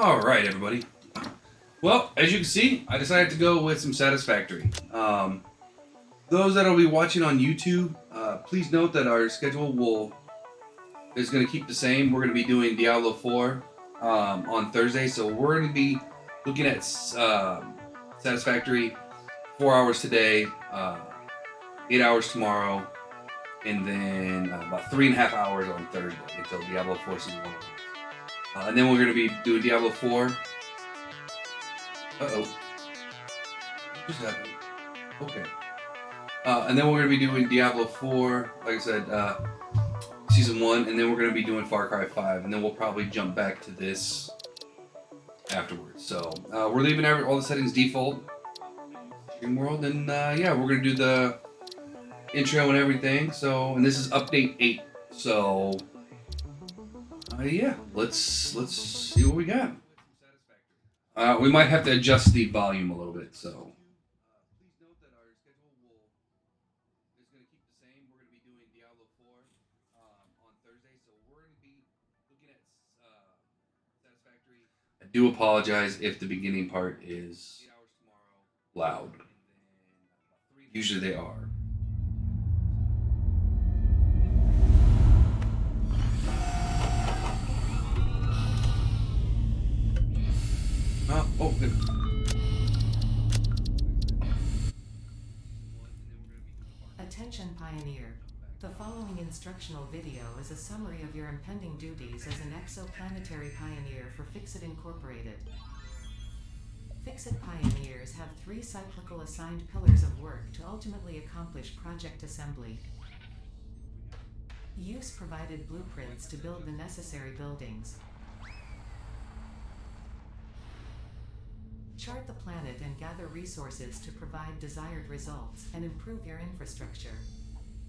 All right, everybody. Well, as you can see, I decided to go with some Satisfactory. Those that'll be watching on YouTube, please note that our schedule is going to keep the same. We're going to be doing Diablo 4 on Thursday, so we're going to be looking at Satisfactory 4 hours today, 8 hours tomorrow, and then about 3.5 hours on Thursday until Diablo 4 season 1. And then we're going to be doing Diablo 4. Uh-oh. What just happened? Okay. And then we're going to be doing Diablo 4, like I said, Season 1, and then we're going to be doing Far Cry 5, and then we'll probably jump back to this afterwards. So, we're leaving all the settings default. Stream world, and yeah, we're going to do the intro and everything. So, and this is update 8. So, yeah, let's see what we got. We might have to adjust the volume a little bit, so. Please note that our schedule is going to keep the same. We're going to be doing Diablo 4 on Thursday, so we're going to be looking at Satisfactory. I do apologize if the beginning part is loud. Usually they are. Oh, good. Attention Pioneer. The following instructional video is a summary of your impending duties as an exoplanetary pioneer for Fixit Incorporated. Fixit Pioneers have 3 cyclical assigned pillars of work to ultimately accomplish project assembly. Use provided blueprints to build the necessary buildings. Chart the planet and gather resources to provide desired results and improve your infrastructure.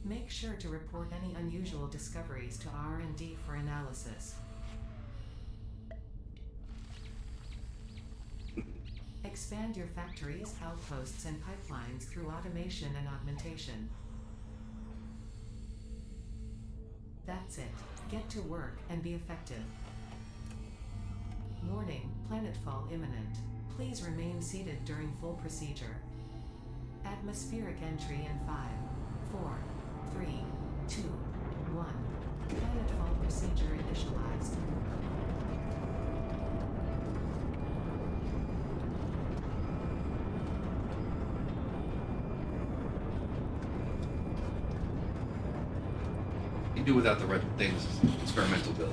Make sure to report any unusual discoveries to R&D for analysis. Expand your factories, outposts, and pipelines through automation and augmentation. That's it. Get to work and be effective. Warning, planetfall imminent. Please remain seated during full procedure. Atmospheric entry in 5, 4, 3, 2, 1. Planetfall procedure initialized. You do without the red things, experimental build.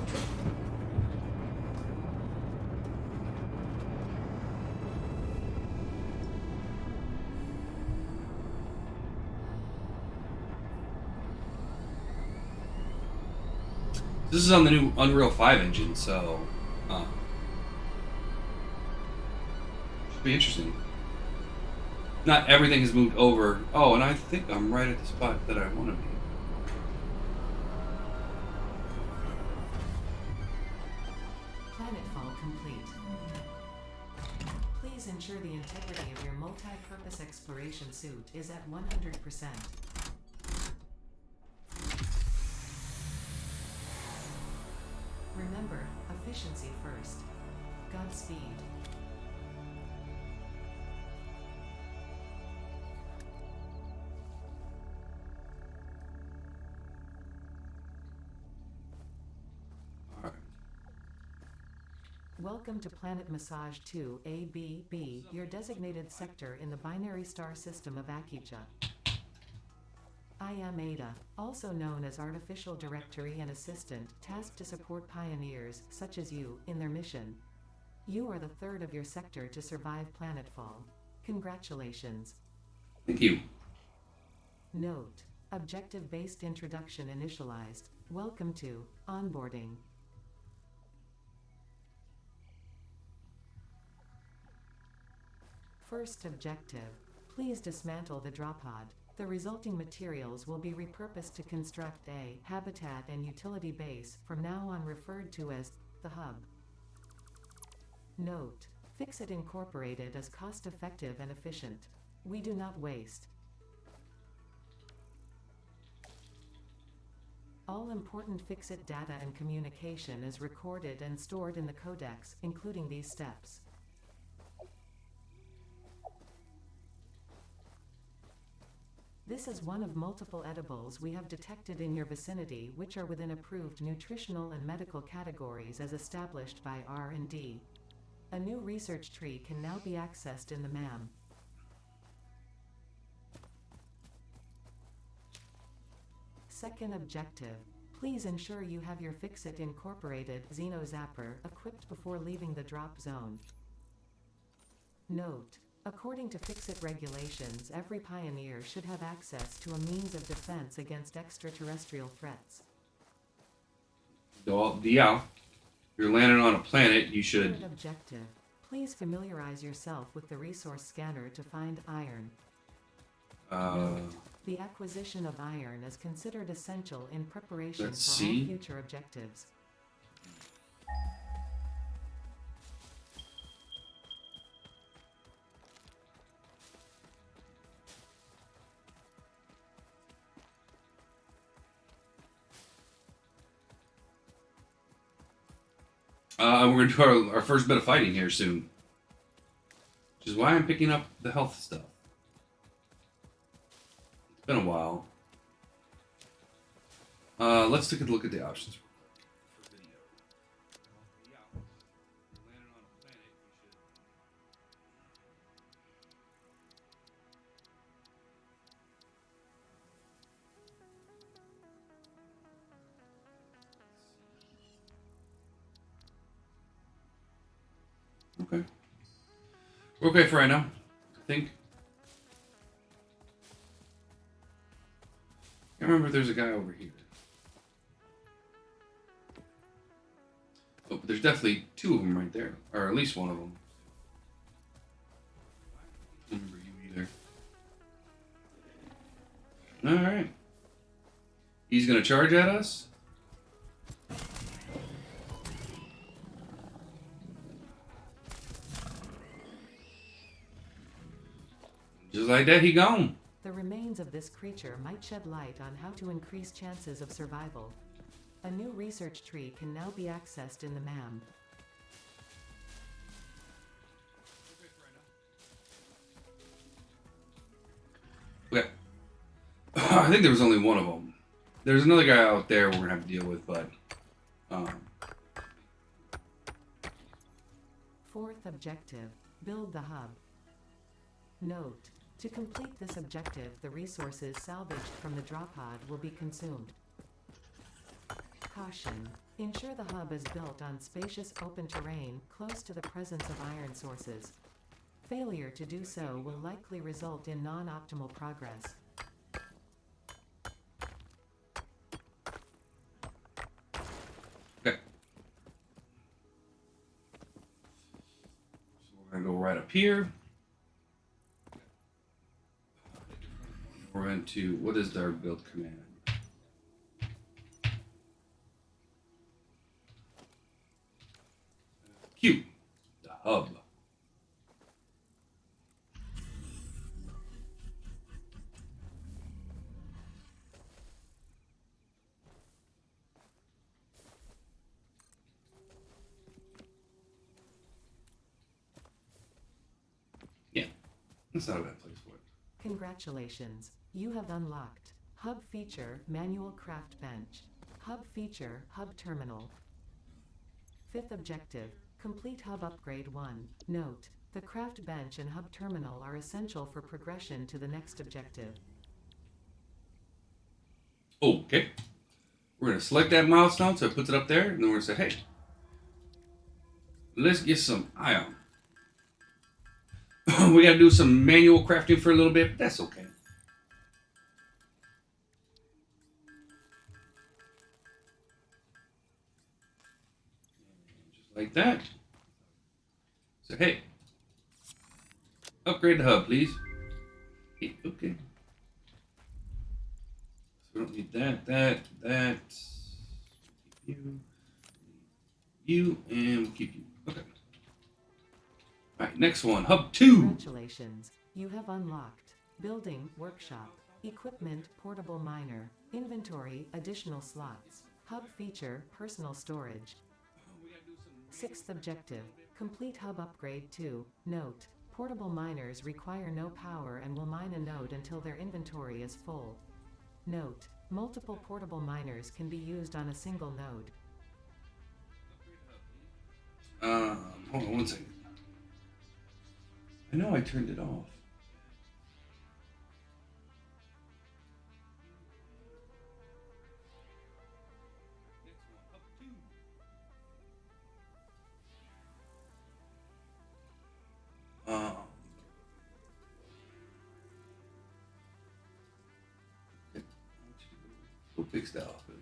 This is on the new Unreal 5 engine, so should be interesting. Not everything has moved over. Oh, and I think I'm right at the spot that I want to be. Planetfall complete. Please ensure the integrity of your multi-purpose exploration suit is at 100%. Remember, efficiency first. Godspeed. Alright. Welcome to Planet Massage 2 ABB, your designated sector in the binary star system of Akija. I am Ada, also known as Artificial Directory and Assistant, tasked to support pioneers, such as you, in their mission. You are the third of your sector to survive planetfall. Congratulations. Thank you. Note: objective-based introduction initialized. Welcome to onboarding. First objective: please dismantle the drop pod. The resulting materials will be repurposed to construct a habitat and utility base, from now on referred to as the hub. Note: Fixit Incorporated is cost-effective and efficient. We do not waste. All important fix-it data and communication is recorded and stored in the codex, including these steps. This is one of multiple edibles we have detected in your vicinity which are within approved nutritional and medical categories as established by R&D. A new research tree can now be accessed in the MAM. Second objective. Please ensure you have your Fix-It Incorporated Xeno Zapper equipped before leaving the drop zone. Note: according to Fix-It regulations, every pioneer should have access to a means of defense against extraterrestrial threats. Yeah. You're landing on a planet, you should... Third objective. Please familiarize yourself with the resource scanner to find iron. Note: the acquisition of iron is considered essential in preparation for all future objectives. We're going to do our first bit of fighting here soon. Which is why I'm picking up the health stuff. It's been a while. Let's take a look at the options. For video. Yeah. You're landing on a planet, you should... Okay. We're okay for right now, I think. I can't remember if there's a guy over here. Oh, but there's definitely two of them right there. Or at least one of them. I don't remember you either. Alright. He's gonna charge at us. Just like that, he gone. The remains of this creature might shed light on how to increase chances of survival. A new research tree can now be accessed in the MAM. Okay. I think there was only one of them. There's another guy out there we're gonna have to deal with, but Fourth objective. Build the hub. Note: to complete this objective, the resources salvaged from the drop pod will be consumed. Caution: ensure the hub is built on spacious open terrain close to the presence of iron sources. Failure to do so will likely result in non-optimal progress. okay. So we're gonna go right up here. We're into what is their build command? Q, the hub. Yeah, that's not a bad place for it. Congratulations, you have unlocked Hub Feature Manual Craft Bench. Hub Feature Hub Terminal. Fifth objective, complete Hub Upgrade 1. Note: the craft bench and hub terminal are essential for progression to the next objective. Okay. We're going to select that milestone, so it puts it up there, and then we're going to say, hey, let's get some iron. We got to do some manual crafting for a little bit, but that's okay. Just like that. So, hey, upgrade the hub, please. Hey, okay. So we don't need that. You, and we'll keep you. Okay. Alright, next one, Hub 2. Congratulations, you have unlocked Building Workshop. Equipment, portable miner. Inventory, additional slots. Hub feature, personal storage. Sixth objective, complete hub upgrade 2. Note, portable miners require no power and will mine a node until their inventory is full. Note, multiple portable miners can be used on a single node. Hold on one second. I know I turned it off. Go fix that off, please.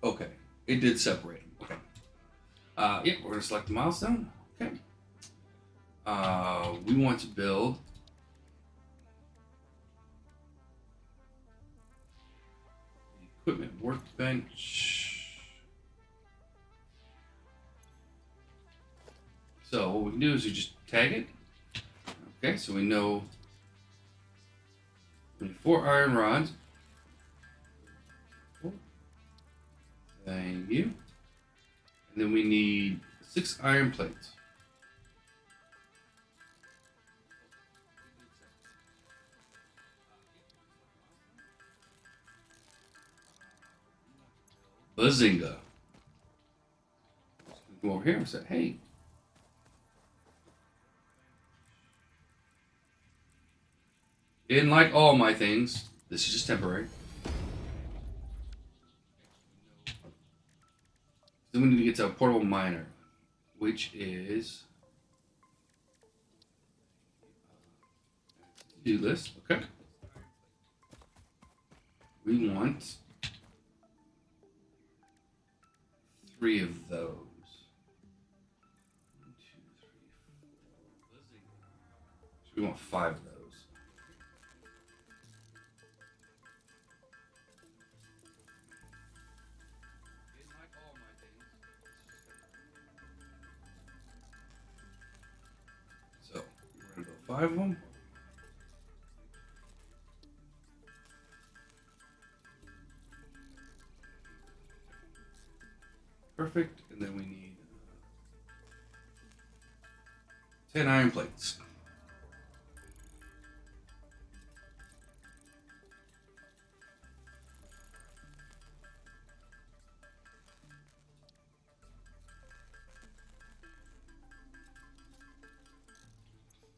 Okay, it did separate. Okay. Yeah, we're gonna select the milestone. Okay. We want to build the equipment workbench. So what we can do is we just tag it. Okay, so we know we need 4 iron rods. Thank you. And then we need 6 iron plates. Bazinga. Go over here and say, hey. Didn't like all my things. This is just temporary. Then we need to get to a portable miner, which is to-do list. Okay. We want 3 of those. 1, 2, 3, 4. So we want 5 of those. So we're gonna go 5 of them. Perfect, and then we need 10 iron plates.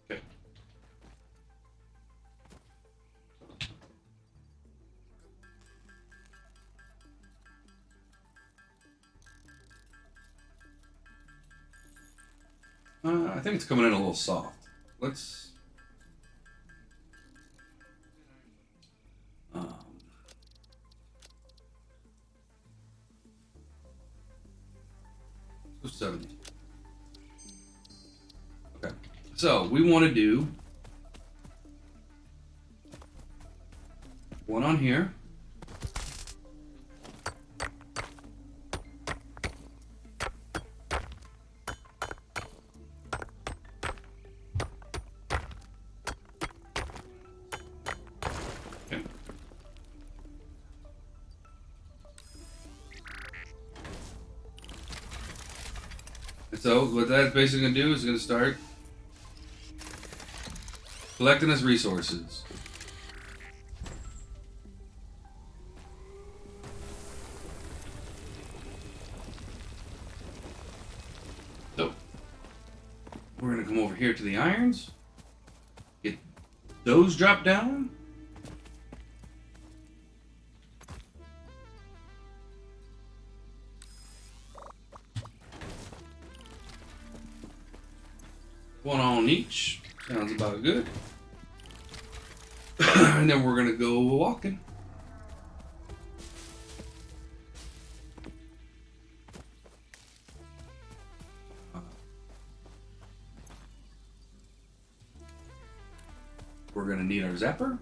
Okay. I think it's coming in a little soft. Let's go 70. Okay, so we want to do one on here. So what that's basically going to do is going to start collecting us resources. So we're going to come over here to the irons, get those dropped down. One on each. Sounds about good. And then we're going to go walking. We're going to need our zapper.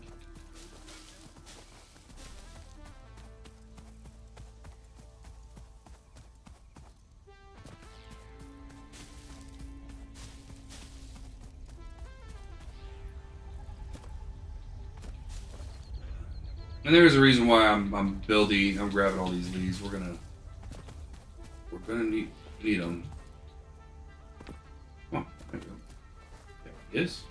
And there's a reason why I'm grabbing all these leaves. We're gonna need them. Come on, there we go. There he is.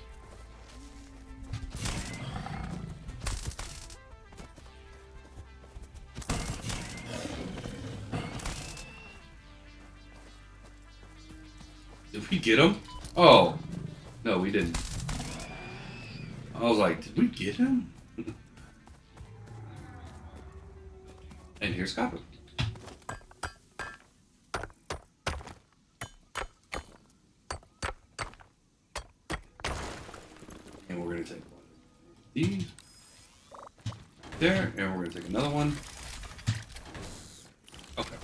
Did we get him? Oh, no, we didn't. I was like, did we get him? And here's copper. And we're gonna take one of these there, and we're gonna take another one. Okay.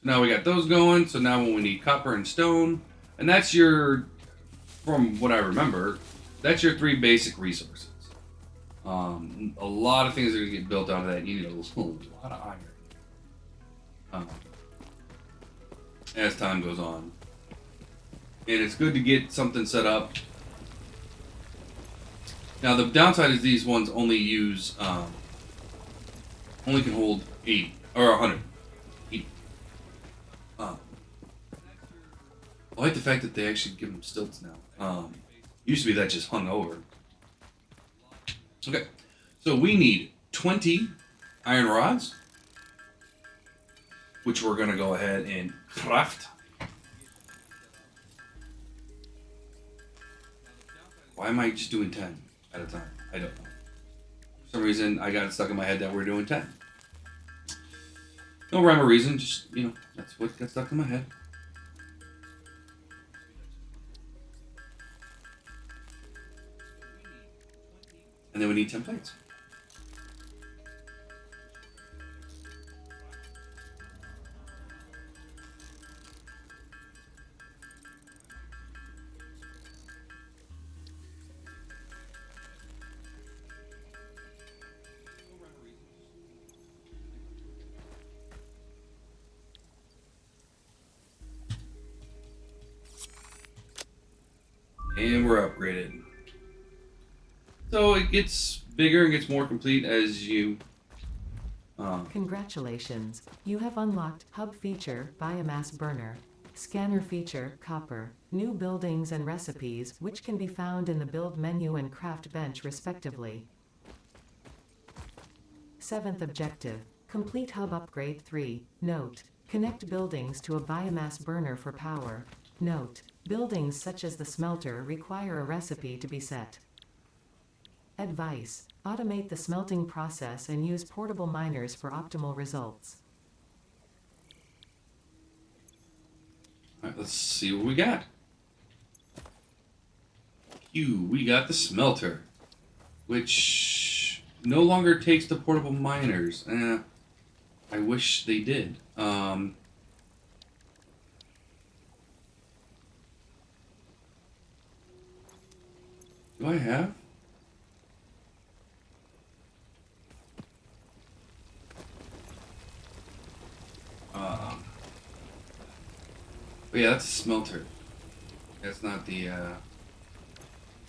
Now we got those going, so now when we need copper and stone, and that's your, from what I remember, that's your 3 basic resources. A lot of things are going to get built out of that. You need a lot of iron as time goes on. And it's good to get something set up. Now the downside is these ones only use, only can hold 80, or 100. I like the fact that they actually give them stilts now. Used to be that just hung over. Okay, so we need 20 iron rods, which we're going to go ahead and craft. Why am I just doing 10 at a time? I don't know. For some reason, I got it stuck in my head that we're doing 10. No rhyme or reason, just, you know, that's what got stuck in my head. And then we need 10 plates. And we're upgraded. So it gets bigger and gets more complete as you... Congratulations, you have unlocked Hub feature, Biomass Burner, Scanner feature, Copper, New Buildings and Recipes, which can be found in the Build menu and Craft bench respectively. 7th objective, complete Hub Upgrade 3. Note, connect buildings to a biomass burner for power. Note, buildings such as the smelter require a recipe to be set. Advice, automate the smelting process and use portable miners for optimal results. Alright, let's see what we got. We got the smelter, which no longer takes the portable miners. I wish they did. Do I have? But yeah, that's a smelter. That's not the,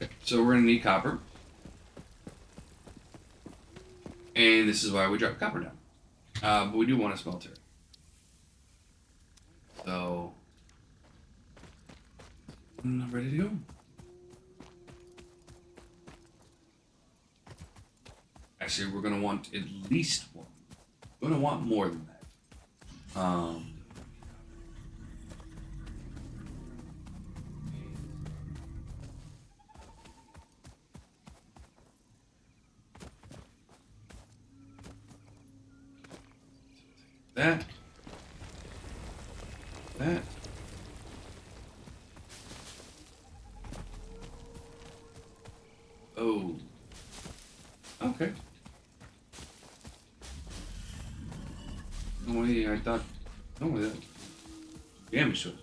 Okay, so we're gonna need copper. And this is why we dropped copper down. But we do want a smelter. So, I'm ready to go. Actually, we're gonna want at least one. We're gonna want more than that. That. Oh. Okay. Only I thought. Only that. Damage to us.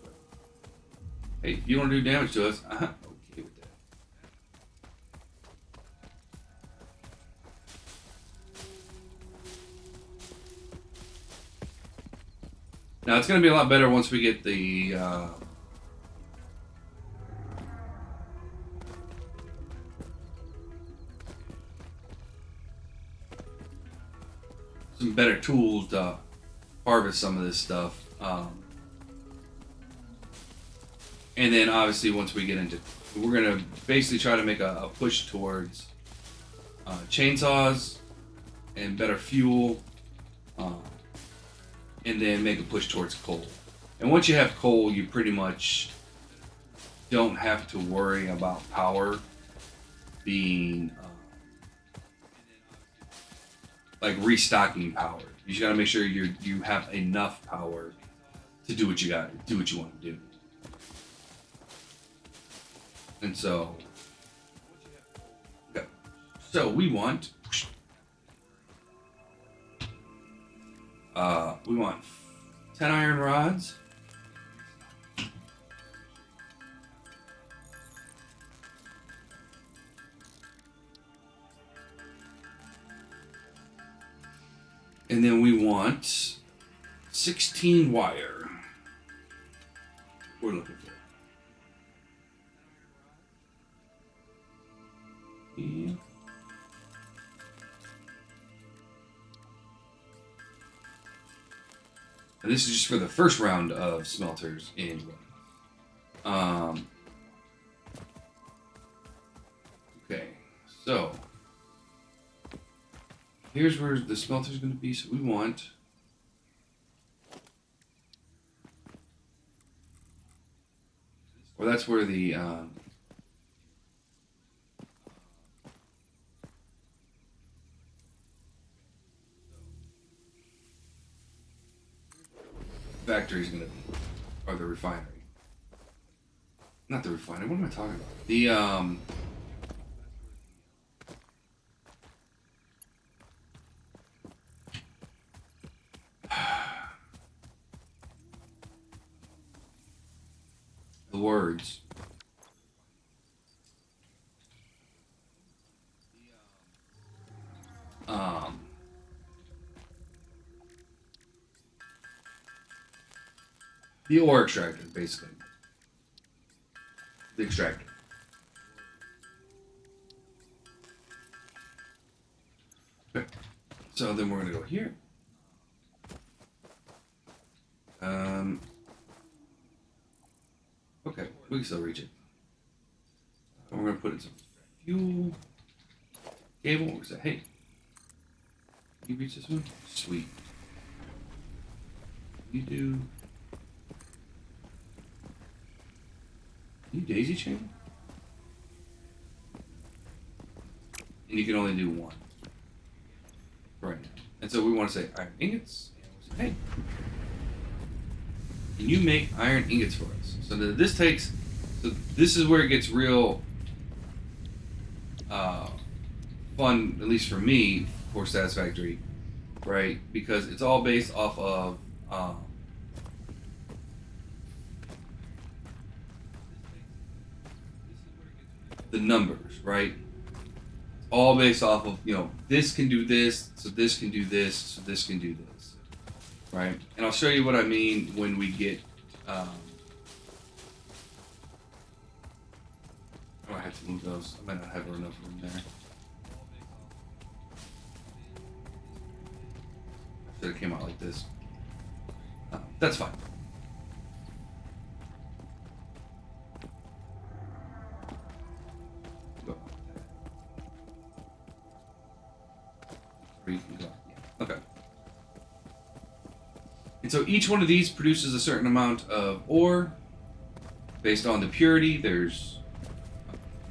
Hey, if you want to do damage to us, okay with that. Now it's going to be a lot better once we get the some better tools to harvest some of this stuff. And then obviously once we get into, we're gonna basically try to make a push towards chainsaws and better fuel, and then make a push towards coal. And once you have coal, you pretty much don't have to worry about power being like restocking power. You just gotta make sure you have enough power to do what you want to do. And so, okay. So we want 10 iron rods. And then we want 16 wire. We're looking for. Yeah. And this is just for the first round of smelters in. Okay, so here's where the smelter is going to be. So we want that's where the factory is going to be, or the refinery. Not the refinery. What am I talking about? The words. The ore extractor, basically. The extractor. Okay. So then we're gonna go here. Okay, we can still reach it. And we're gonna put in some fuel cable. We're gonna say, hey, can you reach this one? Sweet. You do. You daisy chain? And you can only do one. Right. And so we want to say iron ingots. Hey, can you make iron ingots for us? So this takes, so this is where it gets real fun, at least for me, for Satisfactory, right? Because it's all based off of the numbers, right? All based off of, this can do this, so this can do this, so this can do this, right? And I'll show you what I mean when we get, I might have to move those. I might not have enough room there. I should have came out like this. That's fine. Where you can go. Yeah. Okay. And so each one of these produces a certain amount of ore based on the purity. There's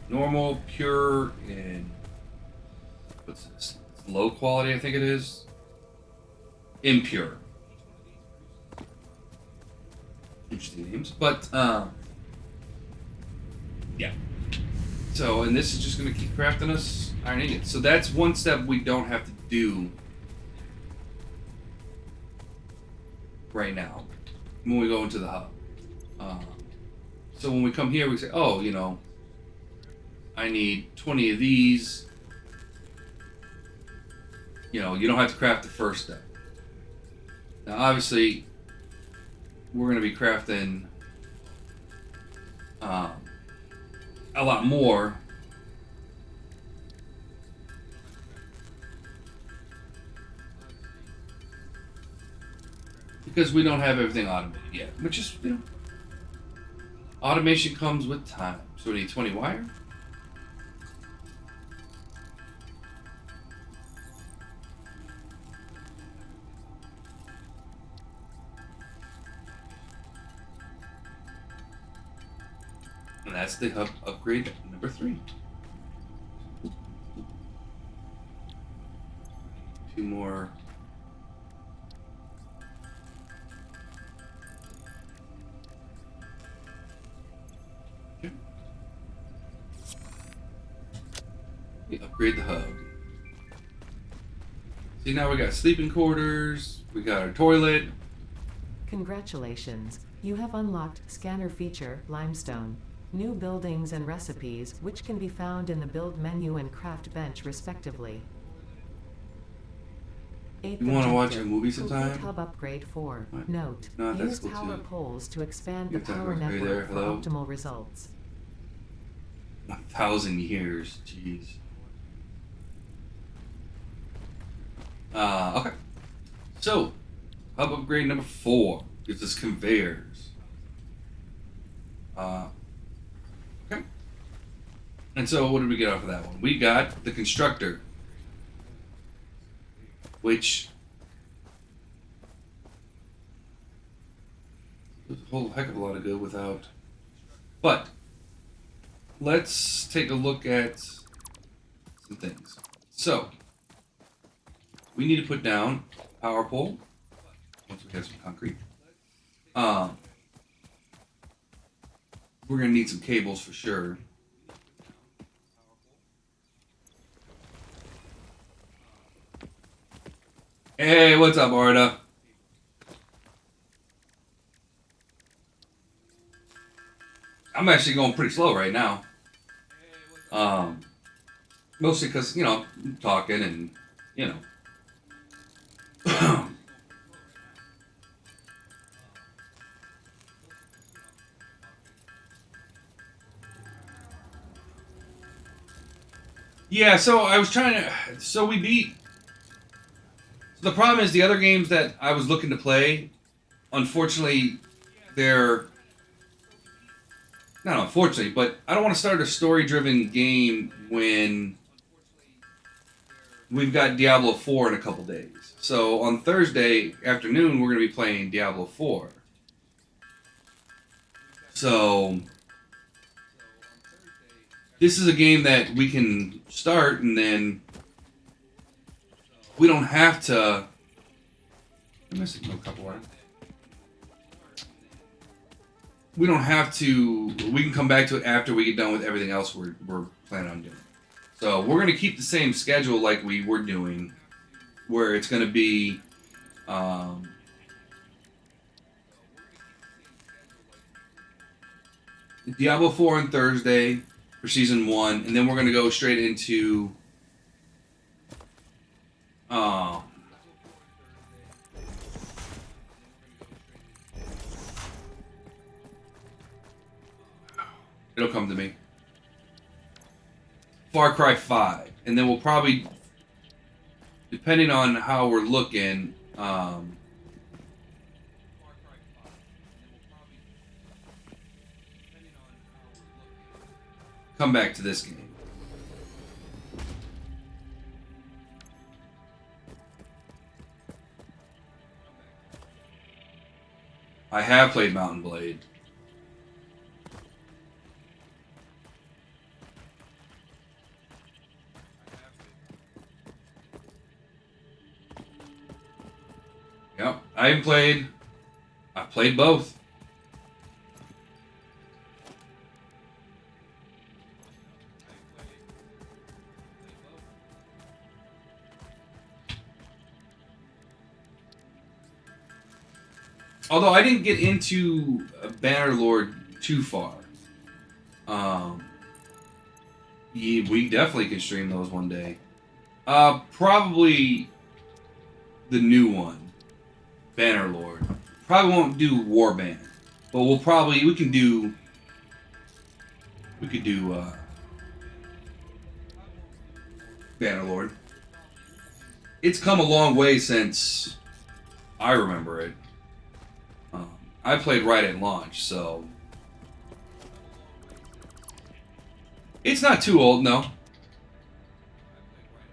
normal, pure, and what's this? It's low quality, I think it is. Impure. Interesting names. But yeah. So, and this is just going to keep crafting us iron ingots. So that's one step we don't have to do right now when we go into the hub. So when we come here, we say, oh, I need 20 of these. You don't have to craft the first step. Now, obviously, we're going to be crafting a lot more. because we don't have everything automated yet, which is, automation comes with time. So we need 20 wire. And that's the hub upgrade number 3. 2 more. Okay. We upgrade the hub. See, now we got sleeping quarters, we got our toilet. Congratulations, you have unlocked Scanner Feature, Limestone. New buildings and recipes, which can be found in the Build menu and Craft bench respectively. Eighth You want to watch a objective, movie complete sometime? Hub upgrade 4. What? Note, No, that's use cool power too. poles to expand You the have to power have everybody network there. for Hello? optimal results. 1,000 years, jeez. Okay. So, hub upgrade number 4 gives us conveyors. Okay. And so, what did we get off of that one? We got the constructor, which does a whole heck of a lot of good without. But let's take a look at some things. So, we need to put down a power pole once we have some concrete. We're going to need some cables for sure. Hey, what's up, Arda? I'm actually going pretty slow right now. Mostly because, I'm talking and, Yeah, so I was trying to. So we beat. So the problem is the other games that I was looking to play, unfortunately, they're. Not unfortunately, but I don't want to start a story-driven game when we've got Diablo 4 in a couple days. So on Thursday afternoon, we're going to be playing Diablo 4. So this is a game that we can start and then we don't have to. I'm missing a couple of. We don't have to. We can come back to it after we get done with everything else we're planning on doing. So we're gonna keep the same schedule like we were doing, where it's gonna be. Diablo 4 on Thursday for season 1, and then we're gonna go straight into. It'll come to me. Far Cry 5, and then we'll probably, depending on how we're looking, come back to this game. I have played Mountain Blade. Yep, I've played both. Although I didn't get into Bannerlord too far. Yeah, we definitely can stream those one day. Probably the new one, Bannerlord. Probably won't do Warband, but we could do Bannerlord. It's come a long way since I remember it. I played right at launch, so it's not too old, no.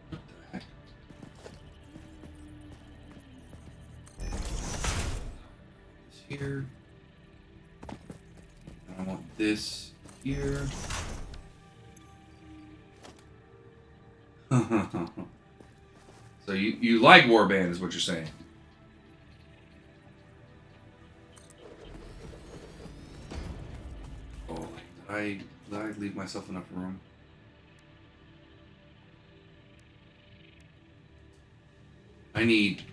What the heck? This here. I want this here. So you like Warband is what you're saying. Oh, did I leave myself enough room? I need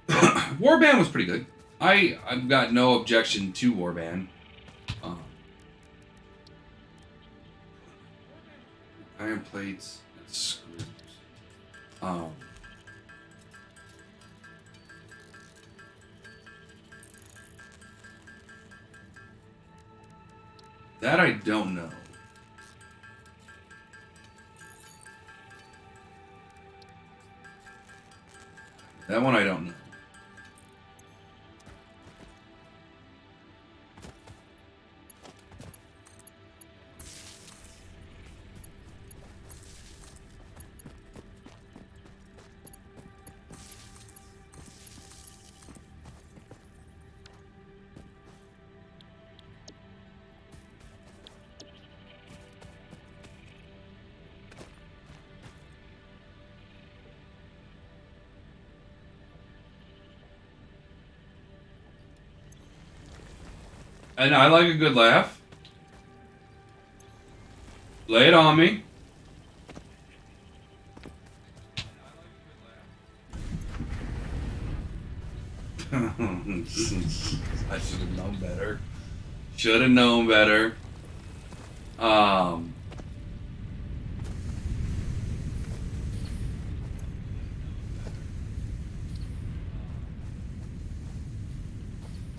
Warband was pretty good. I've got no objection to Warband. Iron plates and screws. That I don't know. That one I don't know. And I like a good laugh. Lay it on me. I should have known better. Should have known better.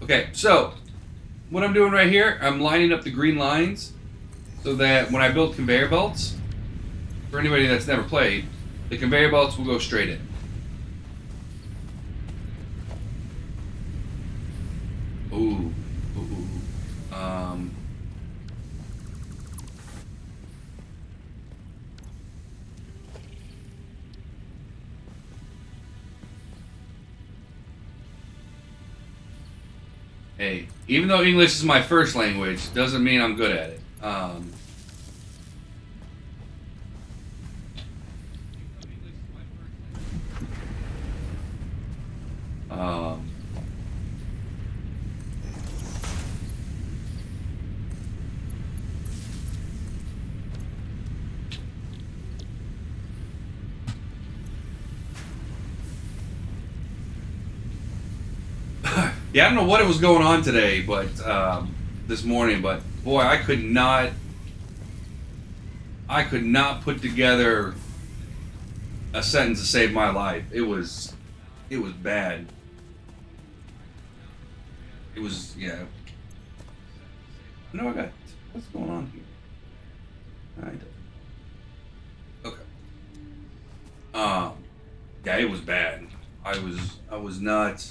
Okay, so what I'm doing right here, I'm lining up the green lines so that when I build conveyor belts, for anybody that's never played, the conveyor belts will go straight in. Ooh. Hey, even though English is my first language, doesn't mean I'm good at it. Yeah, I don't know what it was going on today, but this morning, but boy, I could not put together a sentence to save my life. It was bad. It was, yeah. No, I got, what's going on here? Okay. Yeah, it was bad. I was not.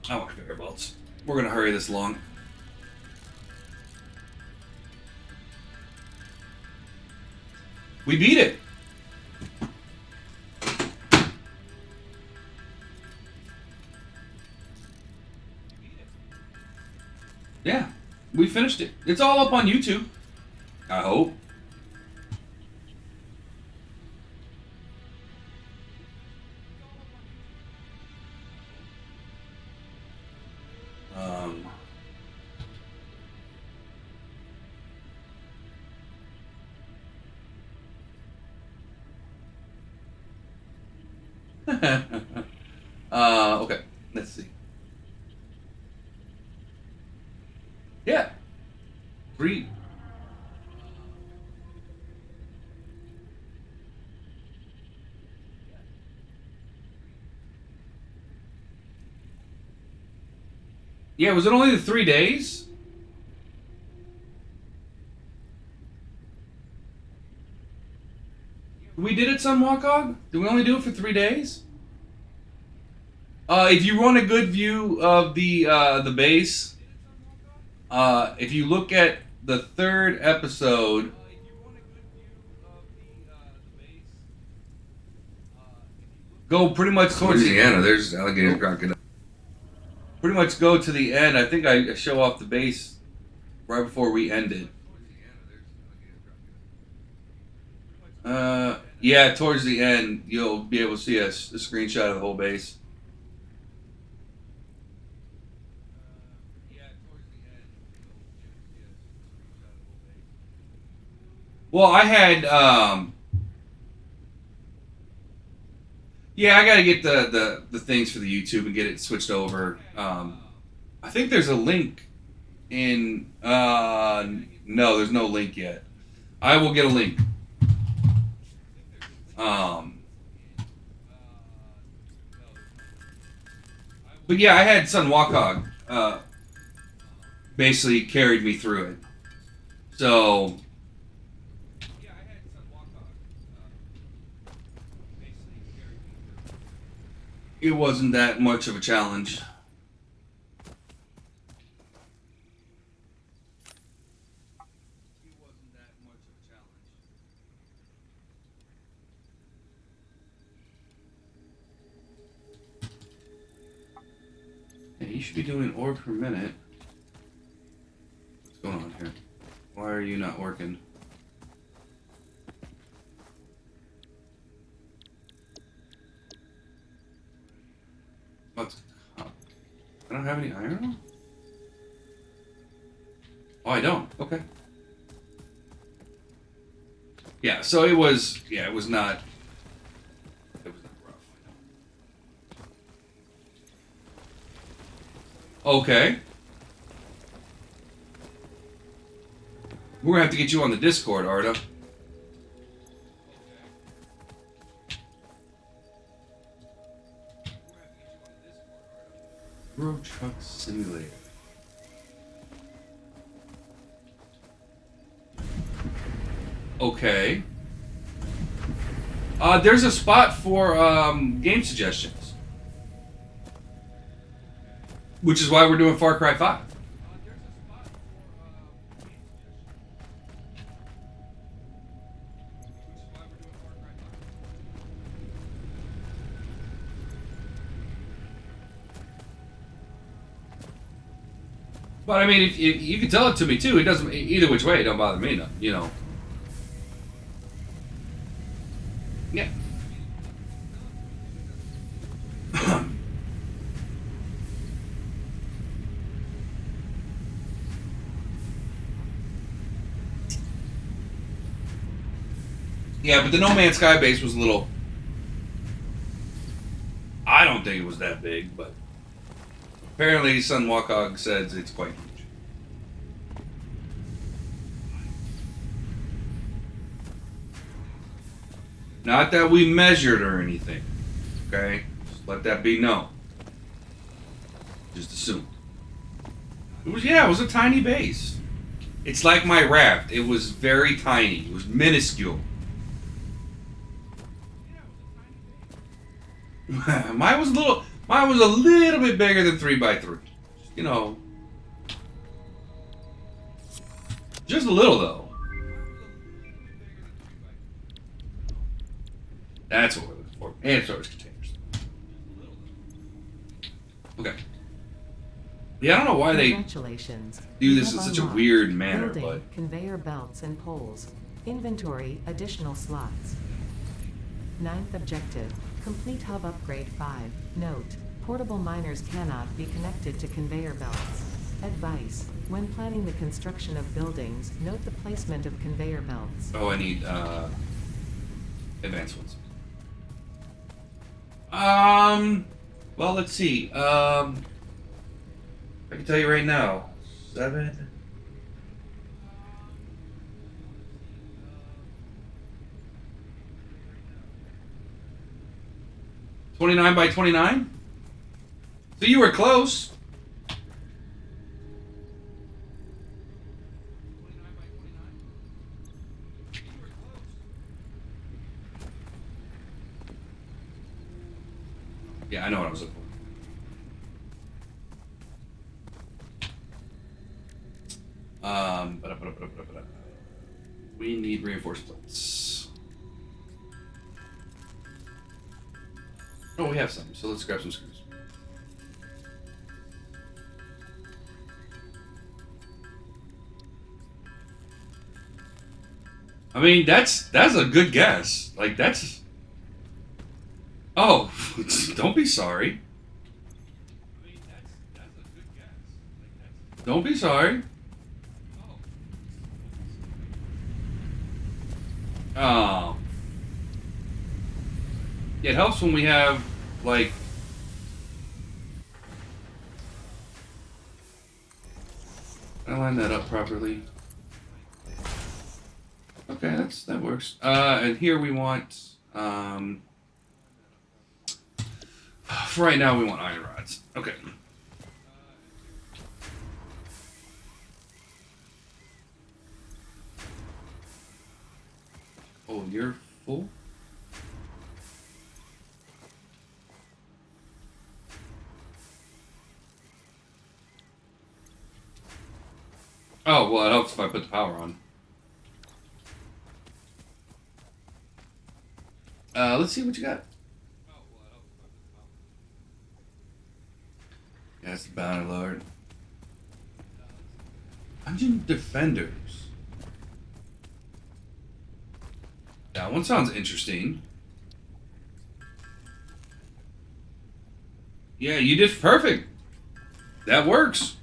I want conveyor belts. We're gonna hurry this along. We beat it. Yeah, we finished it. It's all up on YouTube. I hope. Okay, let's see. Yeah. 3. Yeah, was it only the 3 days? We did it, Sun Walkog? Did we only do it for 3 days? If you want a good view of the base, if you look at the 3rd episode, go pretty much towards Louisiana. There's alligator crocodile. Pretty much go to the end. I think I show off the base right before we ended. Yeah, towards the end, you'll be able to see a screenshot of the whole base. Well, I had, yeah, I gotta get the things for the YouTube and get it switched over. I think there's a link in, no, there's no link yet. I will get a link. But yeah, I had Sun Walkog, basically carried me through it. So, it wasn't that much of a challenge. Yeah, you should be doing an orb per minute. What's going on here? Why are you not working? What's up? I don't have any iron? Oh, I don't. Okay. Yeah, so it was, yeah, it was not rough. Okay. We're gonna have to get you on the Discord, Arda. Road Truck Simulator. Okay. There's a spot for game suggestions, which is why we're doing Far Cry 5. But I mean, if you can tell it to me too, it doesn't either which way. It don't bother me, no, you know. Yeah. Yeah, but the No Man's Sky base was a little. I don't think it was that big, but apparently Sun Walkog says it's quite huge. Not that we measured or anything, okay? Just let that be known. Just assume. It was a tiny base. It's like my raft. It was very tiny. It was minuscule. Mine was a little bit bigger than 3x3. You know. Just a little though. That's what we're looking for. And storage containers. Okay. Yeah, I don't know why they do this in such a weird manner, Building, but conveyor belts and poles. Inventory, additional slots. 9th objective. Complete hub upgrade 5. Note. Portable miners cannot be connected to conveyor belts. Advice. When planning the construction of buildings, note the placement of conveyor belts. oh, I need advanced ones. Well, let's see. I can tell you right now. 7. 29 by 29? So you were close. Yeah, I know what I was looking for. We need reinforced plates. Oh, we have some, so let's grab some screws. I mean, that's a good guess. Like, that's... Oh, don't be sorry. Don't be sorry. Oh. It helps when we have, like... I line that up properly. Okay, that works. And here we want, for right now we want iron rods. Okay. Oh, you're full? Oh, well, it helps if I put the power on. Let's see what you got. Yeah, that's the bounty lord. Dungeon defenders. That one sounds interesting. Yeah, you did perfect. That works.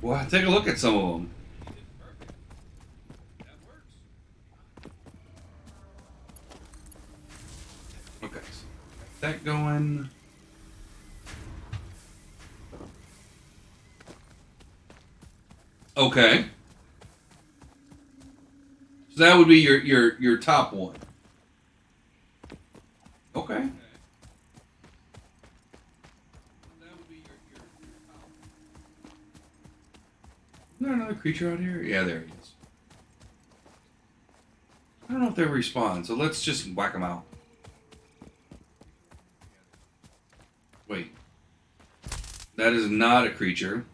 Well, take a look at some of them. Okay, so that going. Okay. So that would be your top one. Okay. Is there another creature out here? Yeah, there he is. I don't know if they respawn, so let's just whack them out. Wait. That is not a creature.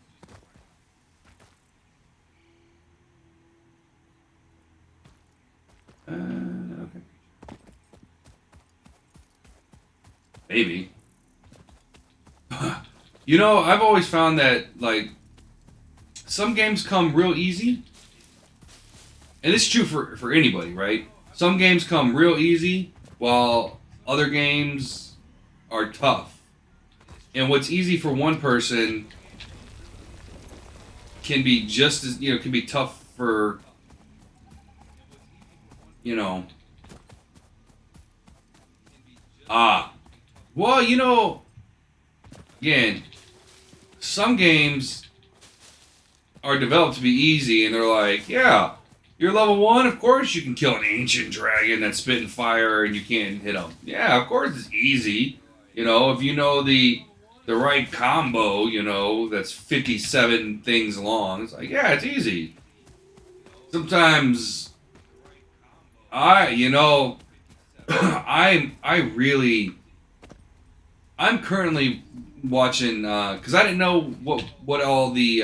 Okay. Maybe. You know, I've always found that, like, some games come real easy. And it's true for anybody, right? Some games come real easy, while other games are tough. And what's easy for one person can be just as, can be tough for, well, again, some games are developed to be easy, and they're like, yeah, you're level 1, of course you can kill an ancient dragon that's spitting fire and you can't hit him. Yeah, of course it's easy. If you know the right combo, that's 57 things long, it's like, yeah, it's easy. Sometimes I'm currently watching, because I didn't know what all the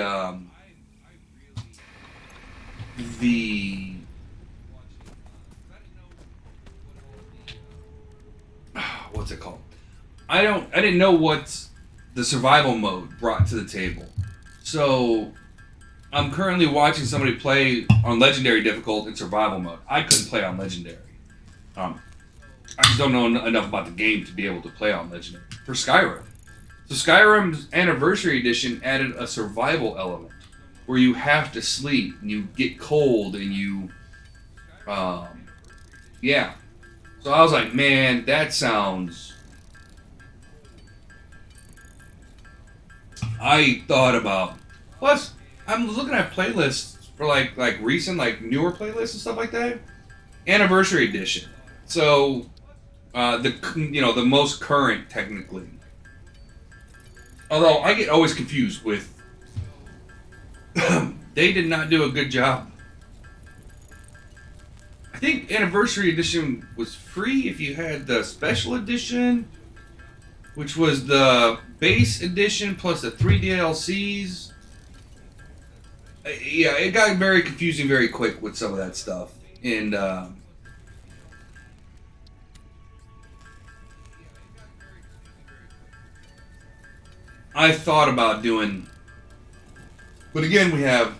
what's it called? I didn't know what the survival mode brought to the table. So I'm currently watching somebody play on legendary difficult in survival mode. I couldn't play on legendary. I just don't know enough about the game to be able to play on legendary for Skyrim. So Skyrim's Anniversary Edition added a survival element where you have to sleep and you get cold and you, yeah. So I was like, man, that sounds. I thought about. Plus, I'm looking at playlists for like recent, newer playlists and stuff like that. Anniversary Edition. So, the most current technically. Although I get always confused with. They did not do a good job. I think Anniversary Edition was free if you had the Special Edition, which was the base edition plus the 3 DLCs. Yeah, it got very confusing very quick with some of that stuff. And I thought about doing, but again, we have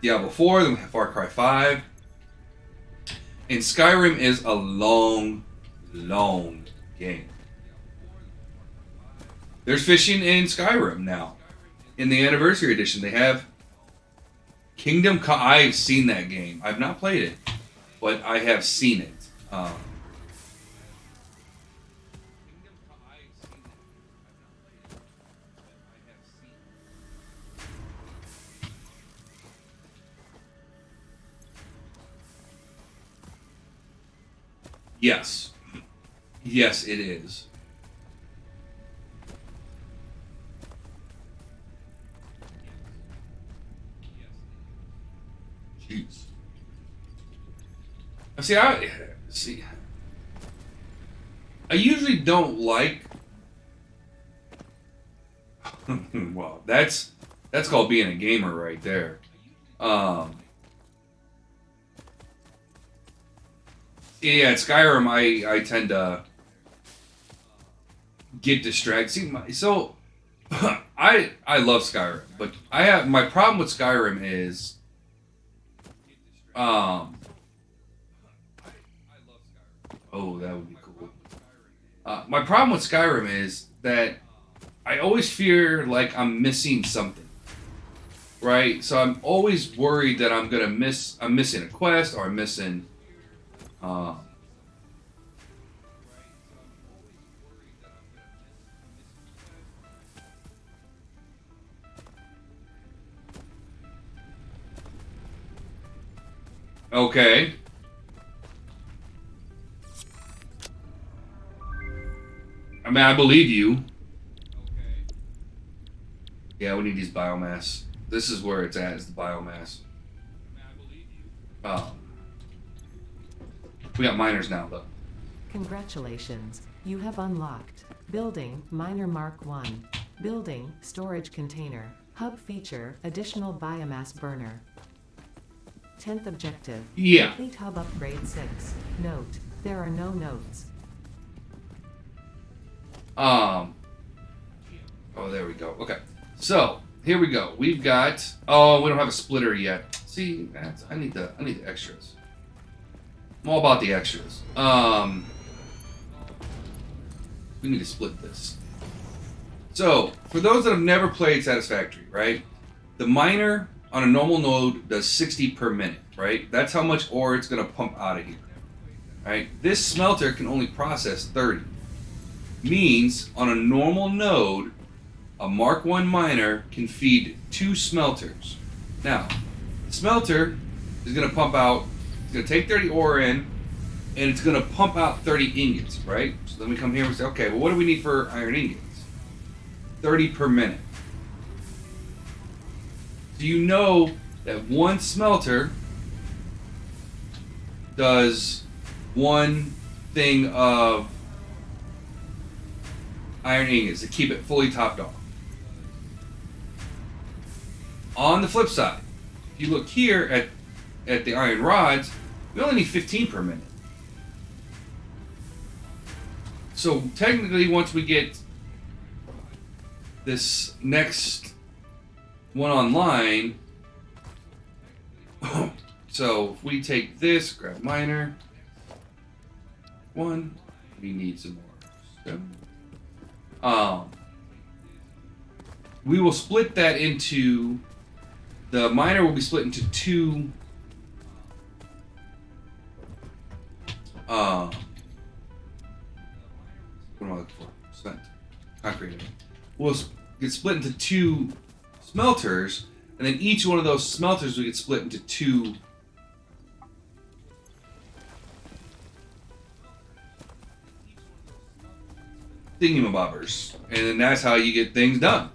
Diablo 4, then we have Far Cry 5, and Skyrim is a long game. There's fishing in Skyrim now. In the Anniversary Edition, they have I've seen that game. I've not played it, but I have seen it. Yes. Yes, it is. Jeez. I usually don't like. Well, that's called being a gamer right there. Yeah, at Skyrim, I tend to get distracted. See, I love Skyrim, but my problem with Skyrim is, oh, that would be cool. My problem with Skyrim is that I always fear like I'm missing something, right? So I'm always worried that I'm missing a quest, or I'm missing. Okay. I mean, I believe you. Yeah, we need these biomass. This is where it's at, is the biomass. We got miners now, though. Congratulations, you have unlocked Building Miner Mark 1. Building Storage Container. Hub feature Additional Biomass Burner. 10th objective. Yeah. Complete hub upgrade 6. Note, there are no notes. Oh, there we go. Okay. So, here we go. We've got, oh, we don't have a splitter yet. See, I need the extras. I'm all about the extras. We need to split this. So, for those that have never played Satisfactory, right? The miner on a normal node does 60 per minute, right? That's how much ore it's going to pump out of here, right? This smelter can only process 30. Means, on a normal node, a Mark 1 miner can feed 2 smelters. Now, the smelter is going to pump out, it's going to take 30 ore in, and it's going to pump out 30 ingots, right? So then we come here and say, okay, well, what do we need for iron ingots? 30 per minute. Do you know that one smelter does one thing of iron ingots to keep it fully topped off? On the flip side, if you look here at the iron rods, we only need 15 per minute. So technically, once we get this next one online, so if we take this, grab miner, 1, we need some more. So, we will split that into, the miner will be split into 2 what am I looking for? Cement. Concrete. We'll get split into 2 smelters, and then each one of those smelters will get split into 2 thingamabobbers, and then that's how you get things done.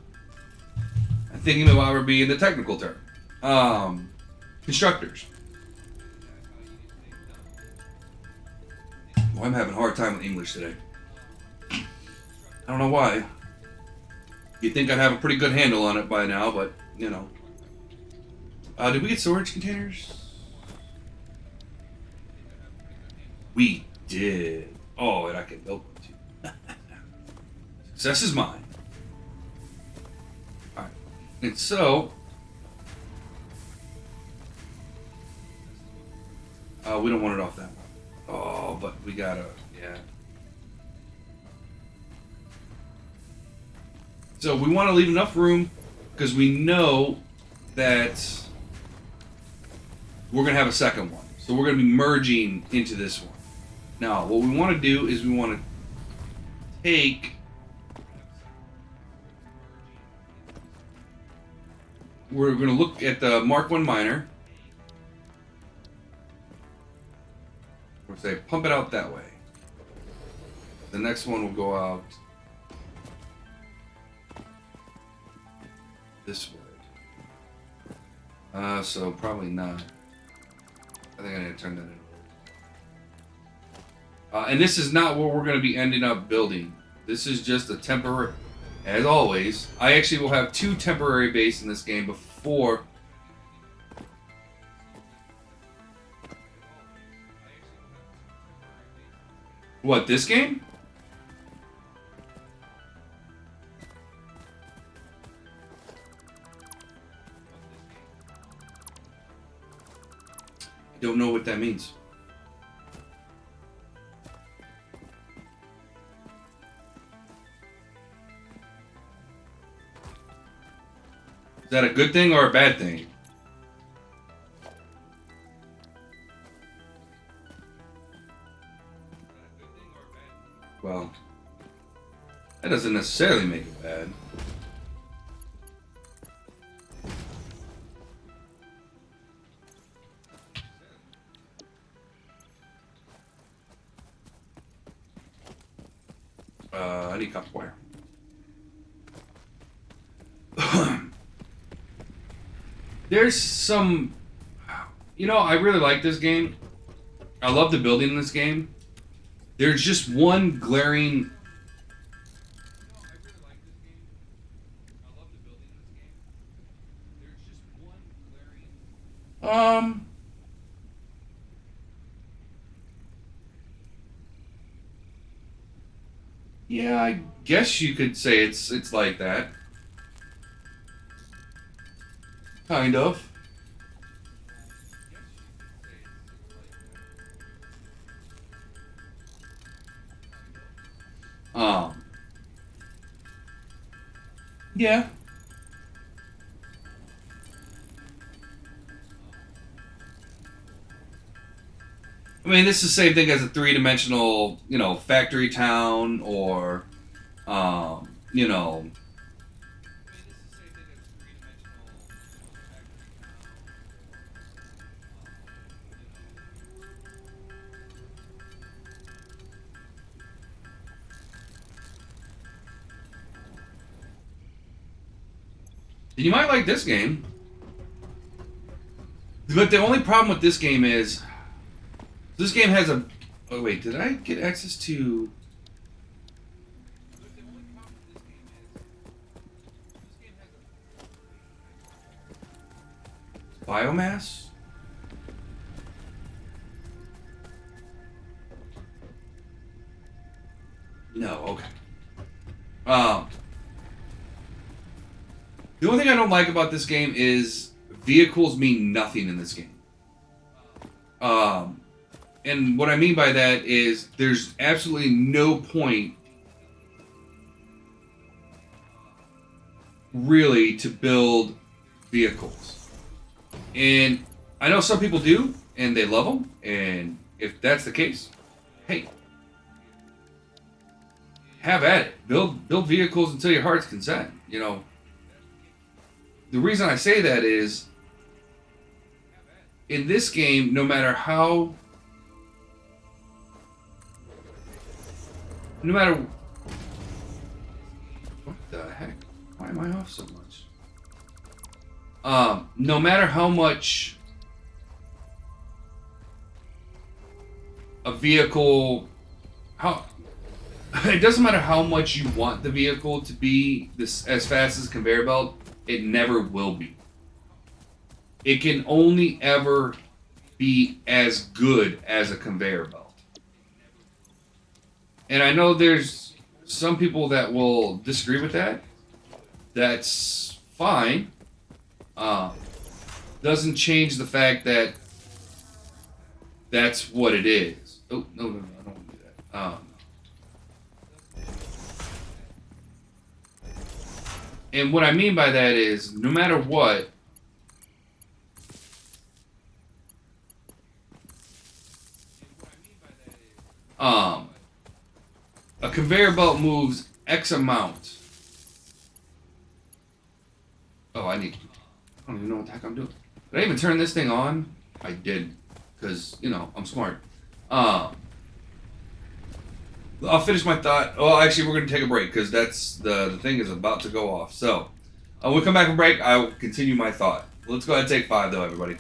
A thingamabobber being the technical term. constructors. Well, I'm having a hard time with English today. I don't know why. You'd think I'd have a pretty good handle on it by now, but, you know. Did we get storage containers? We did. Oh, and I can build one too. Success is mine. Alright. And so... we don't want it off that one. Oh, but we gotta... Yeah. So we want to leave enough room because we know that we're going to have a second one. So we're going to be merging into this one. Now, what we want to do is we want to take... We're going to look at the Mark 1 miner. We'll say pump it out that way. The next one will go out this way. So probably not. I think I need to turn that in. And this is not what we're going to be ending up building. This is just a temporary, as always. I actually will have 2 temporary bases in this game before. What, this game? I don't know what that means. Is that a good thing or a bad thing? Well, that doesn't necessarily make it bad. I need copper wire. There's some... You know, I really like this game. I love the building in this game. There's just one glaring... Yeah, I guess you could say it's like that. Kind of. Yeah. I mean, this is the same thing as a 3-dimensional, you know, factory town or, you know. You might like this game. But the only problem with this game is... This game has a... Oh, wait. Did I get access to... Biomass? No, okay. The only thing I don't like about this game is vehicles mean nothing in this game. And what I mean by that is there's absolutely no point really to build vehicles. And I know some people do, and they love them. And if that's the case, hey, have at it. Build vehicles until your heart's content. You know, the reason I say that is in this game, no matter what the heck? Why am I off so much? No matter how much a vehicle, how it doesn't matter how much you want the vehicle to be this as fast as a conveyor belt, it never will be. It can only ever be as good as a conveyor belt. And I know there's some people that will disagree with that. That's fine. Doesn't change the fact that that's what it is. Oh, no, I don't want to do that. And what I mean by that is, no matter what, a conveyor belt moves X amount. Oh, I don't even know what the heck I'm doing. Did I even turn this thing on? I did, because, I'm smart. I'll finish my thought. Oh, actually, we're going to take a break, because that's the thing is about to go off. So, when we come back from break, I will continue my thought. Let's go ahead and take 5, though, everybody.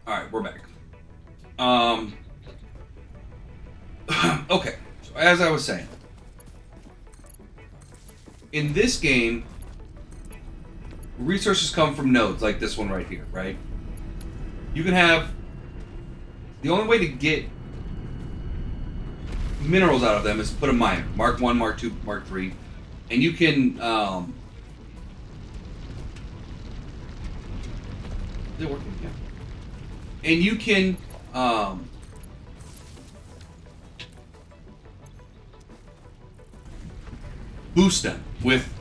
All right, we're back. Okay. So as I was saying, in this game, resources come from nodes like this one right here, right? You can have the only way to get minerals out of them is to put a miner, Mark 1, Mark 2, Mark 3, and you can is it working? Yeah. And you can boost them with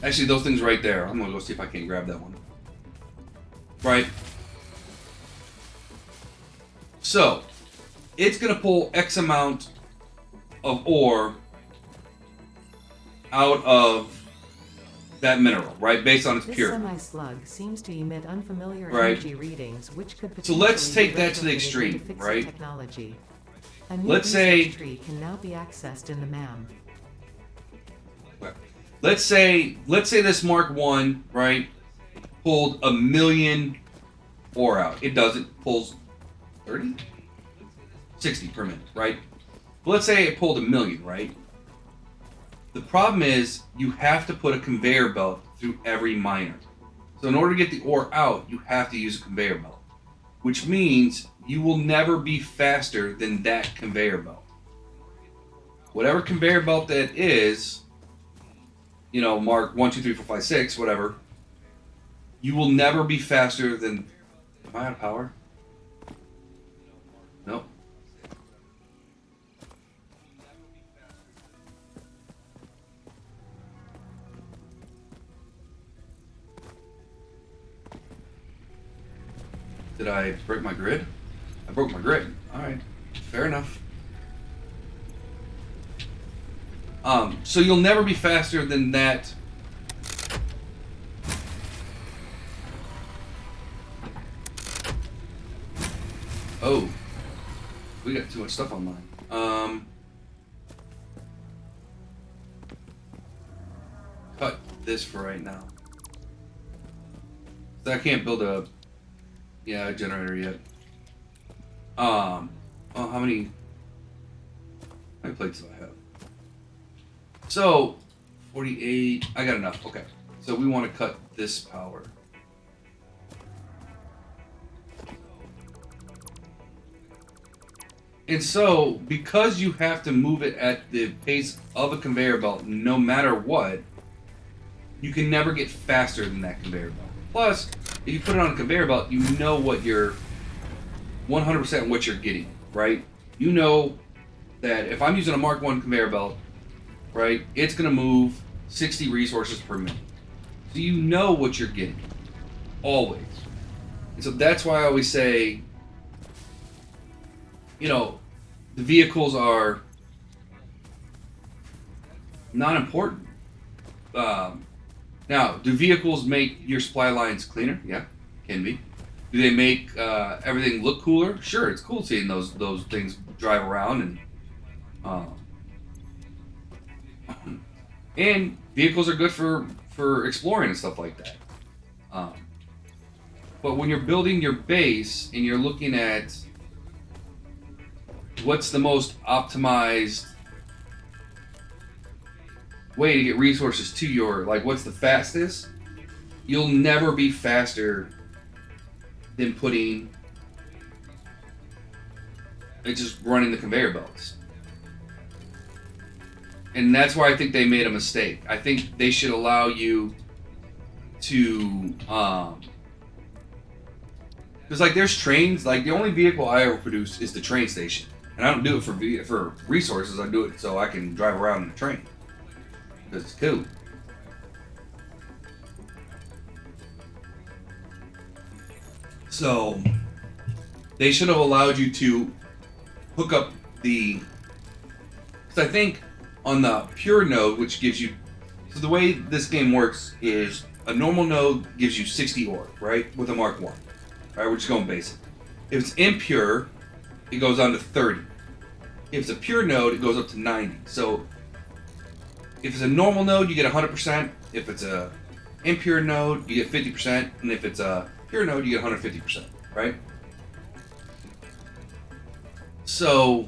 actually those things right there. I'm gonna go see if I can grab that one. Right. So it's gonna pull X amount of ore out of that mineral, right? Based on its This purity. semi-slug seems to emit unfamiliar Right. energy readings, which could So let's potentially take be that to the retrofitted extreme, into fixed right? Technology. A new Let's say- research tree can now be accessed in the MAM. Let's say this Mark 1, right, pulled 1,000,000 ore out. It doesn't. Pulls 30? 60 per minute, right? But let's say it pulled 1,000,000, right? The problem is you have to put a conveyor belt through every miner. So in order to get the ore out, you have to use a conveyor belt, which means you will never be faster than that conveyor belt. Whatever conveyor belt that is, you know, Mark 1, 2, 3, 4, 5, 6, whatever, you will never be faster than. Am I out of power? Nope. Did I break my grid? I broke my grid. Alright. Fair enough. So you'll never be faster than that. Oh. We got too much stuff online. Cut this for right now. I can't build a generator yet. Oh, how many plates do I have? So 48. I got enough. Okay. So we want to cut this power. And so, because you have to move it at the pace of a conveyor belt, no matter what, you can never get faster than that conveyor belt. Plus, if you put it on a conveyor belt, you know what you're 100% what you're getting, right? You know that if I'm using a Mark 1 conveyor belt, right, it's going to move 60 resources per minute. So you know what you're getting. Always. And so that's why I always say, you know, the vehicles are not important. Now, do vehicles make your supply lines cleaner? Yeah, can be. Do they make everything look cooler? Sure, it's cool seeing those things drive around and vehicles are good for exploring and stuff like that. But when you're building your base and you're looking at what's the most optimized way to get resources to your, like, what's the fastest, you'll never be faster than putting it, just running the conveyor belts. And that's why I think they made a mistake. I think they should allow you to because like there's trains, like the only vehicle I ever produce is the train station, and I don't do it for resources. I do it so I can drive around in a train because it's cool. So they should have allowed you to hook up the, because I think on the pure node, which gives you, so the way this game works is a normal node gives you 60 ore, right, with a Mark 1. All right, we're just going basic. If it's impure, it goes on to 30. If it's a pure node, it goes up to 90. So if it's a normal node, you get 100%. If it's a impure node, you get 50%. And if it's a pure node, you get 150%, right? So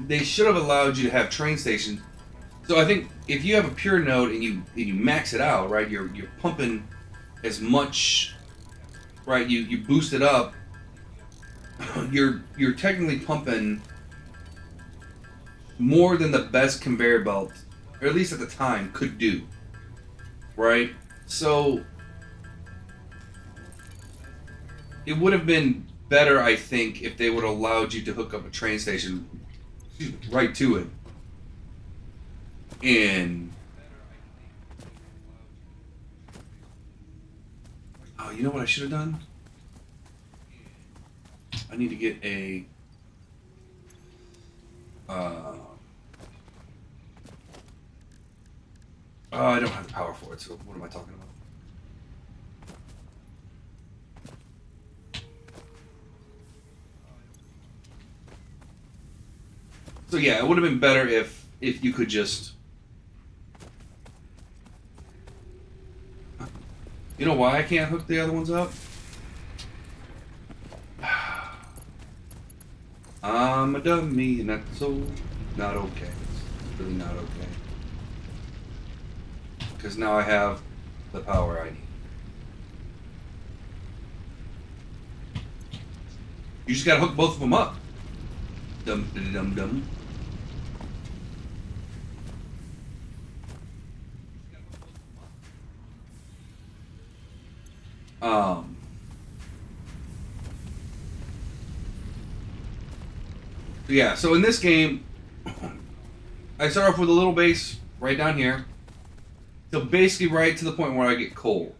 they should have allowed you to have train stations. So I think if you have a pure node and you max it out, right, you're pumping as much, right? You boost it up. You're technically pumping more than the best conveyor belt, or at least at the time, could do, right? So it would have been better, I think, if they would have allowed you to hook up a train station right to it. And oh, you know what I should have done? I need to get a I don't have the power for it, so what am I talking about? So yeah, it would have been better if you could just. You know why I can't hook the other ones up? I'm a dummy, and that's so not okay. It's really not okay. Because now I have the power I need. You just gotta hook both of them up. Dum dum dum. Yeah, so in this game, I start off with a little base right down here. So basically right to the point where I get coal.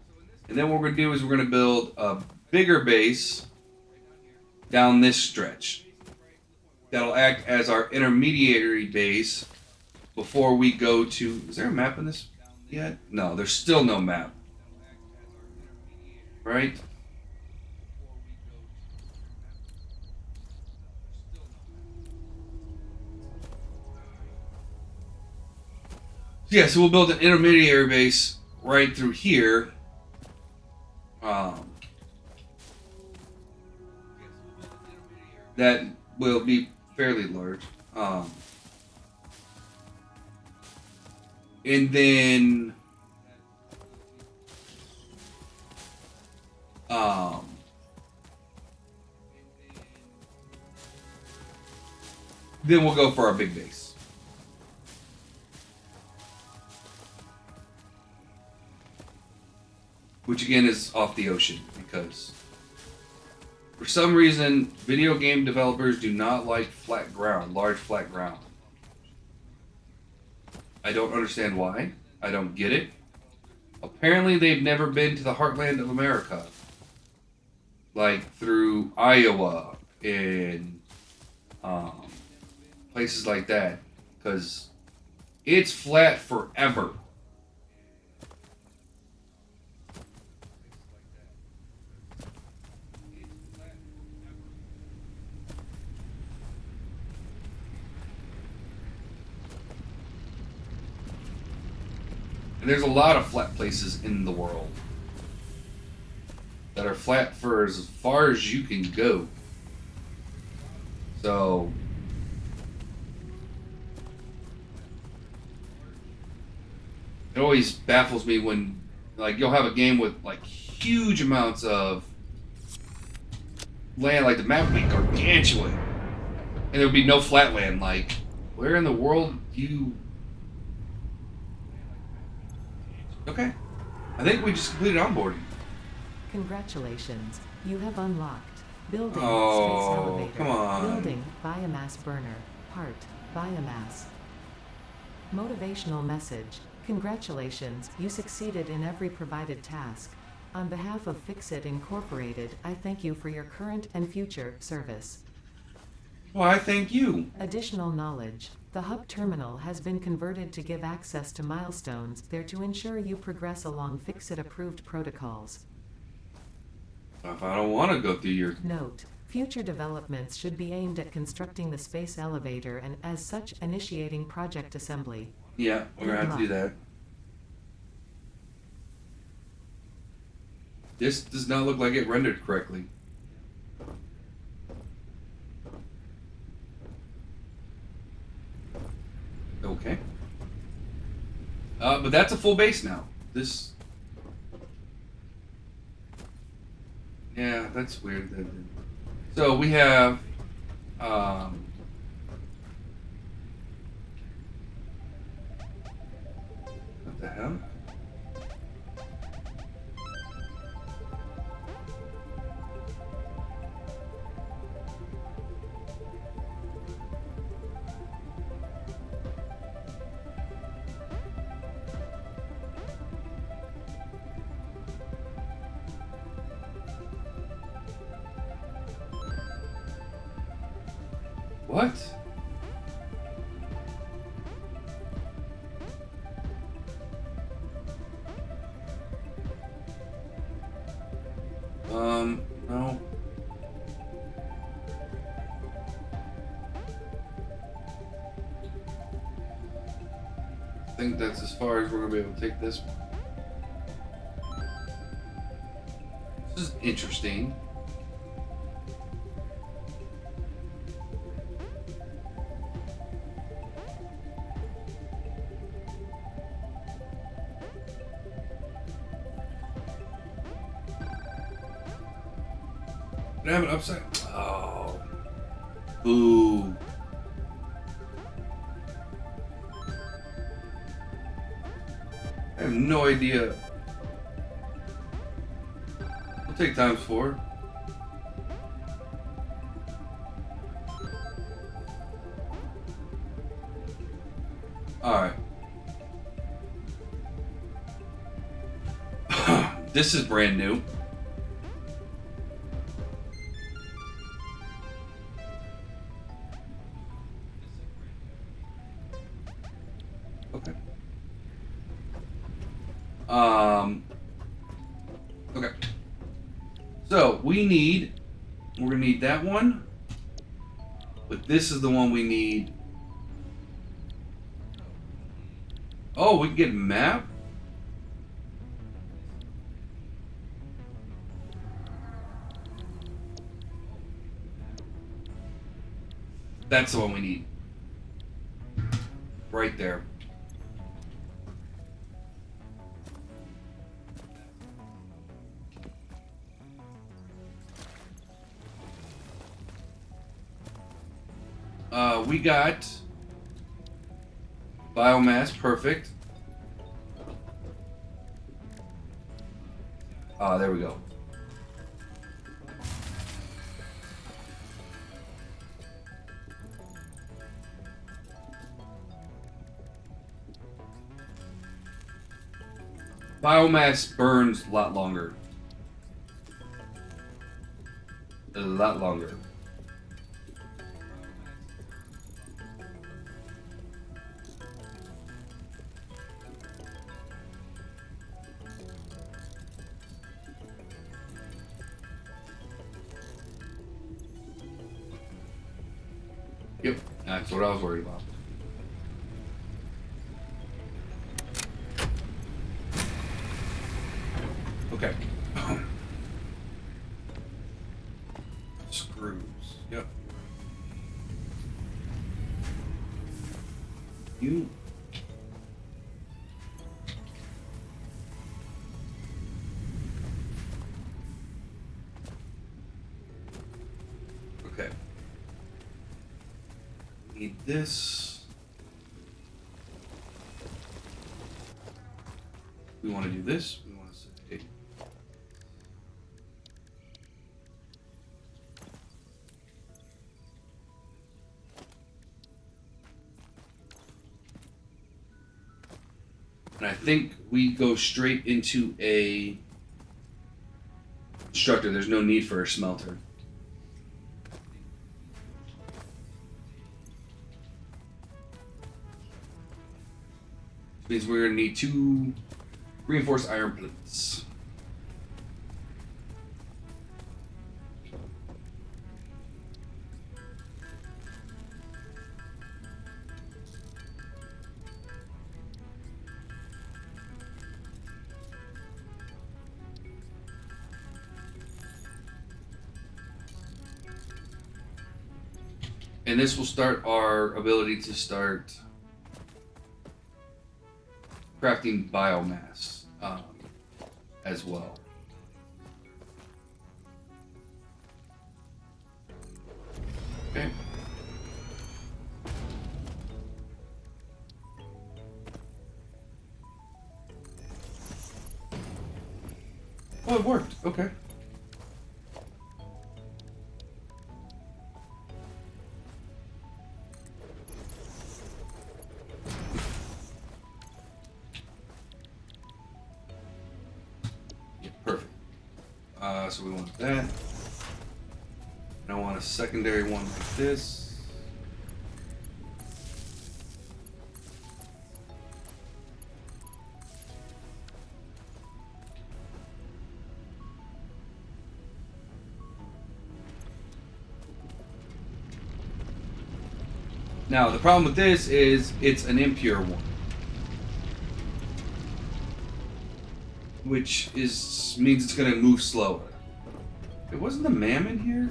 And then what we're going to do is we're going to build a bigger base down this stretch. That'll act as our intermediary base before we go to... Is there a map in this yet? No, there's still no map. Right? Yeah, so we'll build an intermediary base right through here. That will be fairly large. And then then we'll go for our big base. Which again is off the ocean because for some reason video game developers do not like flat ground, large flat ground. I don't understand why. I don't get it. Apparently they've never been to the heartland of America. Like through Iowa and places like that. Because it's flat forever. And there's a lot of flat places in the world that are flat for as far as you can go. So it always baffles me when like you'll have a game with like huge amounts of land, like the map would be gargantuan, and there would be no flat land. Like, where in the world do you... Okay. I think we just completed onboarding. Congratulations, you have unlocked building space elevator. Come on. Building biomass burner. Part biomass. Motivational message. Congratulations, you succeeded in every provided task. On behalf of Fixit Incorporated, I thank you for your current and future service. Why, thank you. Additional knowledge. The hub terminal has been converted to give access to milestones there to ensure you progress along Fixit-approved protocols. If I don't want to go through your... Note: future developments should be aimed at constructing the space elevator and, as such, initiating project assembly. Yeah, we're gonna have to do that. This does not look like it rendered correctly. Okay. But that's a full base now. This. Yeah, that's weird. So we have. What the hell? What? No. I think that's as far as we're gonna be able to take this one. This is interesting. Did I have an upside? Oh. Boo. I have no idea. I'll take times 4. Alright. This is brand new. Okay. Okay. So we're gonna need that one, but this is the one we need. Oh, we can get a map? That's the one we need. Right there. We got biomass, perfect. There we go. Biomass burns a lot longer. A lot longer. Yep, that's what I was worried about. Okay. Screws. Yep. You. Okay. Need this. We want to do this. We want to say. And I think we go straight into a constructor. There's no need for a smelter. Which means we're going to need 2 reinforced iron plates. And this will start our ability to start crafting biomass as well. Okay. Oh, it worked. Okay. Yeah, perfect. So we want that. And I want a secondary one like this. Now, the problem with this is it's an impure one. Which means it's going to move slower. It wasn't the mammon here?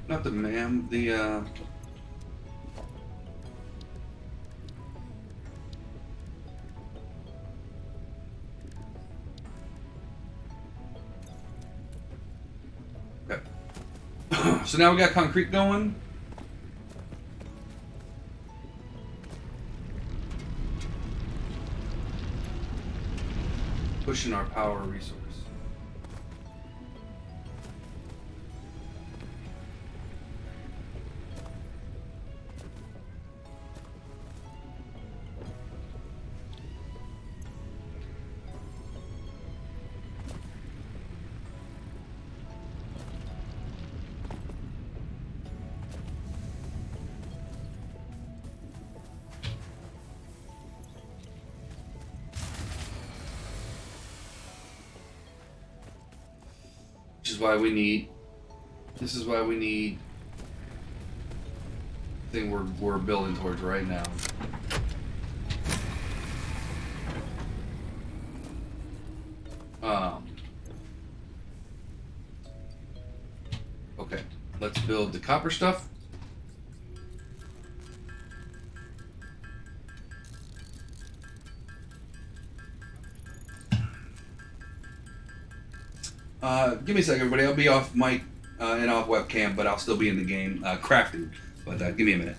Not the Okay. So now we got concrete going. Pushing our power resource. Which is why we need. This is why we need. The thing we're building towards right now. Okay, let's build the copper stuff. Give me a second, everybody. I'll be off mic and off webcam, but I'll still be in the game crafting. But give me a minute.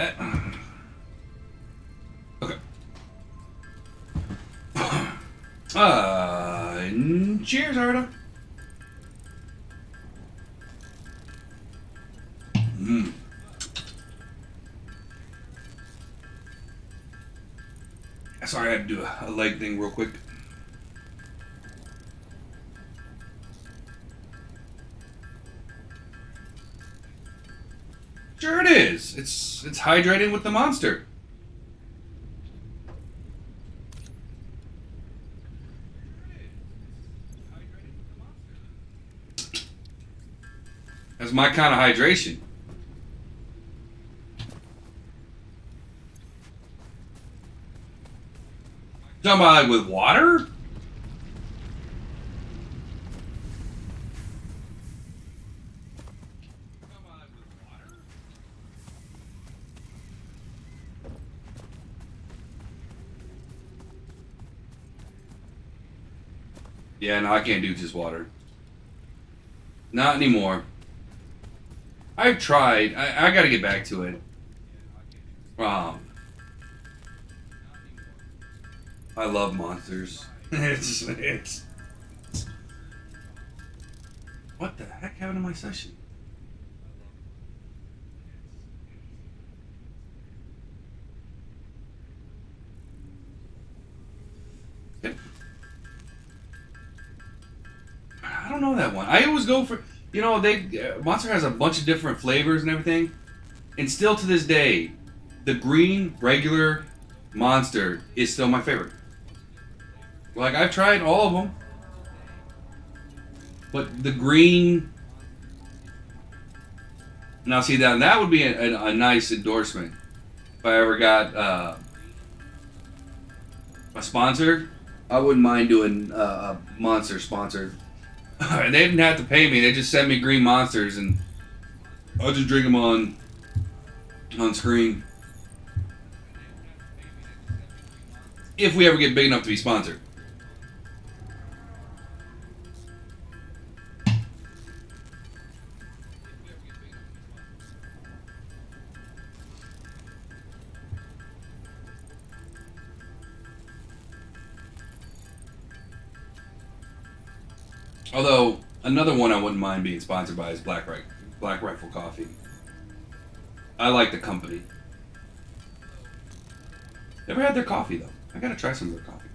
that. Okay. Cheers, Arda. Sorry, I had to do a leg thing real quick. Sure it is. It's hydrating with the Monster. That's my kind of hydration. Talking about like with water? Yeah, no, I can't do just water. Not anymore. I've tried. I gotta get back to it. I love monsters. It's what the heck happened to my session? I don't know that one. I always go for, you know, Monster has a bunch of different flavors and everything, and still to this day, the green regular Monster is still my favorite. Like, I've tried all of them, but the green. Now, see that would be a nice endorsement if I ever got a sponsor. I wouldn't mind doing a Monster sponsored. They didn't have to pay me. They just sent me green Monsters, and I'll just drink them on screen. If we ever get big enough to be sponsored. Although, another one I wouldn't mind being sponsored by is Black Rifle Coffee. I like the company. Never had their coffee, though. I gotta try some of their coffee.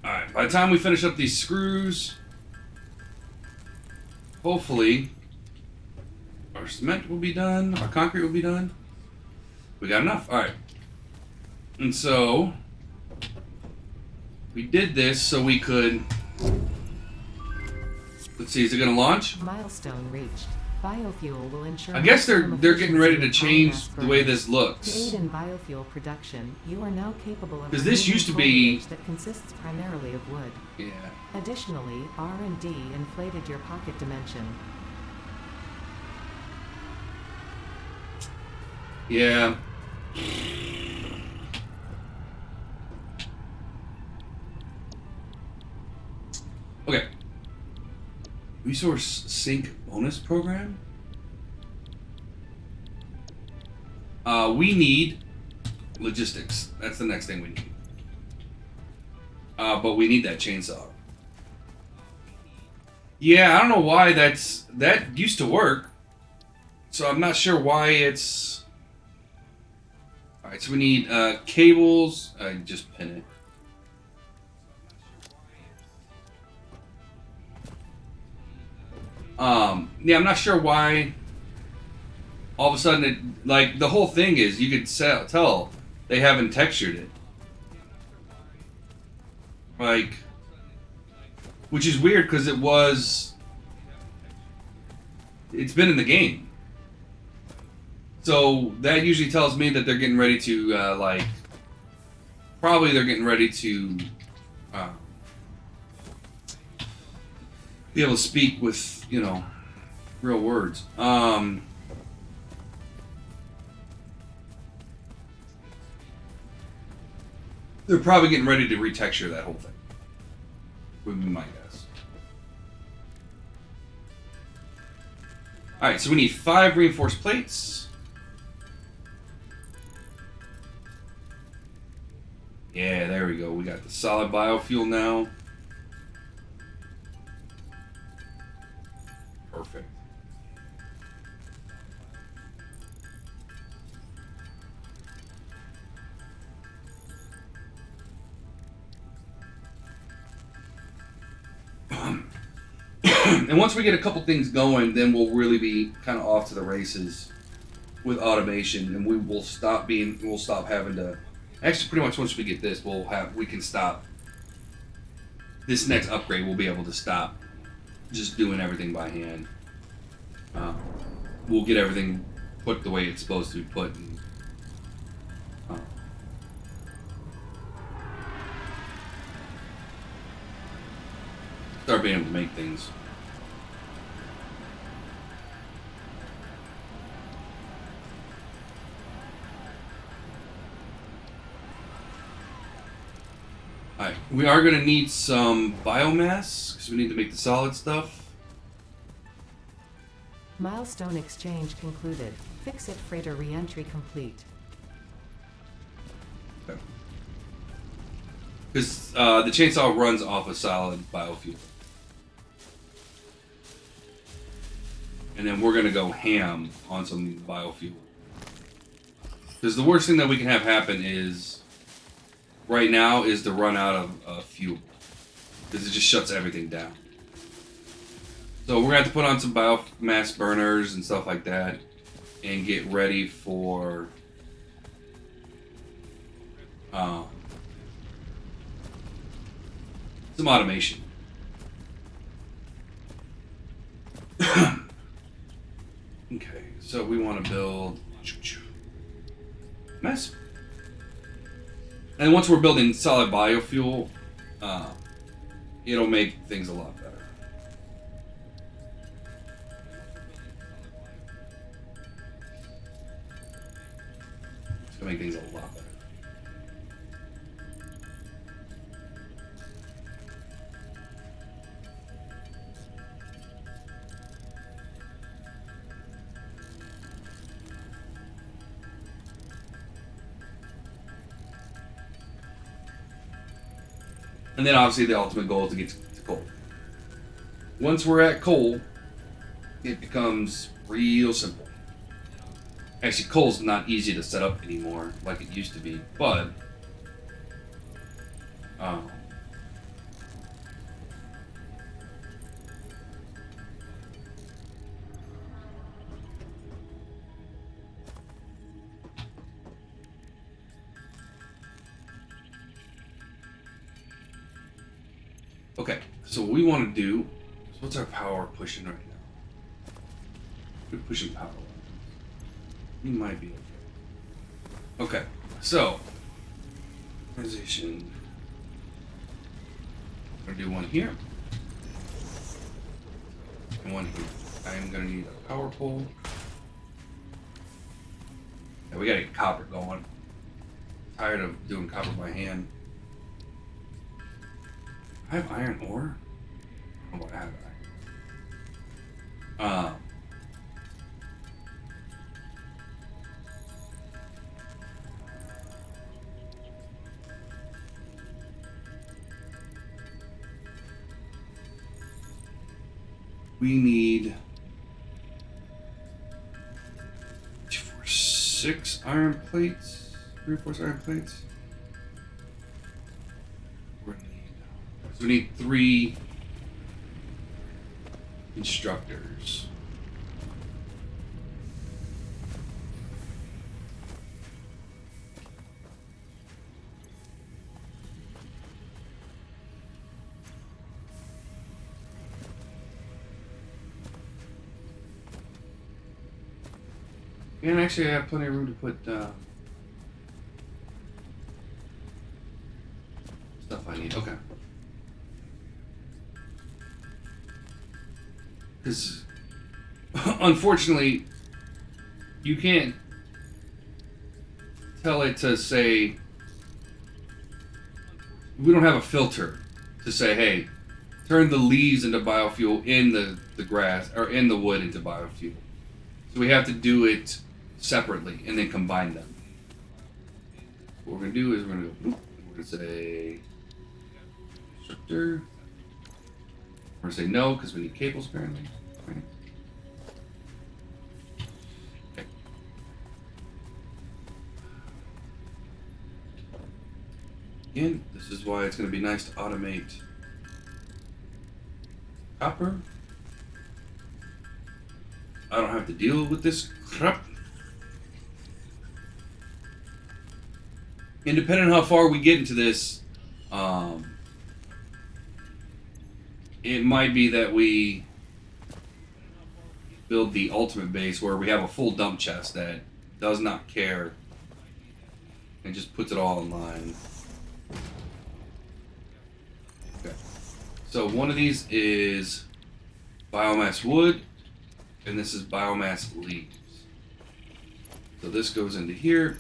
Alright, by the time we finish up these screws, hopefully, our cement will be done, our concrete will be done. We got enough. Alright. And so, we did this so we could, let's see, is it going to launch? Milestone reached. Biofuel will ensure. I guess they're getting ready to change the way this looks. To aid in biofuel production, you are now capable of. Because this used to be that consists primarily of wood. Yeah. Additionally, R&D inflated your pocket dimension. Yeah. Okay. Resource sync bonus program. We need logistics. That's the next thing we need. But we need that chainsaw. Yeah, I don't know why that used to work. So I'm not sure why it's. All right, so we need cables. Just pin it. Yeah, I'm not sure why all of a sudden it, like, the whole thing is you could tell they haven't textured it. Like, which is weird because it's been in the game. So that usually tells me that they're getting ready to, probably they're getting ready to be able to speak with, real words. They're probably getting ready to retexture that whole thing. Would be my guess. Alright, so we need 5 reinforced plates. Yeah, there we go. We got the solid biofuel now. Perfect. And once we get a couple things going, then we'll really be kind of off to the races with automation, and we'll stop having to. Actually, pretty much once we get this, we can stop. This next upgrade, we'll be able to stop just doing everything by hand. We'll get everything put the way it's supposed to be put. And, start being able to make things. Alright, we are going to need some biomass because we need to make the solid stuff. Milestone exchange concluded. Fix-it freighter re-entry complete. Okay. Because the chainsaw runs off of solid biofuel. And then we're going to go ham on some biofuel. Because the worst thing that we can have happen is, right now, is to run out of fuel. Because it just shuts everything down. So we're going to have to put on some biomass burners and stuff like that. And get ready for some automation. Okay, so we want to build mess. And once we're building solid biofuel, it'll make things a lot better. It's gonna make things a lot better. And then obviously the ultimate goal is to get to coal. Once we're at coal, it becomes real simple. Actually, coal's not easy to set up anymore like it used to be, but okay, so what we want to do is, what's our power pushing right now? We're pushing power. We might be okay. Okay, so organization. I'm gonna do one here and one here. I am gonna need a power pole. Yeah, we gotta get copper going. Tired of doing copper by hand. I have iron ore. I don't know what I have iron. We need 2, 4, 6 iron plates. 3 or 4 iron plates. So we need 3 instructors. And actually I have plenty of room to put stuff I need. Okay. Because unfortunately, you can't tell it to say, we don't have a filter to say, hey, turn the leaves into biofuel in the grass, or in the wood into biofuel. So we have to do it separately and then combine them. What we're gonna do is we're gonna say constructor. We're gonna say no because we need cables apparently. Right. Okay. Again, this is why it's gonna be nice to automate copper. I don't have to deal with this crap. And depending on how far we get into this, it might be that we build the ultimate base where we have a full dump chest that does not care and just puts it all in line. Okay. So one of these is biomass wood, and this is biomass leaves. So this goes into here.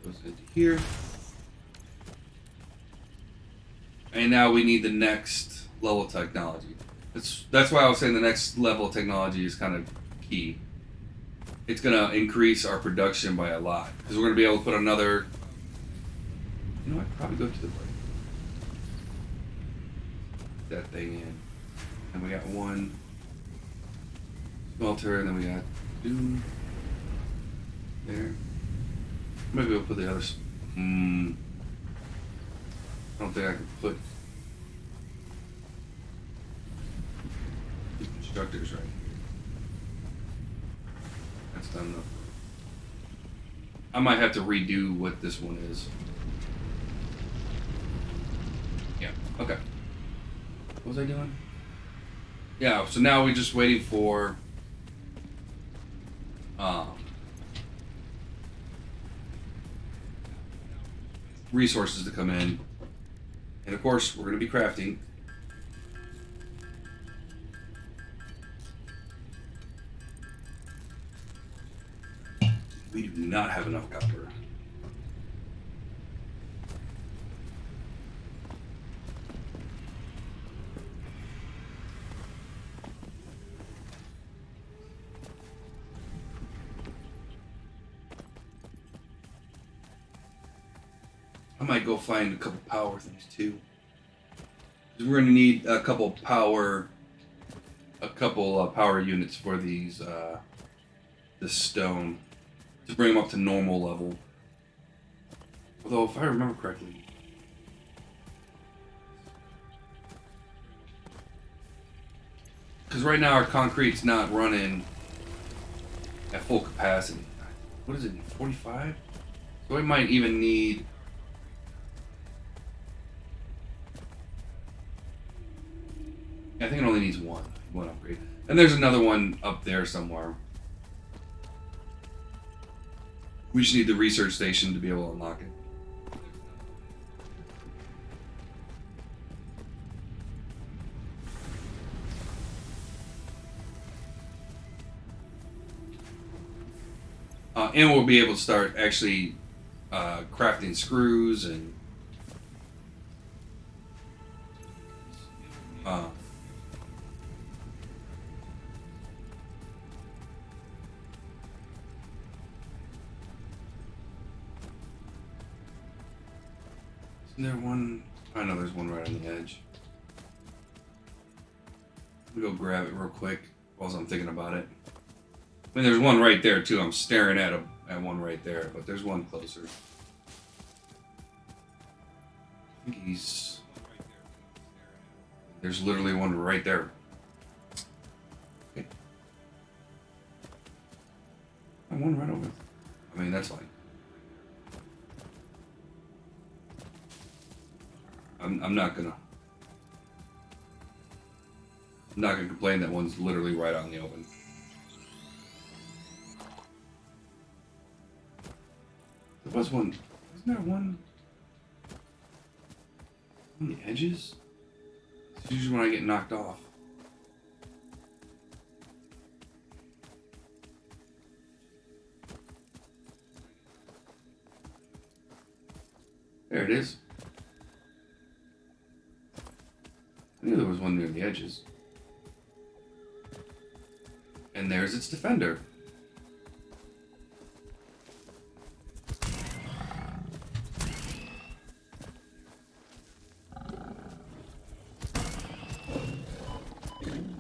This goes into here. And now we need the next level of technology. That's why I was saying the next level of technology is kind of key. It's going to increase our production by a lot. Because we're going to be able to put another... You know what? Probably go to the right. That thing in. And we got one smelter, and then we got two there. Maybe we'll put the others. I don't think I can put constructors right here. That's done enough. I might have to redo what this one is. Yeah, okay. What was I doing? Yeah, so now we're just waiting for resources to come in. And of course, we're going to be crafting. We do not have enough copper. I might go find a couple power things too. We're going to need a couple power units for these this stone to bring them up to normal level. Although, if I remember correctly, because right now our concrete's not running at full capacity. What is it? 45? So we might even need. I think it only needs one upgrade. And there's another one up there somewhere. We just need the research station to be able to unlock it. And we'll be able to start actually crafting screws and isn't there one? I know there's one right on the edge. Let me go grab it real quick while I'm thinking about it. I mean, there's one right there too. I'm staring at one right there, but there's one closer. I think there's literally one right there. Okay. And one right over. I mean, that's fine. I'm not gonna complain that one's literally right out in the open. There was one. Wasn't there one on the edges? It's usually when I get knocked off. There it is. I knew there was one near the edges. And there's its defender.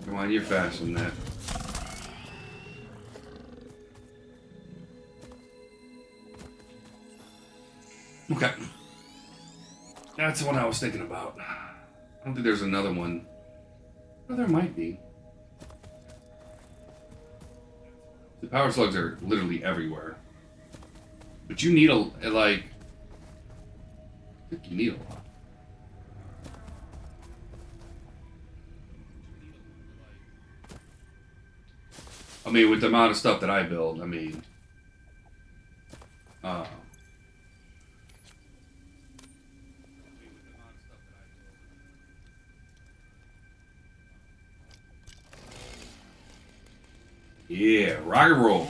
Come on, you're faster than that. Okay. That's the one I was thinking about. I don't think there's another one. Oh, there might be. The power slugs are literally everywhere. But you need I think you need a lot. I mean, with the amount of stuff that I build, I mean, yeah, rock and roll.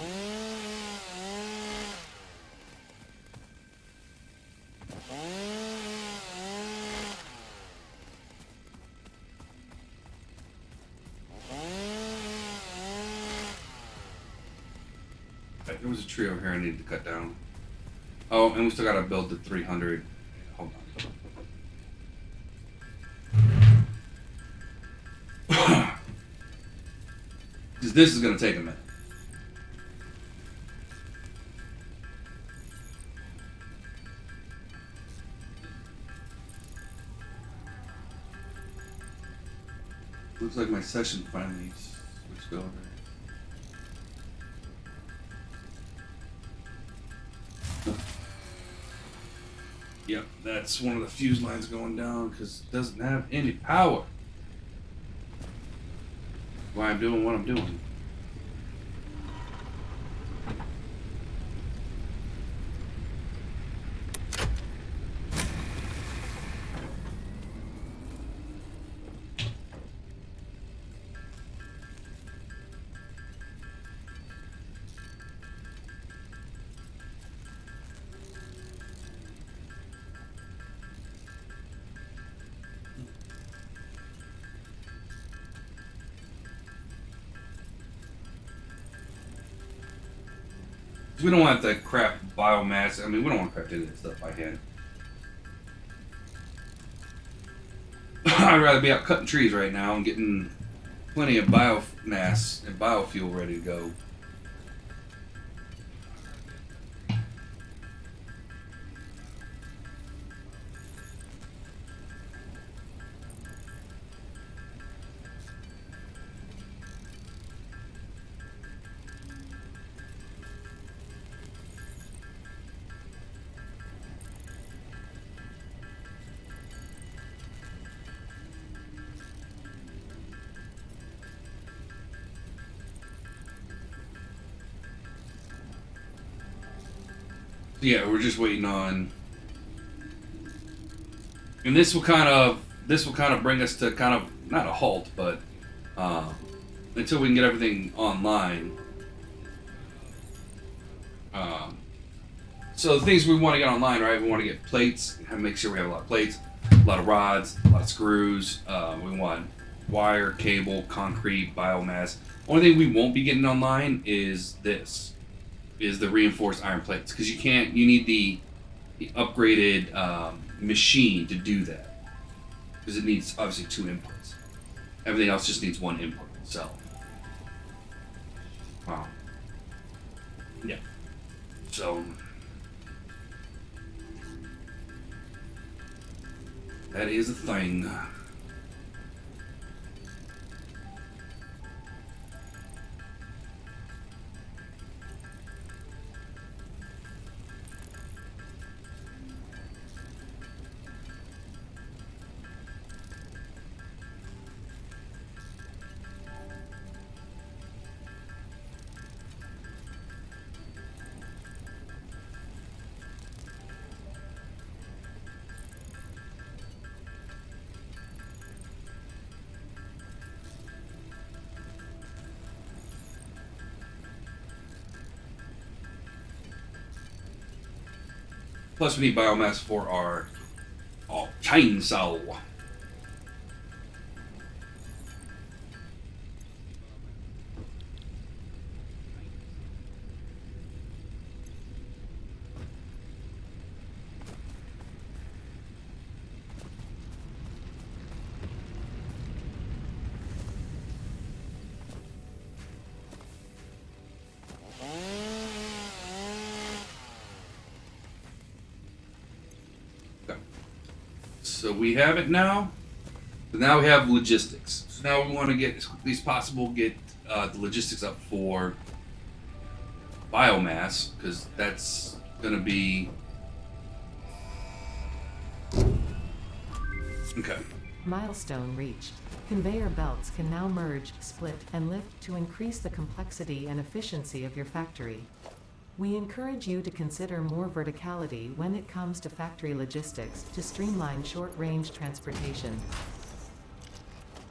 Right, there was a tree over here I needed to cut down. Oh, and we still gotta build the 300. Hold on. Because this is gonna take a minute. Looks like my session finally switched over. Yep, that's one of the fuse lines going down because it doesn't have any power. Why I'm doing what I'm doing. We don't want to craft biomass. I mean, we don't want to craft any of that stuff by hand. I'd rather be out cutting trees right now and getting plenty of biomass and biofuel ready to go. Yeah, we're just waiting on, and this will kind of bring us to kind of not a halt, but until we can get everything online. So the things we want to get online, right? We want to get plates, and make sure we have a lot of plates, a lot of rods, a lot of screws. We want wire, cable, concrete, biomass. Only thing we won't be getting online is this. Is the reinforced iron plates, because you need the upgraded machine to do that, because it needs obviously 2 inputs. Everything else just needs 1 input. So, wow, yeah. So that is a thing. Plus, we need biomass for our chainsaw. so we have it now. But now we have logistics. So now we want to get, as quickly as possible, get the logistics up for biomass, because that's going to be... Okay. Milestone reached. Conveyor belts can now merge, split, and lift to increase the complexity and efficiency of your factory. We encourage you to consider more verticality when it comes to factory logistics to streamline short-range transportation.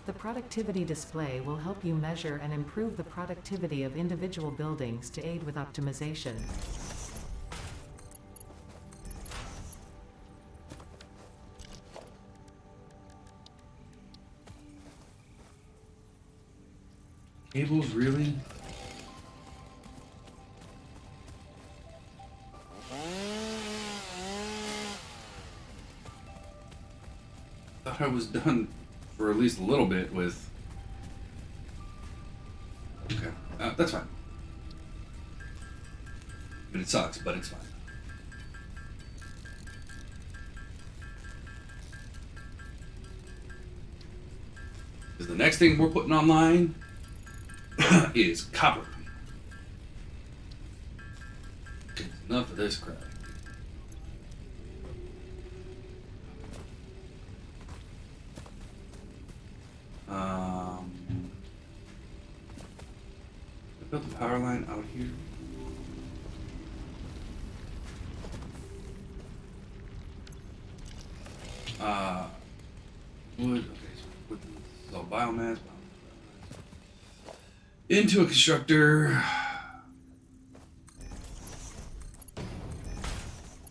The productivity display will help you measure and improve the productivity of individual buildings to aid with optimization. Cables, really? Thought I was done for at least a little bit with... Okay, that's fine. I mean, it sucks, but it's fine. Because the next thing we're putting online is copper. Enough of this crap. I built a power line out here. Wood. Okay, so wood. This is all biomass. Into a constructor,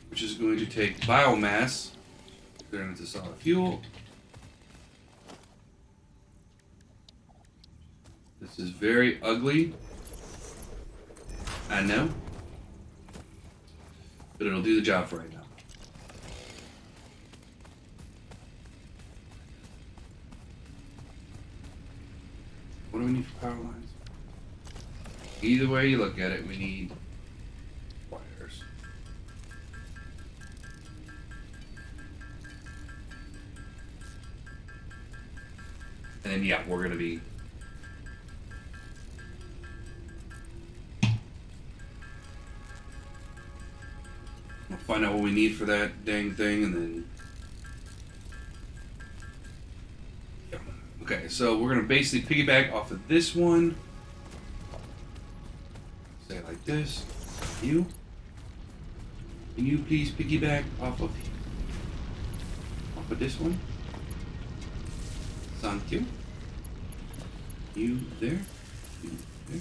which is going to take biomass, turn it into solid fuel. This is very ugly, I know, but it'll do the job for right now. What do we need for power lines? Either way you look at it, we need wires. And then, yeah, we're going to be... We'll find out what we need for that dang thing, and then... Yeah. Okay, so we're going to basically piggyback off of this one. Say it like this. You? Can you please piggyback off of this one? Thank you. You there. You there.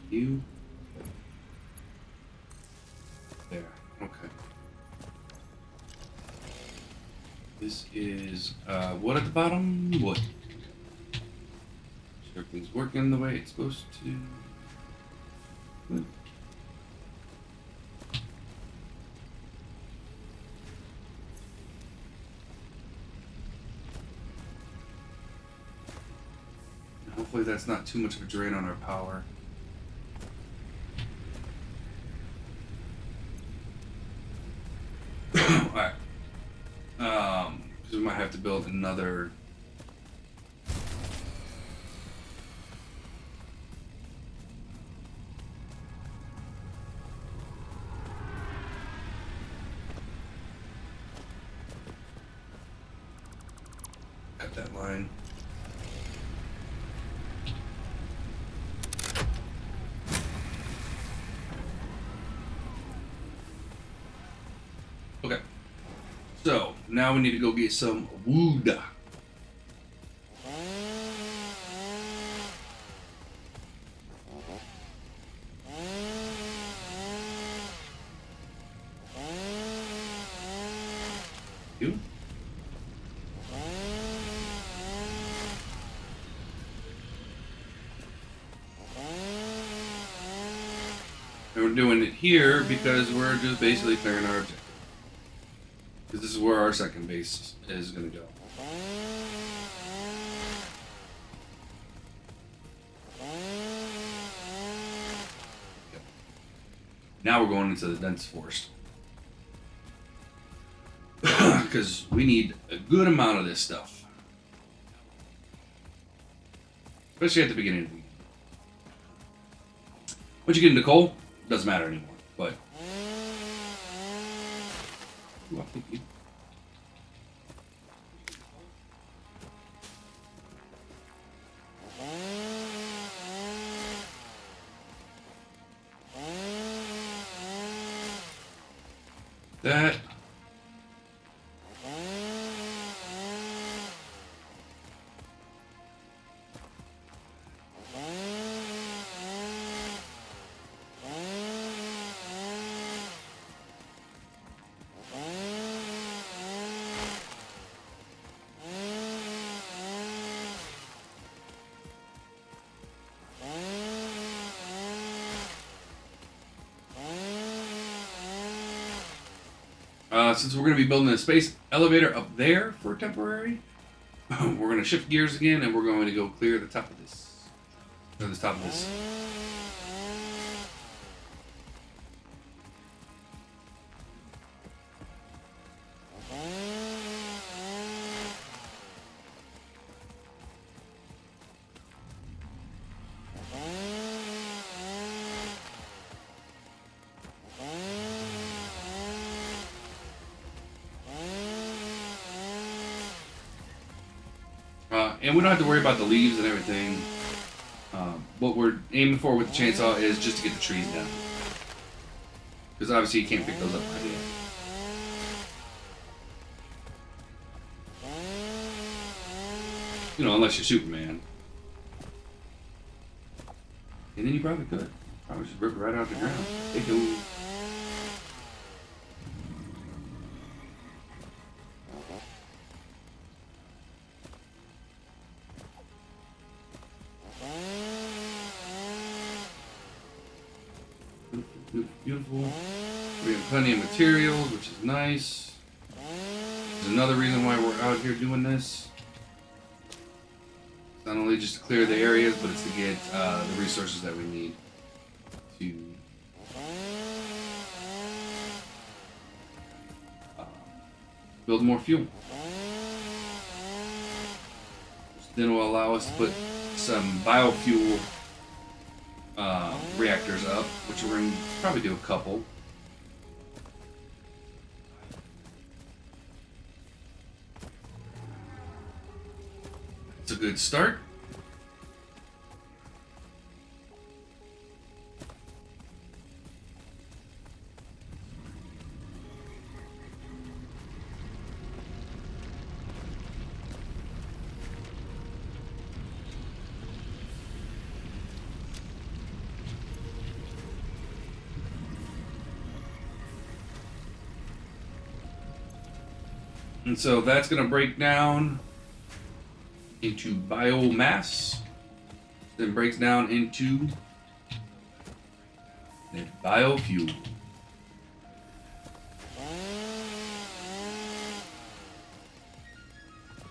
You there. Okay. This is wood at the bottom. Wood. Everything's working the way it's supposed to. Good. Hopefully that's not too much of a drain on our power. Alright. Because we might have to build another... Cut that line. Okay. So, now we need to go get some wood. You? And we're doing it here because we're just basically clearing our objective. Because this is where our second base is going to go. Yep. Now we're going into the dense forest. because we need a good amount of this stuff. Especially at the beginning of the game. Once you get into coal, it doesn't matter anymore. But ooh, I think you. That. Since we're going to be building a space elevator up there for temporary, we're going to shift gears again and we're going to go clear the top of this. Or the top of this. And we don't have to worry about the leaves and everything. What we're aiming for with the chainsaw is just to get the trees down. Because obviously you can't pick those up by hand. You know, unless you're Superman. And then you probably could. Probably just rip it right out the ground. They do. Beautiful. We have plenty of materials, which is nice. There's another reason why we're out here doing this. It's not only just to clear the areas, but it's to get the resources that we need to build more fuel. Which then will allow us to put some biofuel reactors up, which we're going to probably do a couple. It's a good start. And so that's going to break down into biomass, then breaks down into the biofuel.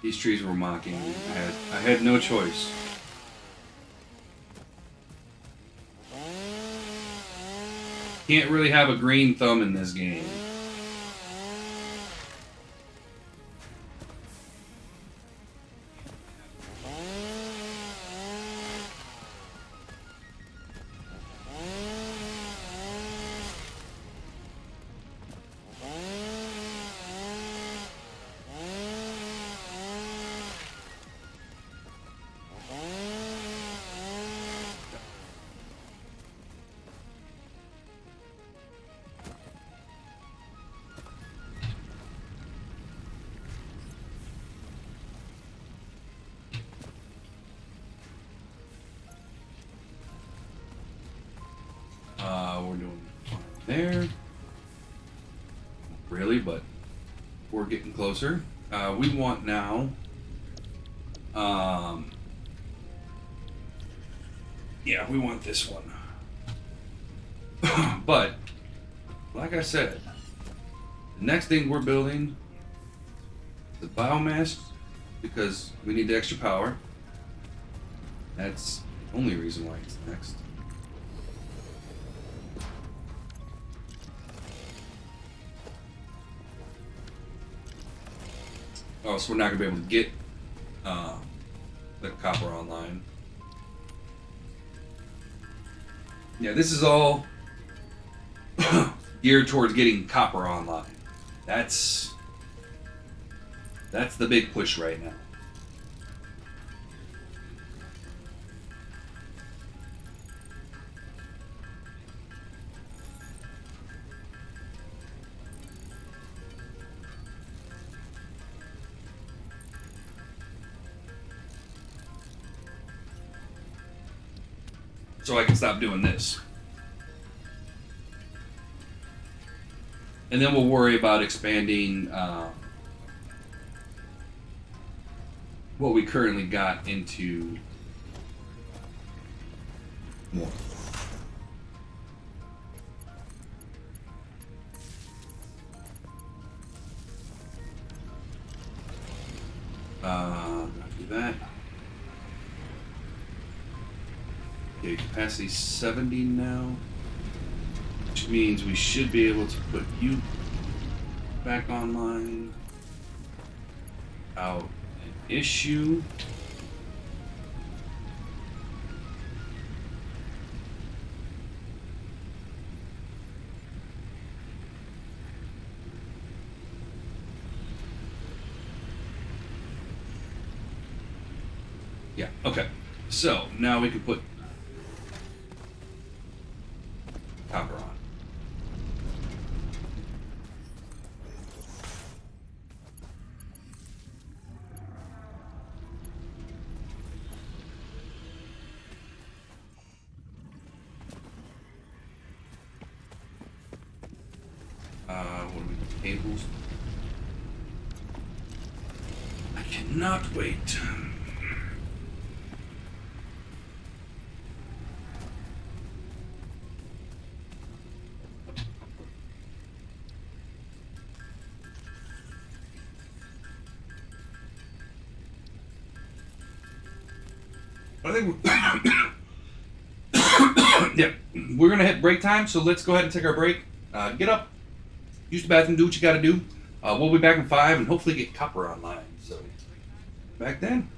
These trees were mocking me. I had no choice. Can't really have a green thumb in this game. We're doing there. Not really, but we're getting closer. We want now. Yeah, we want this one. But like I said, the next thing we're building is the biomass because we need the extra power. That's the only reason why it's next. Oh, so we're not gonna be able to get the copper online. Yeah, this is all geared towards getting copper online. That's the big push right now. So I can stop doing this. And then we'll worry about expanding what we currently got into more. Do that. Okay, capacity 70 now, which means we should be able to put you back online without an issue. Yeah, okay. So now we can put copper on. What are we, cables? I cannot wait. I think yeah, we're gonna hit break time, so let's go ahead and take our break. Get up, use the bathroom, do what you gotta do. We'll be back in 5 and hopefully get copper online. So, back then.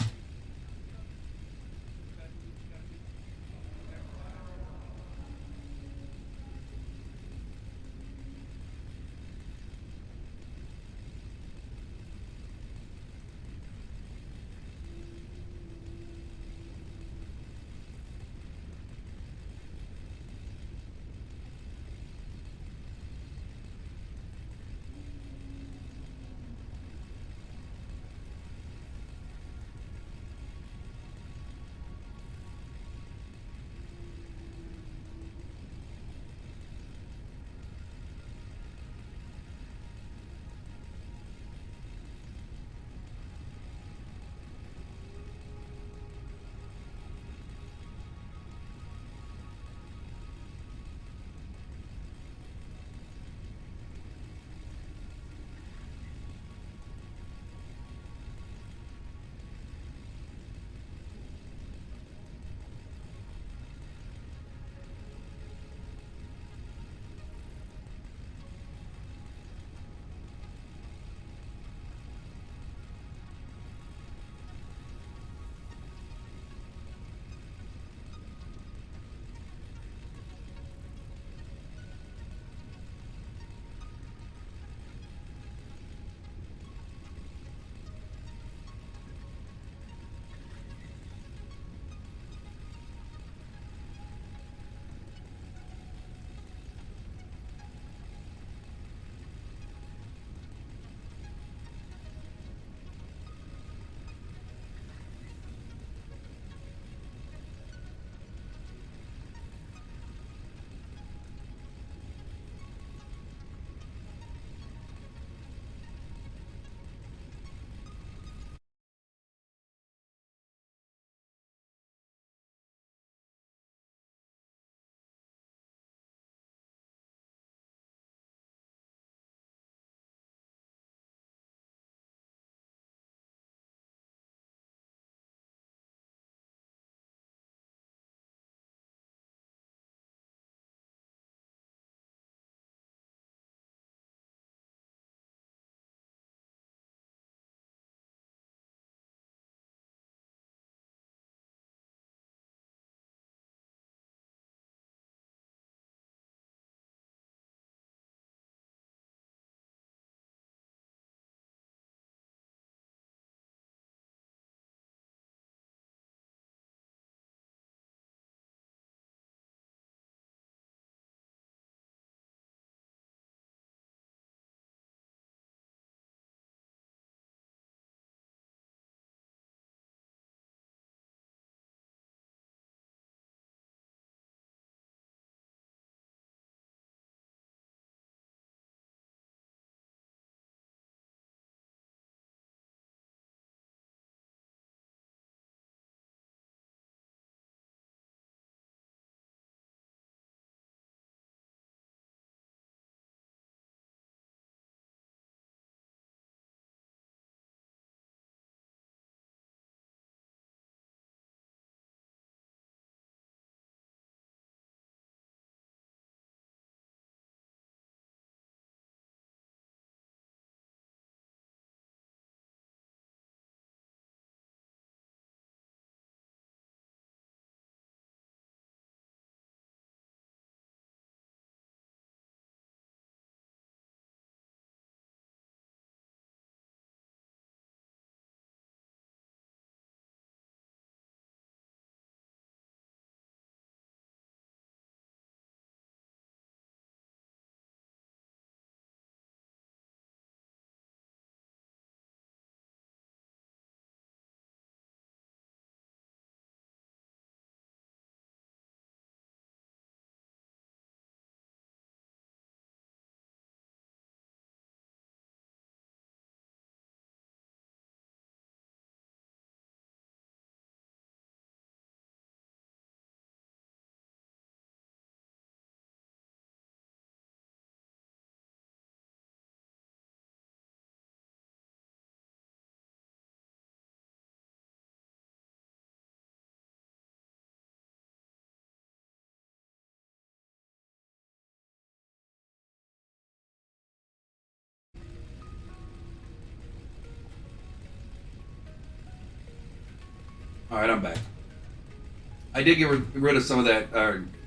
All right, I'm back. I did get rid of some of that.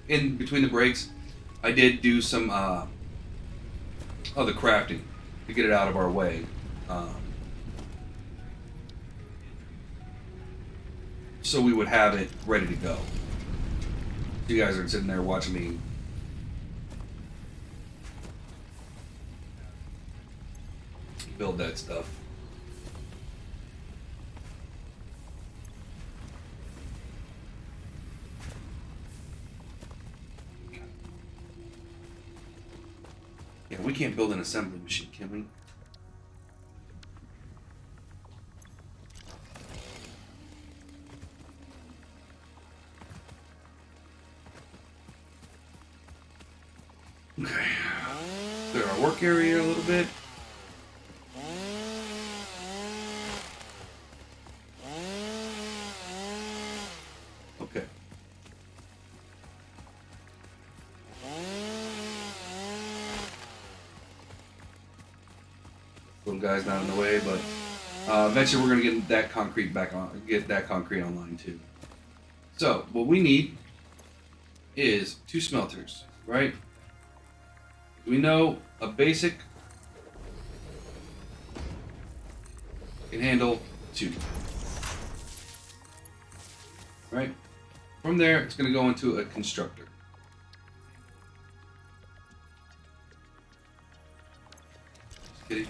In between the breaks, I did do some other crafting to get it out of our way. So we would have it ready to go. You guys are sitting there watching me build that stuff. Yeah, we can't build an assembly machine, can we? Okay. Clear our work area a little bit. Okay. Little guy's not in the way, but eventually we're gonna get that concrete back on. Get that concrete online too. So what we need is 2 smelters, right? We know a basic can handle 2. Right? From there, it's going to go into a constructor. Just kidding.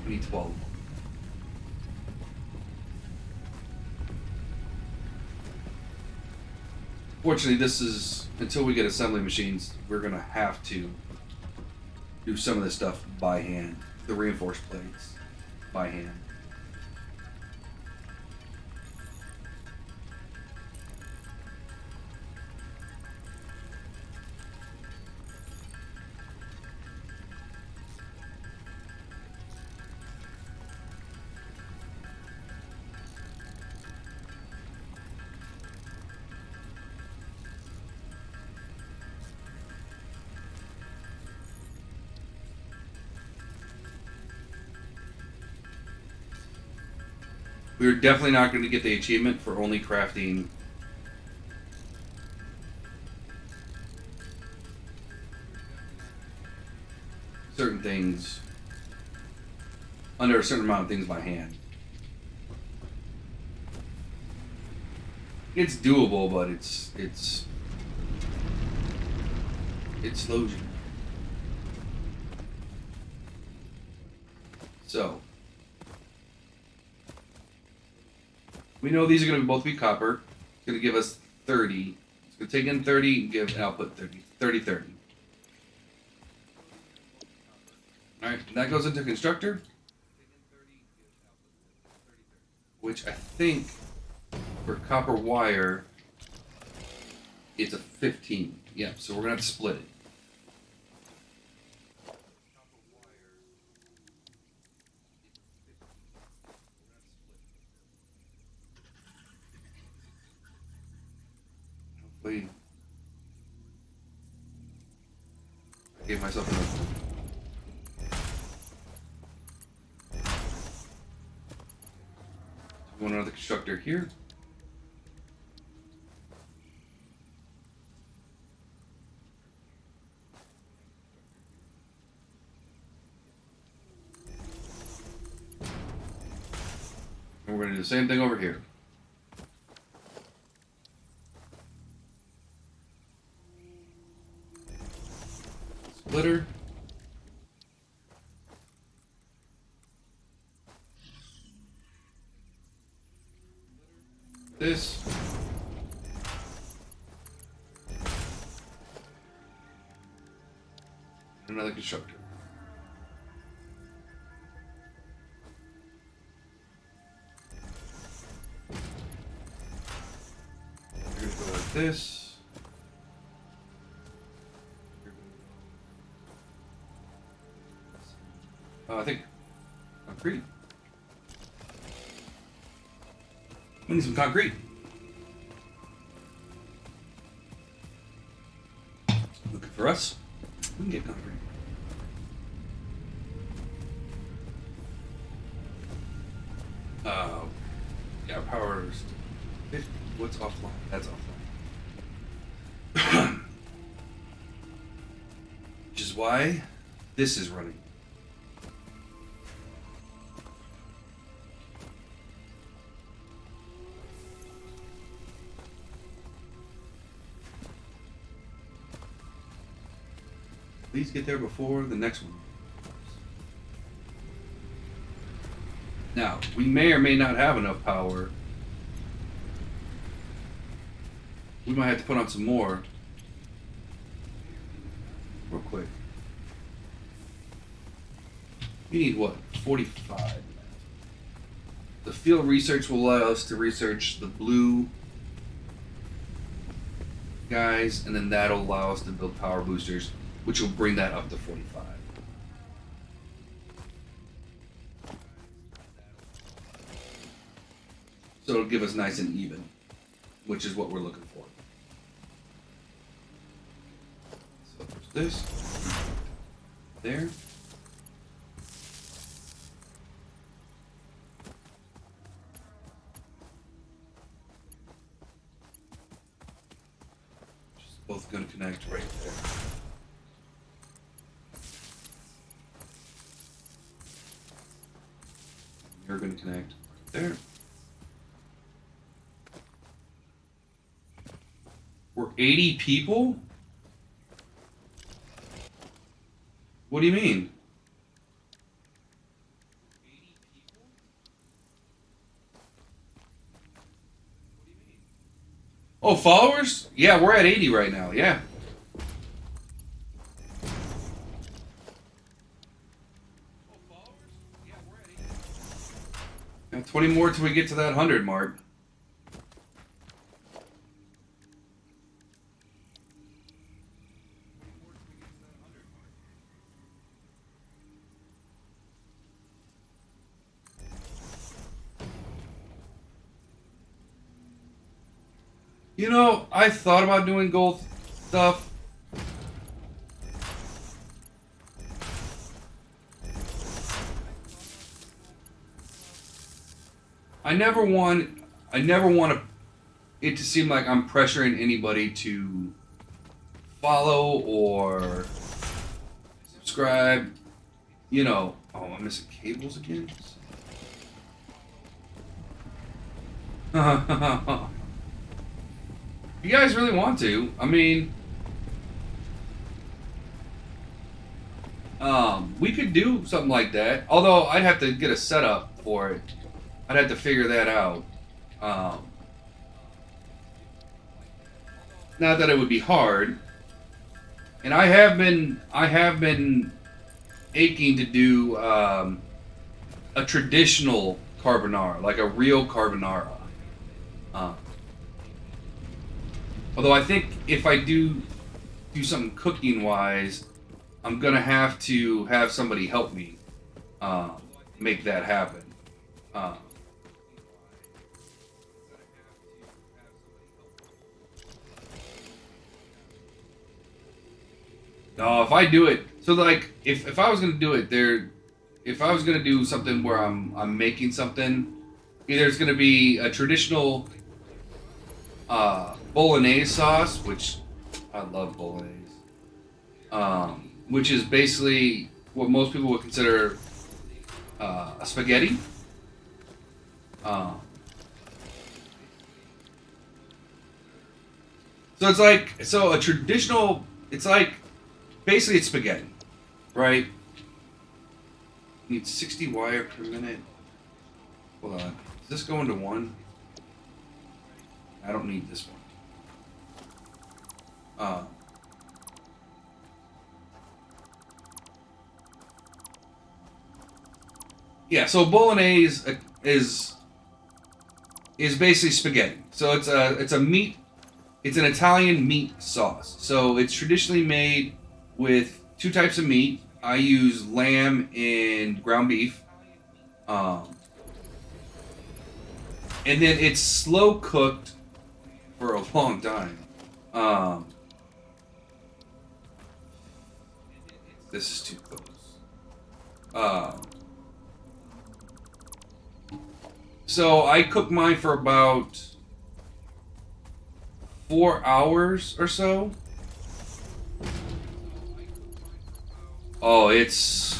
We need 12. Fortunately, this is, until we get assembly machines, we're going to have to do some of this stuff by hand. The reinforced plates by hand. We're definitely not going to get the achievement for only crafting certain things under a certain amount of things by hand. It's doable, but it slows you. So we know these are going to both be copper. It's going to give us 30. It's going to take in 30 and give output 30. 30. Alright, that goes into constructor. Which I think for copper wire, it's a 15. Yeah, so we're going to have to split it. Hopefully, I gave myself enough. One another constructor here. And we're going to do the same thing over here. Splitter. This. And another constructor. We're going to go like this. I think concrete. We need some concrete. for us. We can get hungry. Yeah, power's 50. What's offline? That's offline. Which is why this is running. Please get there before the next one. Now, we may or may not have enough power. We might have to put on some more. Real quick. We need what? 45. The field research will allow us to research the blue guys, and then that'll allow us to build power boosters, which will bring that up to 45. So it'll give us nice and even, which is what we're looking for. So there's this. There. Just both going to connect right there. You're going to connect right there. We're 80 people? What do you mean? 80 people? What do you mean? Oh, followers? Yeah, we're at 80 right now, yeah. Oh, followers? Yeah, we're at 80. 20 more till we get to that 100 mark. You know, I thought about doing gold stuff. I never want it to seem like I'm pressuring anybody to follow or subscribe. You know, oh, I'm missing cables again. You guys really want to? I mean, we could do something like that. Although I'd have to get a setup for it. I'd have to figure that out. Not that it would be hard. And I have been aching to do a traditional carbonara, like a real carbonara. Although I think if I do something cooking wise, I'm gonna have to have somebody help me make that happen. No, if I do it, so like if I was gonna do it if I was gonna do something where I'm making something, either it's gonna be a traditional bolognese sauce, which I love bolognese, which is basically what most people would consider a spaghetti. So it's like a traditional. It's like basically it's spaghetti, right? Need 60 wire per minute. Hold on, is this going to 1? I don't need this one. Yeah, so bolognese is basically spaghetti. So it's a meat. It's an Italian meat sauce. So it's traditionally made with 2 types of meat. I use lamb and ground beef. And then it's slow cooked for a long time. this is too close. So I cook mine for about 4 hours or so. Oh, it's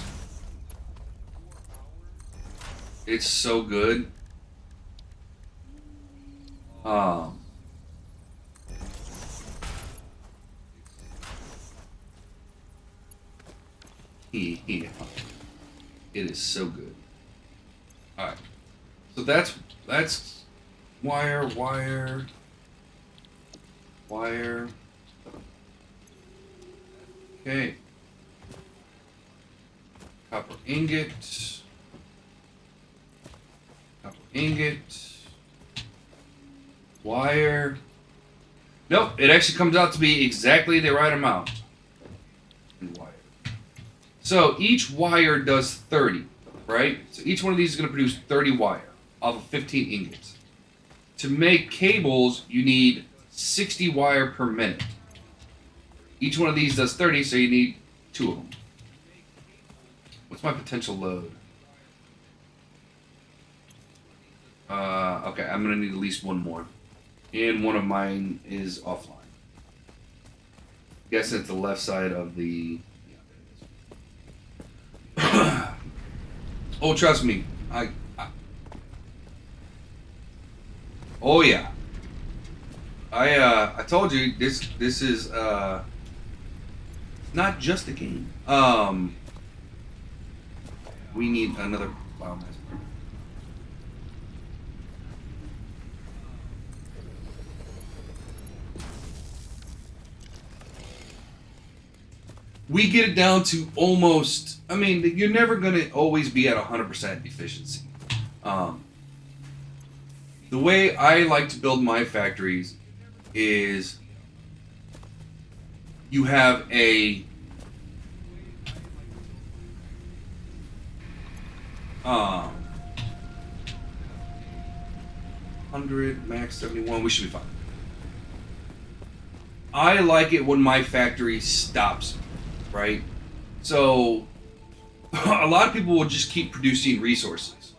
so good. Yeah, it is so good. All right, so that's wire. Okay, copper ingot, wire. Nope, it actually comes out to be exactly the right amount. And wire. So each wire does 30, right? So each one of these is going to produce 30 wire off of 15 ingots. To make cables, you need 60 wire per minute. Each one of these does 30, so you need 2 of them. What's my potential load? Okay, I'm going to need at least one more. And one of mine is offline. Guess it's the left side of the... Oh, trust me. Oh yeah. I told you this is not just a game. We need another biomass. We get it down to almost, I mean, you're never going to always be at 100% efficiency. The way I like to build my factories is you have a um, 100, max 71, we should be fine. I like it when my factory stops, right? So a lot of people will just keep producing resources.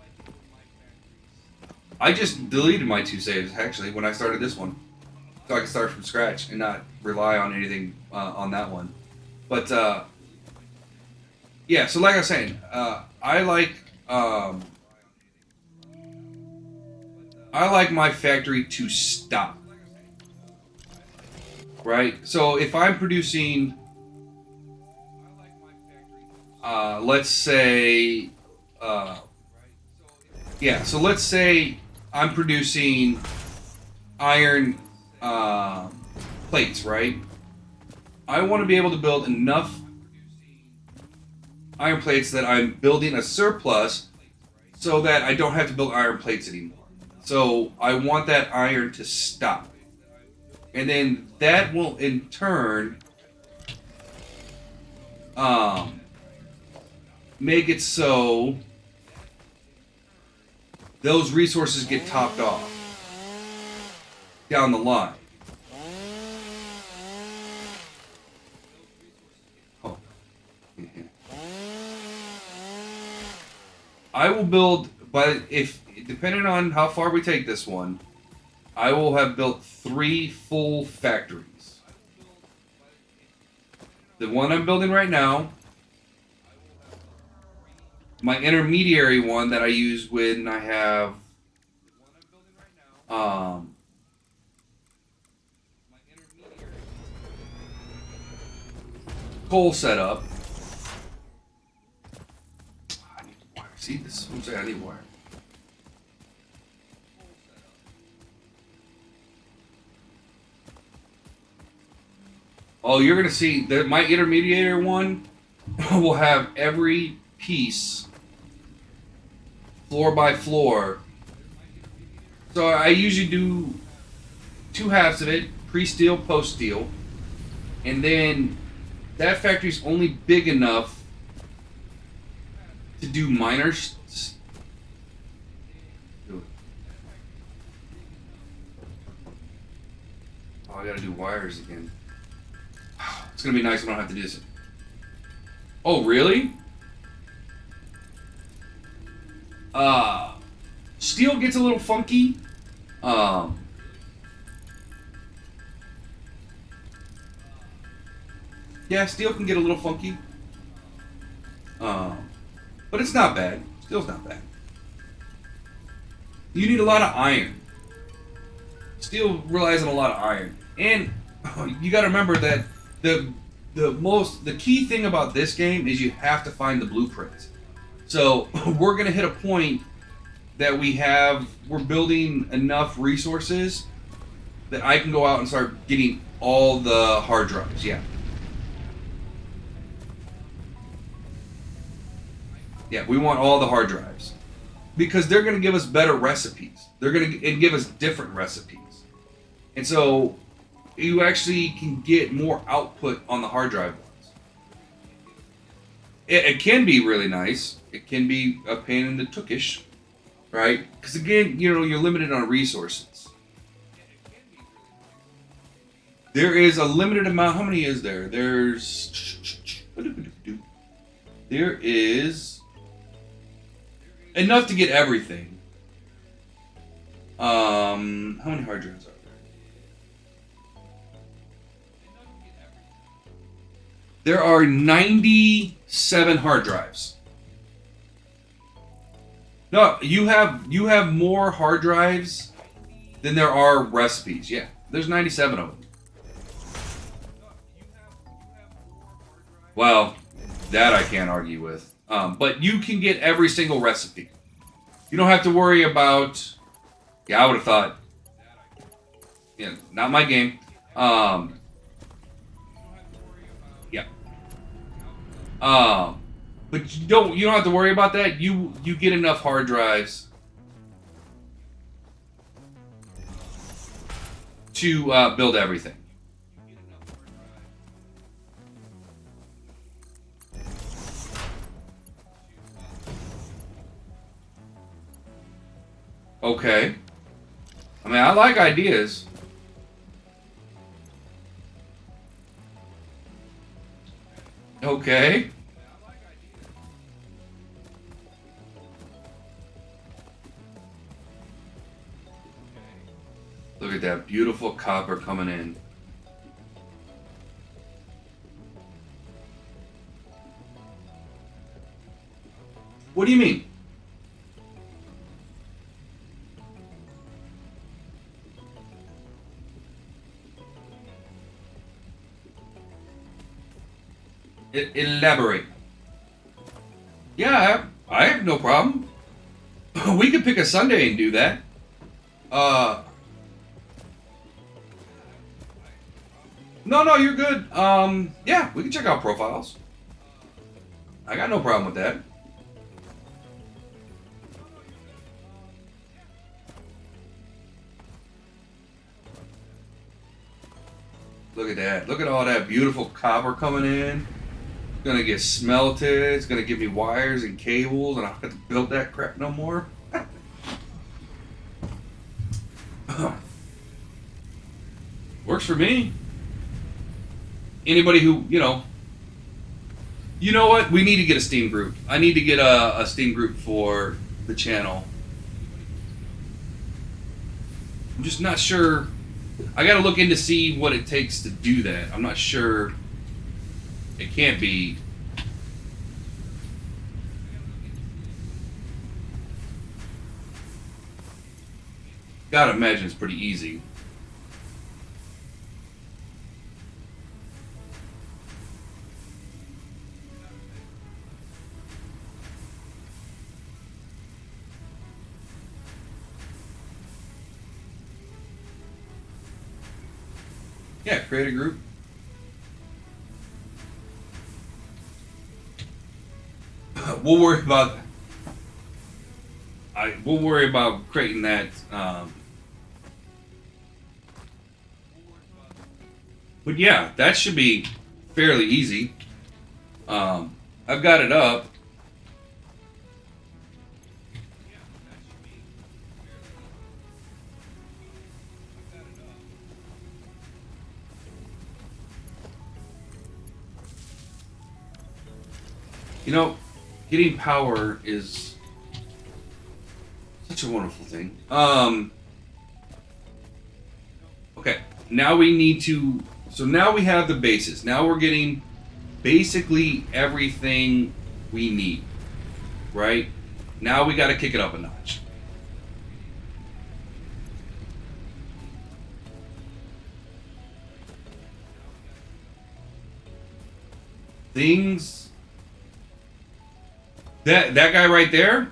I just deleted my 2 saves actually when I started this one, so I can start from scratch and not rely on anything on that one. But yeah, so like I was saying, I like my factory to stop, right? So if I'm producing, let's say, yeah, so let's say I'm producing iron plates, right? I want to be able to build enough iron plates that I'm building a surplus so that I don't have to build iron plates anymore. So I want that iron to stop. And then that will in turn make it so those resources get topped off down the line. Oh. I will build, but if depending on how far we take this one, I will have built 3 full factories. The one I'm building right now, my intermediary one that I use when I have coal set up. I need wire. See, this is what I'm saying. I need wire. Oh, you're gonna see that my intermediary one will have every piece floor by floor. So I usually do 2 halves of it, pre-steel, post-steel, and then that factory's only big enough to do minor. Oh, I gotta do wires again. It's gonna be nice when I don't have to do this. Oh, really? Steel gets a little funky. Yeah, steel can get a little funky. But it's not bad. Steel's not bad. You need a lot of iron. Steel relies on a lot of iron, and you got to remember that the key thing about this game is you have to find the blueprints. So we're gonna hit a point that we're building enough resources that I can go out and start getting all the hard drives. Yeah. Yeah, we want all the hard drives because they're going to give us better recipes. They're going to give us different recipes. And so you actually can get more output on the hard drive ones. It can be really nice. It can be a pain in the tookish, right? Because again, you're limited on resources. There is a limited amount. How many is there? There is enough to get everything. How many hard drives are there? There are 97 hard drives. No, you have more hard drives than there are recipes. Yeah, there's 97 of them. Well, that I can't argue with. But you can get every single recipe. You don't have to worry about. Yeah, I would have thought. Yeah, not my game. Yeah. But you don't have to worry about that. You get enough hard drives to build everything. Okay. I mean, I like ideas. Okay. Look at that beautiful copper coming in. What do you mean? Elaborate. Yeah, I have no problem. We could pick a Sunday and do that. No, you're good. Yeah, we can check out profiles. I got no problem with that. Look at that. Look at all that beautiful copper coming in. It's gonna get smelted. It's gonna give me wires and cables, and I don't have to build that crap no more. Works for me. Anybody who, you know what? We need to get a Steam group. I need to get a Steam group for the channel. I'm just not sure. I gotta look in to see what it takes to do that. I'm not sure. It can't be. Gotta imagine it's pretty easy. Yeah, create a group. We'll worry about. We'll worry about creating that. But yeah, that should be fairly easy. I've got it up. You know, getting power is such a wonderful thing. Okay, now we need to. So now we have the bases. Now we're getting basically everything we need, right? Now we got to kick it up a notch. Things that guy right there.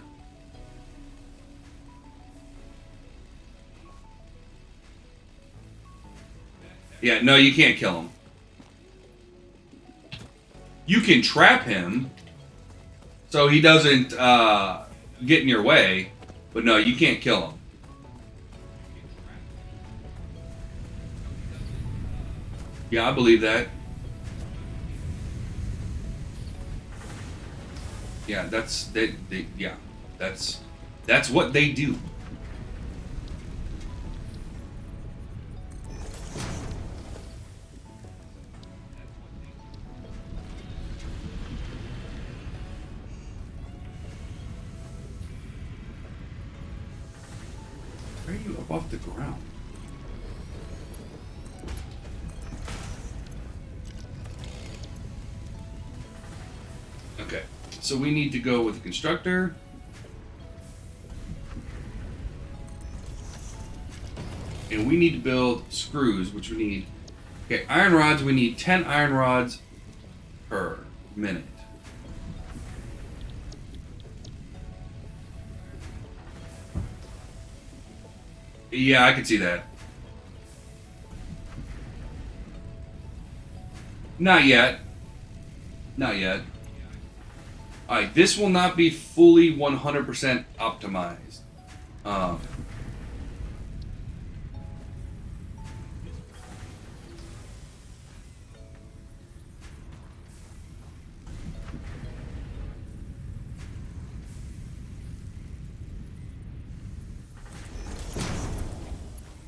Yeah, no, you can't kill him. You can trap him so he doesn't get in your way, but no, you can't kill him. Yeah, I believe that. Yeah, yeah, that's what they do. Where are you up off the ground? Okay, so we need to go with the constructor. And we need to build screws, which we need. Okay, iron rods, we need 10 iron rods per minute. Yeah, I can see that. Not yet. Not yet. Alright, this will not be fully 100% optimized.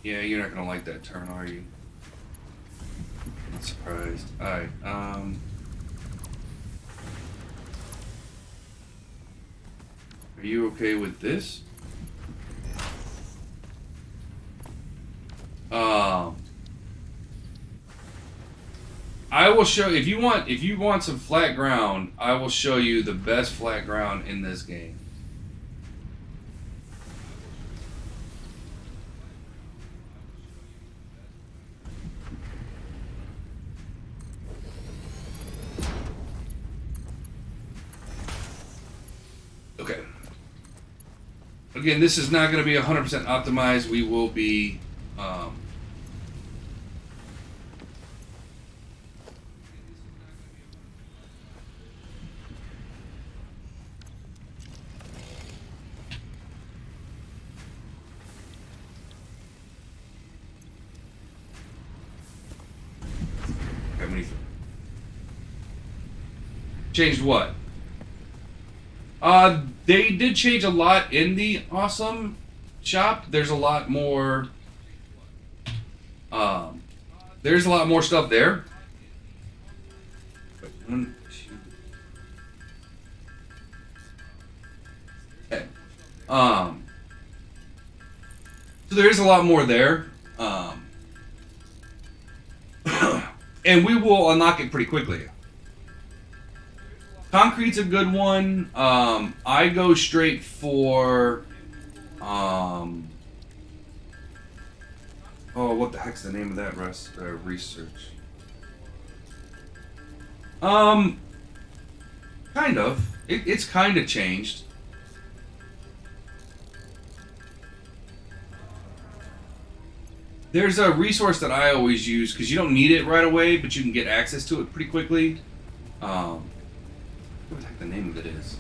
Yeah, you're not gonna like that turn, are you? Not surprised. Alright, are you okay with this? I will show if you want some flat ground, I will show you the best flat ground in this game. Okay. Again, this is not going to be 100% optimized. We will be how many? Changed what? They did change a lot in the awesome shop. There's a lot more. There's a lot more stuff there. One, two. Okay. So there is a lot more there. And we will unlock it pretty quickly. Concrete's a good one. I go straight for oh, what the heck's the name of that research? Kind of. It's kind of changed. There's a resource that I always use because you don't need it right away, but you can get access to it pretty quickly. What the heck the name of it is?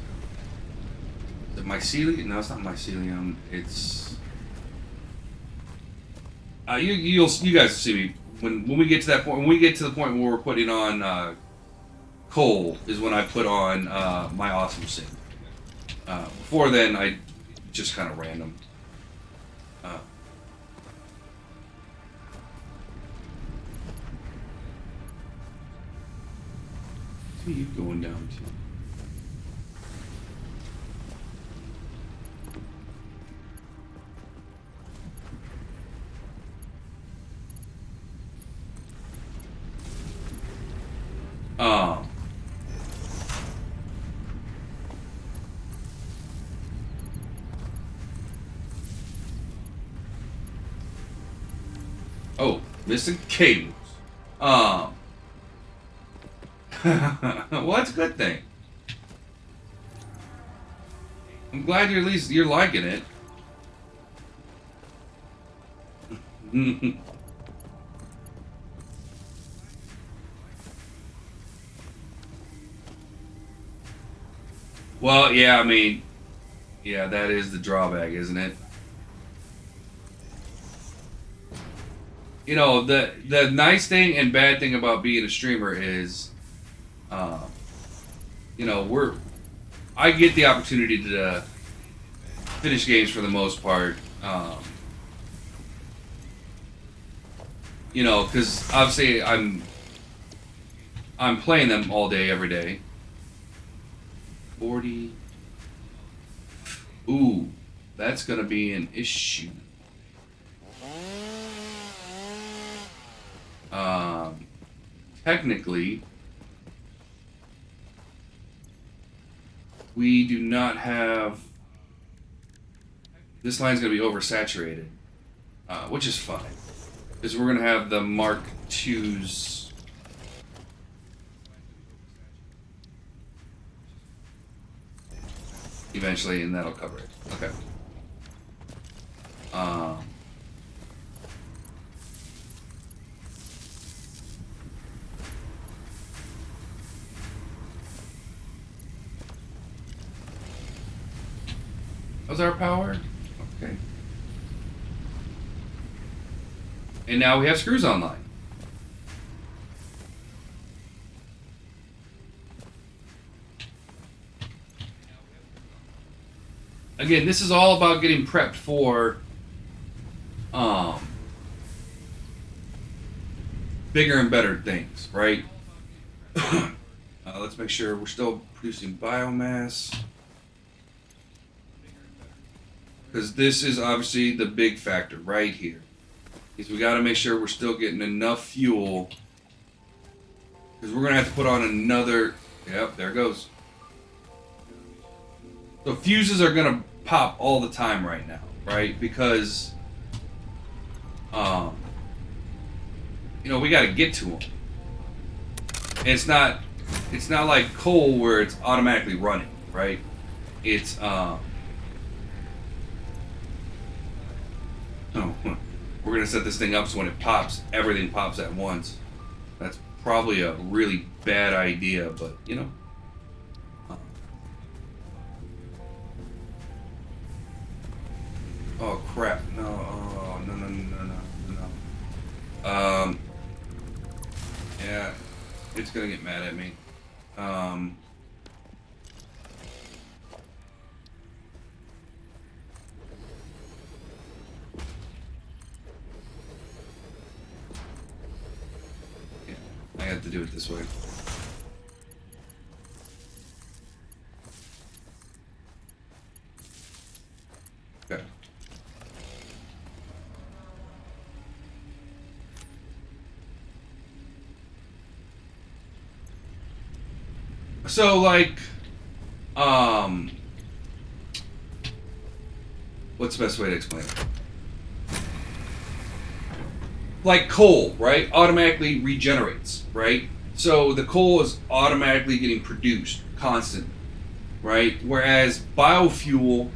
Is it mycelium? No, it's not mycelium. It's you guys will see me when we get to that point. When we get to the point where we're putting on coal is when I put on my awesome sink. Before then, I just kind of random. What are you going down to? Um, oh, missing cables. Well, that's a good thing. I'm glad you're at least you're liking it. Well, yeah, I mean, yeah, that is the drawback, isn't it? You know, the nice thing and bad thing about being a streamer is, uh, you know, I get the opportunity to finish games for the most part. You know, because obviously I'm playing them all day, every day. 40. Ooh, that's gonna be an issue. Technically, we do not have. This line's gonna be oversaturated, which is fine, because we're gonna have the Mark IIs. Eventually, and that'll cover it. Okay. How's our power? Okay. And now we have screws online. Again, this is all about getting prepped for bigger and better things, right? Let's make sure we're still producing biomass, because this is obviously the big factor right here. Is we got to make sure we're still getting enough fuel, because we're gonna have to put on another. Yep, there it goes. So fuses are gonna pop all the time right now, right? Because, you know, we got to get to them. And it's not like coal where it's automatically running, right? It's oh, we're gonna set this thing up so when it pops, everything pops at once. That's probably a really bad idea, but you know. Oh crap! No! Oh, no! Yeah, it's gonna get mad at me. Yeah, I have to do it this way. Okay. So, like, what's the best way to explain it? Like coal, right? Automatically regenerates, right? So the coal is automatically getting produced constantly, right? Whereas biofuel,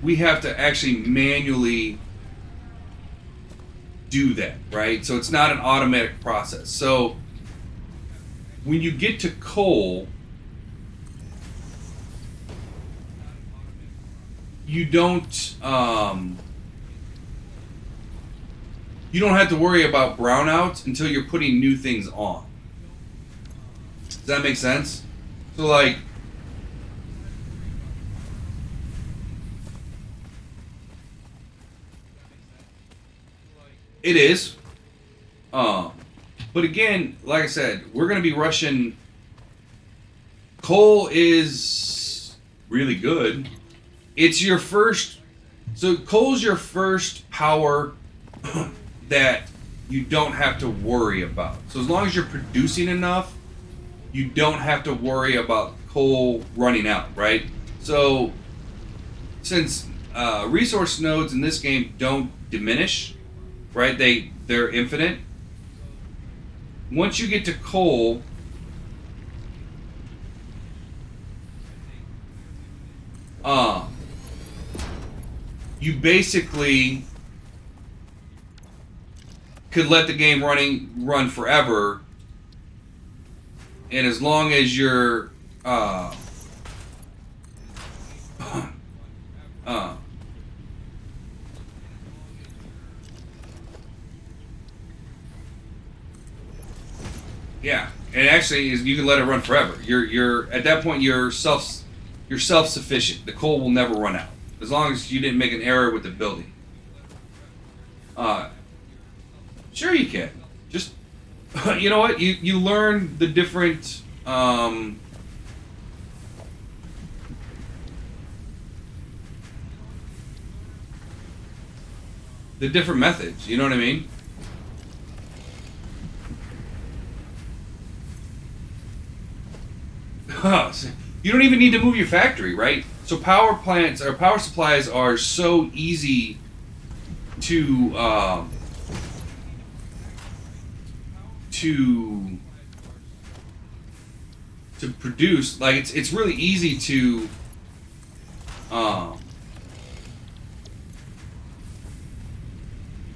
we have to actually manually do that, right? So it's not an automatic process. So when you get to coal, you don't have to worry about brownouts until you're putting new things on. Does that make sense? So like, it is. But again, like I said, we're going to be rushing. Coal is really good. It's your first. So coal's your first power that you don't have to worry about. So as long as you're producing enough, you don't have to worry about coal running out, right? So since resource nodes in this game don't diminish, right? They're infinite. Once you get to coal, you basically could let the game run forever, and as long as you're yeah, and actually you can let it run forever. You're at that point you're self-sufficient. The coal will never run out as long as you didn't make an error with the building. Sure you can. Just you know what, you learn the different methods. You know what I mean? You don't even need to move your factory, right? So power plants or power supplies are so easy to produce. Like it's really easy to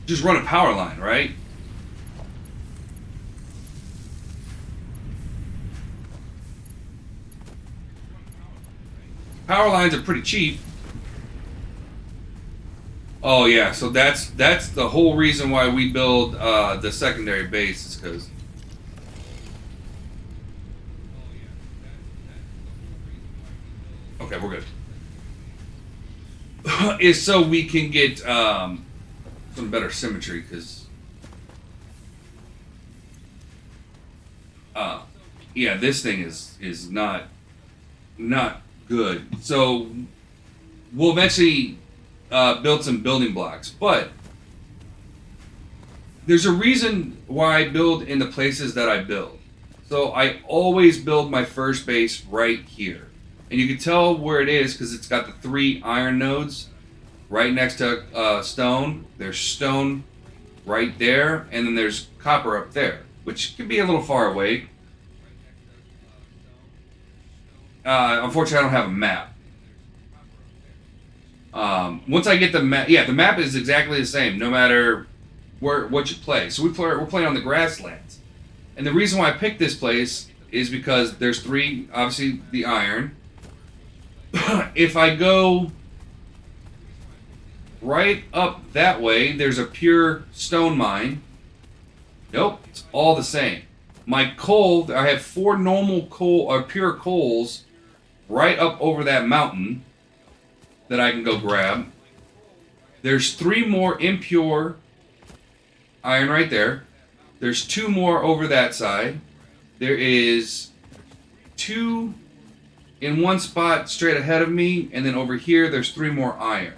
just run a power line, right? Power lines are pretty cheap. Oh yeah, so that's the whole reason why we build the secondary base is because okay, we're good. Is so we can get some better symmetry because yeah, this thing is not good. So we'll eventually build some building blocks, but there's a reason why I build in the places that I build. So I always build my first base right here, and you can tell where it is because it's got the 3 iron nodes right next to stone. There's stone right there, and then there's copper up there, which can be a little far away. Unfortunately, I don't have a map. Once I get the map, yeah, the map is exactly the same, no matter what you play. So we're playing on the grasslands, and the reason why I picked this place is because there's 3, obviously the iron. If I go right up that way, there's a pure stone mine. Nope, it's all the same. My coal, I have 4 normal coal or pure coals right up over that mountain that I can go grab. There's 3 more impure iron right there. There's 2 more over that side. There is 2 in one spot straight ahead of me, and then over here there's 3 more iron.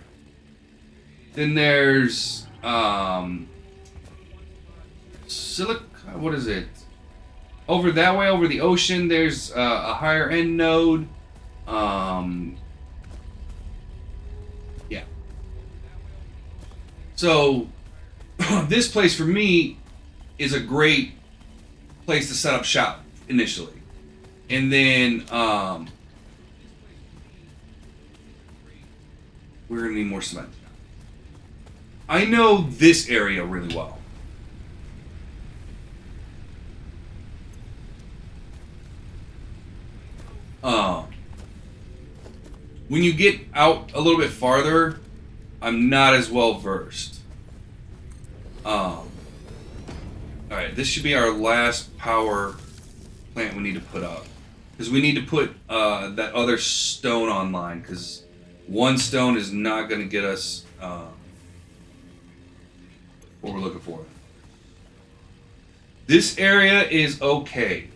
Then there's silica. What is it? Over that way, over the ocean, there's a higher end node. Yeah. So this place for me is a great place to set up shop initially, and then we're gonna need more cement. I know this area really well. When you get out a little bit farther, I'm not as well versed. Alright, this should be our last power plant we need to put up. Because we need to put that other stone online, because 1 stone is not going to get us what we're looking for. This area is okay.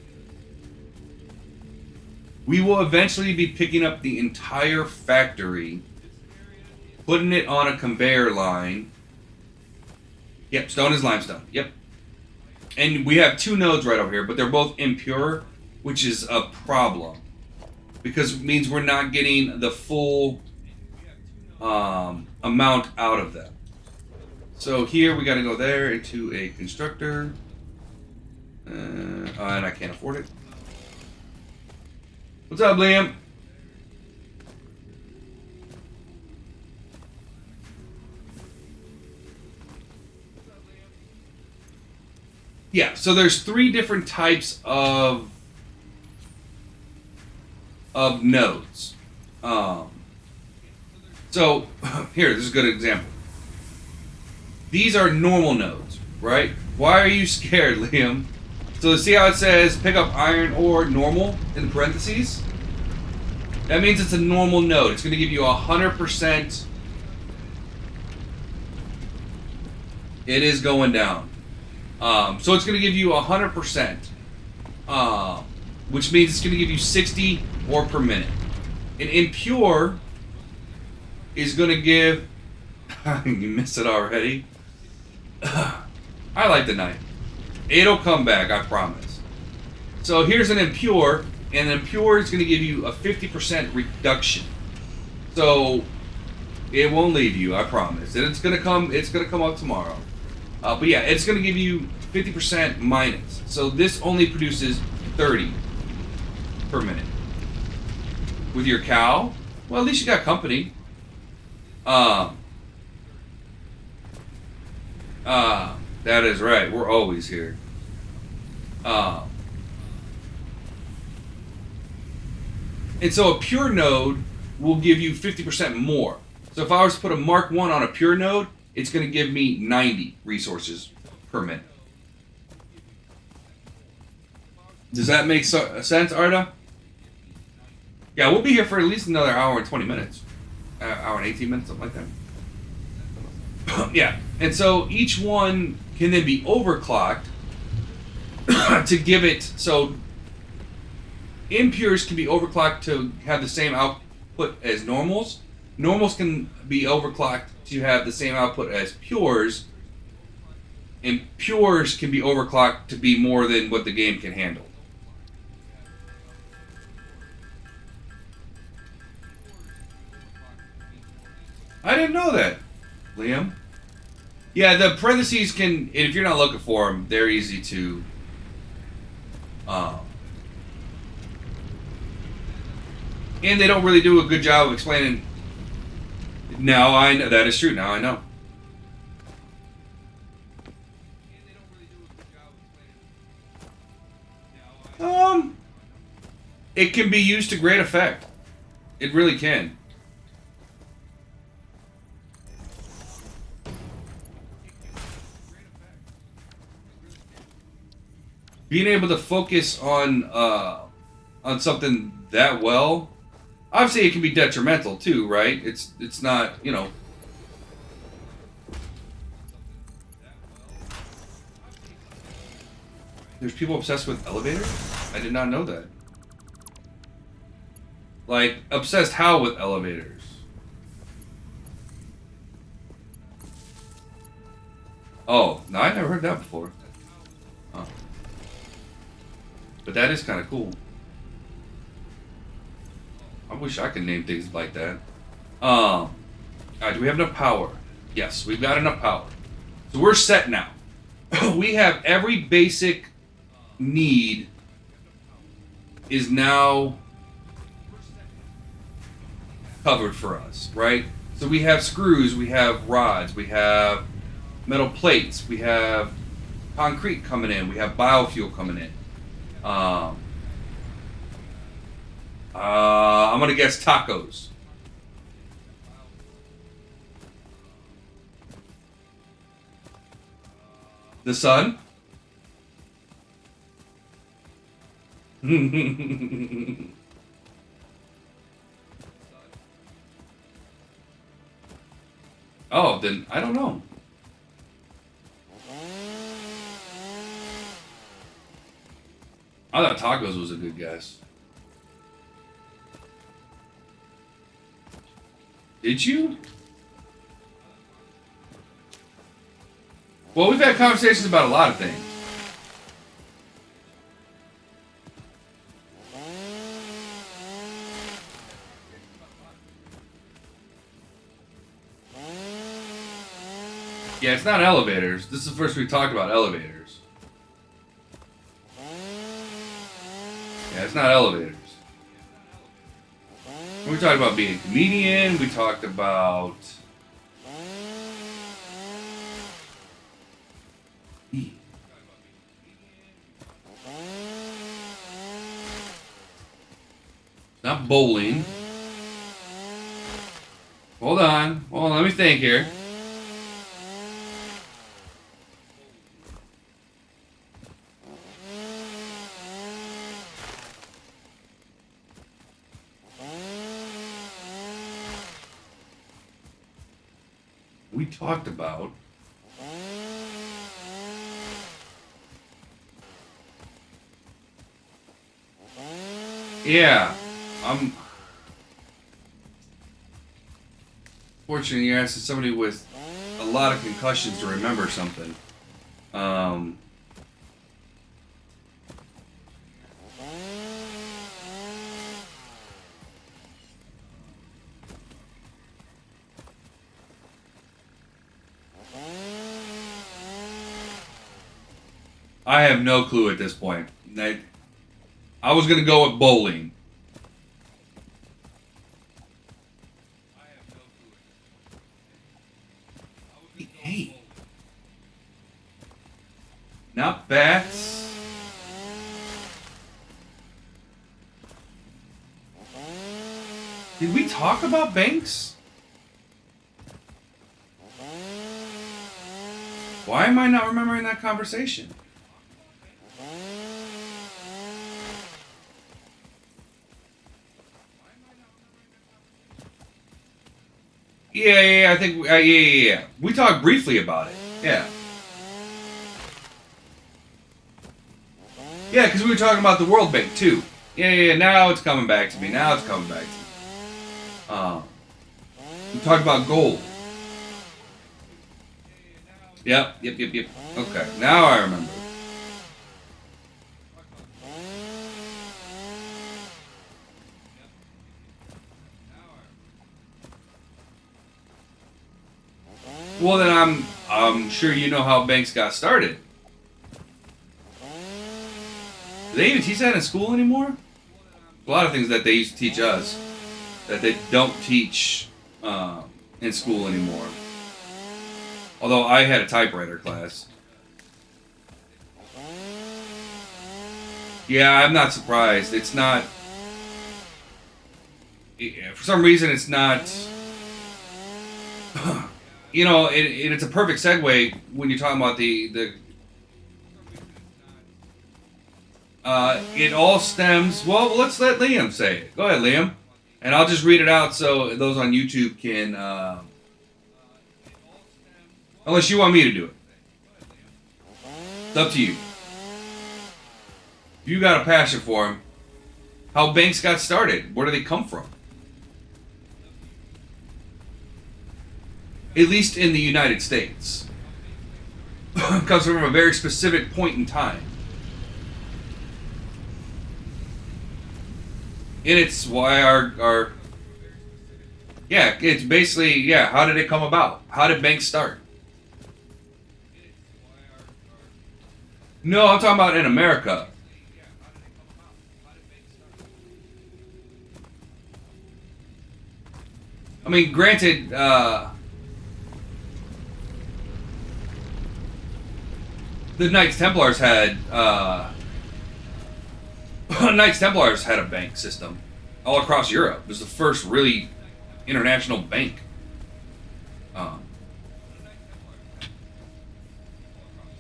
We will eventually be picking up the entire factory, putting it on a conveyor line. Yep, stone is limestone. Yep. And we have 2 nodes right over here, but they're both impure. which is a problem because it means we're not getting the full amount out of them. So here we got to go there into a constructor, and I can't afford it. What's up, Liam? Yeah, so there's 3 different types of nodes. So here, this is a good example. These are normal nodes, right? Why are you scared, Liam? So see how it says pick up iron ore normal in parentheses? That means it's a normal node. It's going to give you 100%. It is going down. So it's going to give you 100%, which means it's going to give you 60 ore per minute. An impure is going to give... You missed it already. I like the knife. It'll come back, I promise. So here's an impure, and an impure is going to give you a 50% reduction. So it won't leave you, I promise. And it's going to come up tomorrow. But yeah, it's going to give you 50% minus. So this only produces 30 per minute. With your cow, well, at least you got company. That is right. We're always here. And so a pure node will give you 50% more. So if I was to put a Mark 1 on a pure node, it's going to give me 90 resources per minute. Does that make sense, Arda? Yeah, we'll be here for at least another hour and 20 minutes. Hour and 18 minutes, something like that. Yeah, and so each one can then be overclocked to give it... So impures can be overclocked to have the same output as normals. Normals can be overclocked to have the same output as pures. And pures can be overclocked to be more than what the game can handle. I didn't know that, Liam. Yeah, the parentheses can, if you're not looking for them, they're easy to... and they don't really do a good job of explaining... Now I know, that is true, now I know. It can be used to great effect. It really can. Being able to focus on something that well, obviously it can be detrimental too, right? It's not, you know. There's people obsessed with elevators? I did not know that. Like, obsessed how with elevators? Oh, no, I never heard that before. Huh. But that is kind of cool. I wish I could name things like that. Alright, do we have enough power? Yes, we've got enough power. So we're set now. We have every basic need is now covered for us, right? So we have screws, we have rods, we have metal plates, we have concrete coming in, we have biofuel coming in. I'm gonna guess tacos. The sun? Oh, then I don't know. I thought tacos was a good guess. Did you? Well, we've had conversations about a lot of things. Yeah, it's not elevators. This is the first we talked about elevators. Yeah, it's not elevators. We talked about being a comedian. We talked about... Not bowling. Hold on. Hold on, let me think here. We talked about... Yeah. Fortunately, you're asking somebody with a lot of concussions to remember something. I have no clue at this point. I was gonna go with bowling. Hey. Not bats. Did we talk about banks? Why am I not remembering that conversation? Yeah, I think, yeah. We talked briefly about it. Yeah. Yeah, because we were talking about the World Bank, too. Yeah, now it's coming back to me. We talked about gold. Yep. Okay, now I remember. Well, then I'm sure you know how banks got started. Do they even teach that in school anymore? A lot of things that they used to teach us that they don't teach in school anymore. Although I had a typewriter class. Yeah, I'm not surprised. It's not... For some reason, it's not... You know, it's a perfect segue when you're talking about it all stems... Well, let's let Liam say it. Go ahead, Liam. And I'll just read it out so those on YouTube can... unless you want me to do it. It's up to you. If you got a passion for them, how banks got started. Where do they come from? At least in the United States. It comes from a very specific point in time. And it's why our yeah, it's basically, yeah, how did it come about? How did banks start? No, I'm talking about in America. I mean, granted, the Knights Templars had Knights Templars had a bank system all across Europe. It was the first really international bank. Is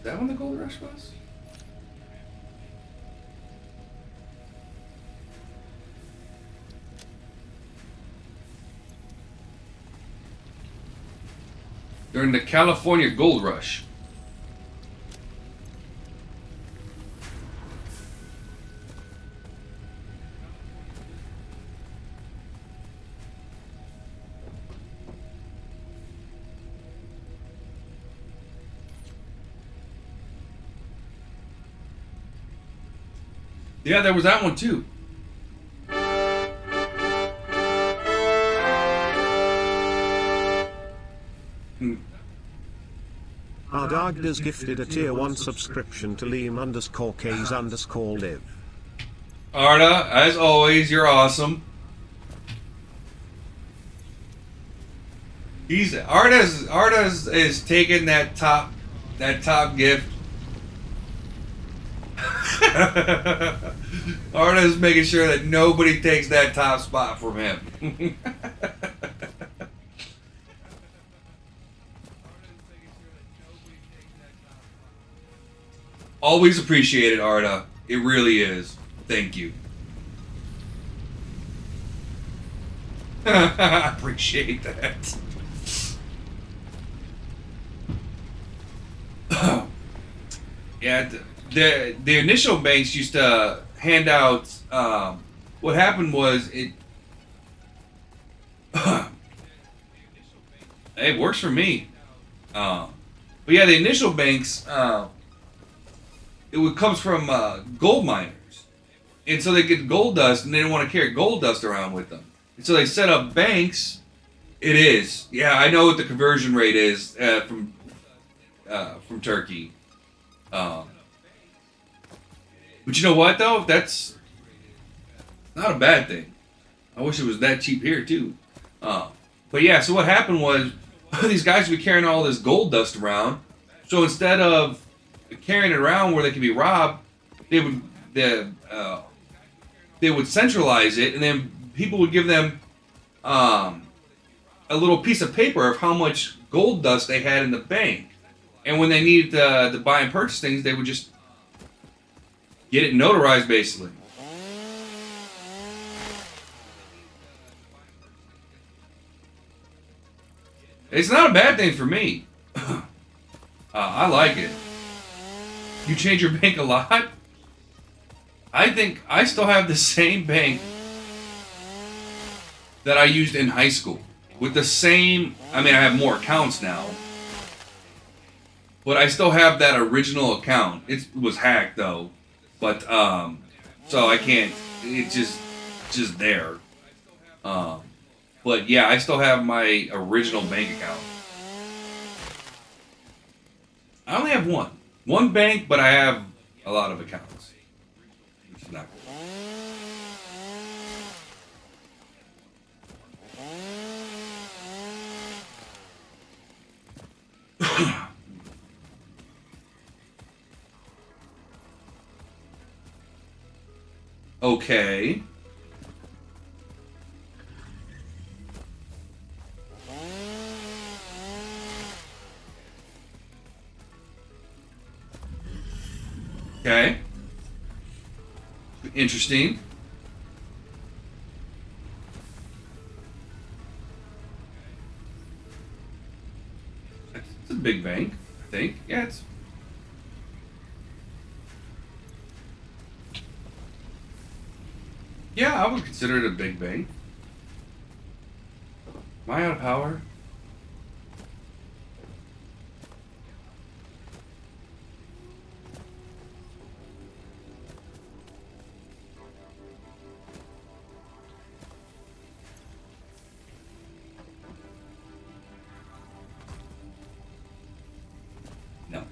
that when the gold rush was? During the California Gold Rush. Yeah, there was that one too. Ardagdas gifted a tier 1 subscription to Liam_Ks_live. Arda, as always, you're awesome. Arda's is taking that top gift. Arda's making sure that nobody takes that top spot from him. Always appreciate it, Arda. It really is. Thank you. I appreciate that. Yeah, the initial banks used to hand out. What happened was it works for me. But yeah, the initial banks. Comes from gold miners, and so they get gold dust, and they didn't want to carry gold dust around with them, and so they set up banks. It is, yeah, I know what the conversion rate is from Turkey, but you know what though? That's not a bad thing. I wish it was that cheap here too. But yeah, so what happened was these guys would be carrying all this gold dust around, so instead of carrying it around where they could be robbed, they would centralize it, and then people would give them a little piece of paper of how much gold dust they had in the bank, and when they needed to buy and purchase things, they would just get it notarized, basically. It's not a bad thing for me. I like it. You change your bank a lot? I think I still have the same bank that I used in high school. With the same, I mean, I have more accounts now. But I still have that original account. It was hacked though. But, so I can't, it's just there. But yeah, I still have my original bank account. I only have one bank, but I have a lot of accounts, which is not cool. Okay. Okay. Interesting. It's a big bank, I think. Yeah, it's. Yeah, I would consider it a big bank. Am I out of power? No.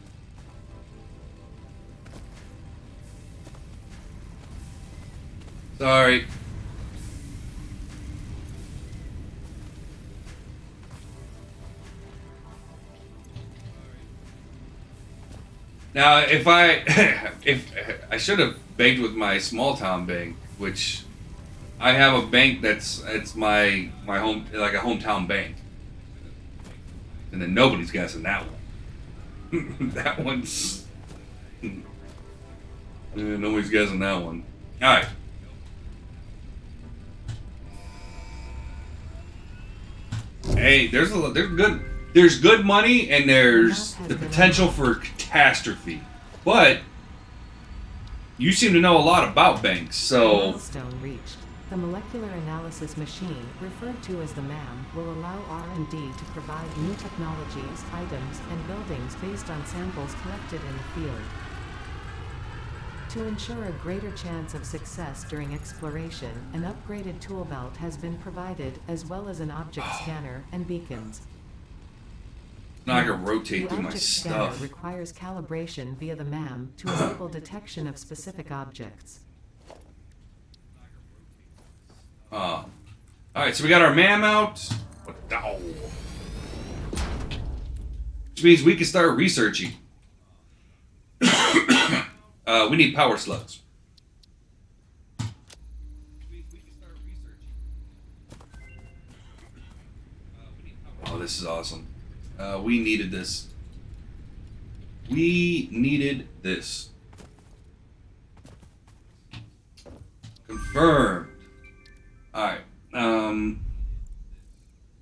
Sorry. Now, if I should have banked with my small town bank, which I have a bank it's my home, like a hometown bank, and then nobody's guessing that one. That one's nobody's guessing that one. All right. Hey, there's good money, and there's the potential for catastrophe. But you seem to know a lot about banks, so. Milestone reached. The molecular analysis machine, referred to as the MAM, will allow R&D to provide new technologies, items, and buildings based on samples collected in the field. To ensure a greater chance of success during exploration, an upgraded tool belt has been provided, as well as an object scanner and beacons. Now I can Note, rotate the through my object scanner stuff. requires calibration via the MAM to enable detection of specific objects. Alright, so we got our MAM out. Which means we can start researching. We need power slugs. Oh, this is awesome. We needed this. We needed this. Confirmed. Alright.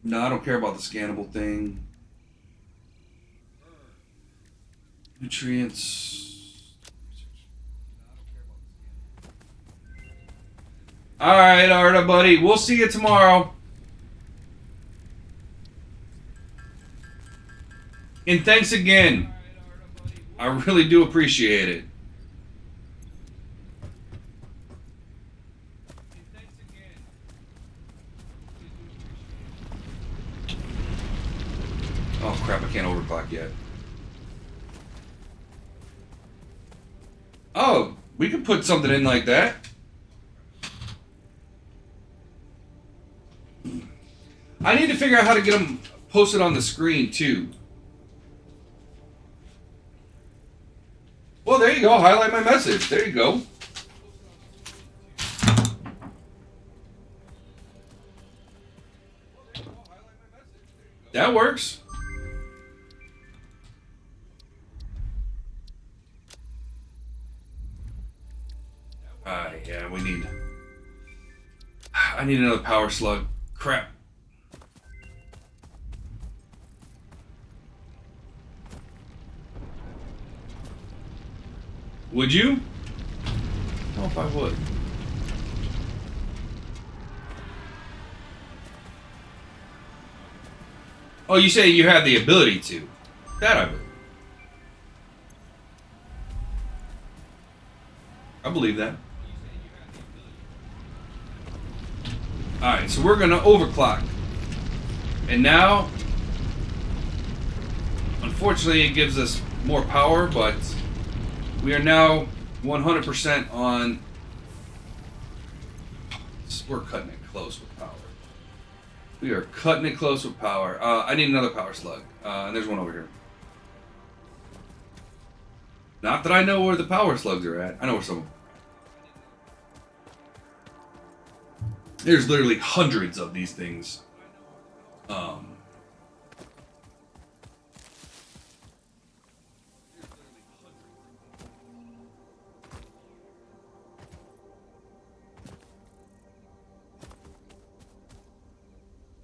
No, I don't care about the scannable thing. Nutrients. Alright, Arda, buddy. We'll see you tomorrow. And thanks again. I really do appreciate it. Oh crap, I can't overclock yet. Oh, we could put something in like that. I need to figure out how to get them posted on the screen too. Well, there you go. Highlight my message. There you go. That works. Yeah, we need... I need another power slug. Crap. Would you? I don't know if I would. Oh, you say you have the ability to. That I believe. I believe that. Alright, so we're going to overclock. And now, unfortunately, it gives us more power, but we are now 100% on... We're cutting it close with power. We are cutting it close with power. I need another power slug. And there's one over here. Not that I know where the power slugs are at. I know where some of them. There's literally hundreds of these things.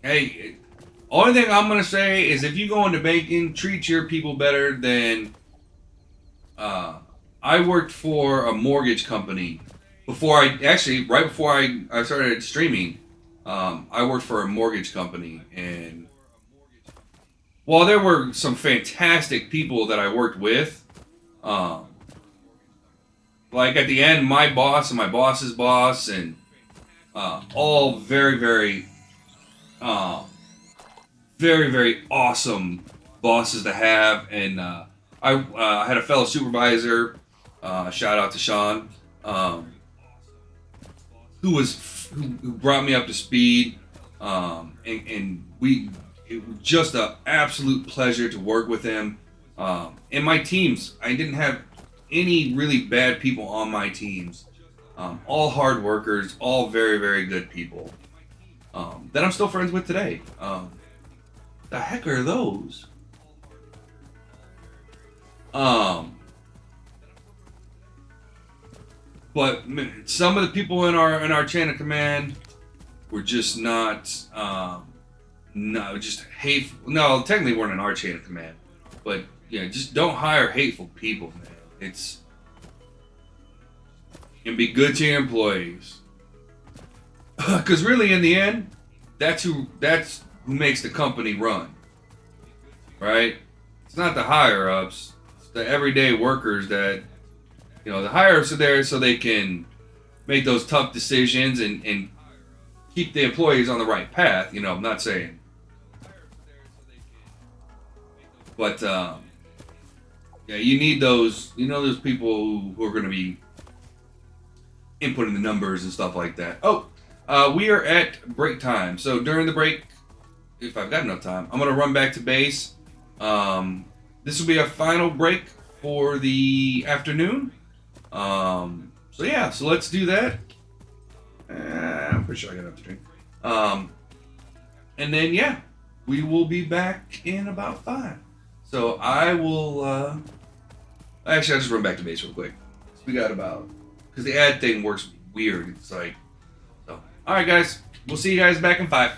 Hey, only thing I'm gonna say is if you go into banking, treat your people better than. I worked for a mortgage company before right before I started streaming. I worked for a mortgage company, and while there were some fantastic people that I worked with, like at the end, my boss and my boss's boss, and all very, very, very, very awesome bosses to have. And I had a fellow supervisor, shout out to Sean, who brought me up to speed, and it was just an absolute pleasure to work with him. And my teams, I didn't have any really bad people on my teams. All hard workers, all very, very good people that I'm still friends with today. The heck are those? But some of the people in our chain of command were just not, just hateful. No, technically weren't in our chain of command, but yeah, just don't hire hateful people, man. And be good to your employees, because really, in the end, that's who makes the company run, right? It's not the higher ups; it's the everyday workers that. The higher ups are there so they can make those tough decisions and keep the employees on the right path. I'm not saying. But yeah, you need those. You know, those people who are going to be inputting the numbers and stuff like that. Oh, we are at break time. So during the break, if I've got enough time, I'm going to run back to base. This will be our final break for the afternoon. So yeah, so let's do that. I'm pretty sure I got enough to drink. And then yeah, we will be back in about 5. So I will. Actually, I'll just run back to base real quick. So we got about, because the ad thing works weird. It's like, so. All right, guys. We'll see you guys back in 5.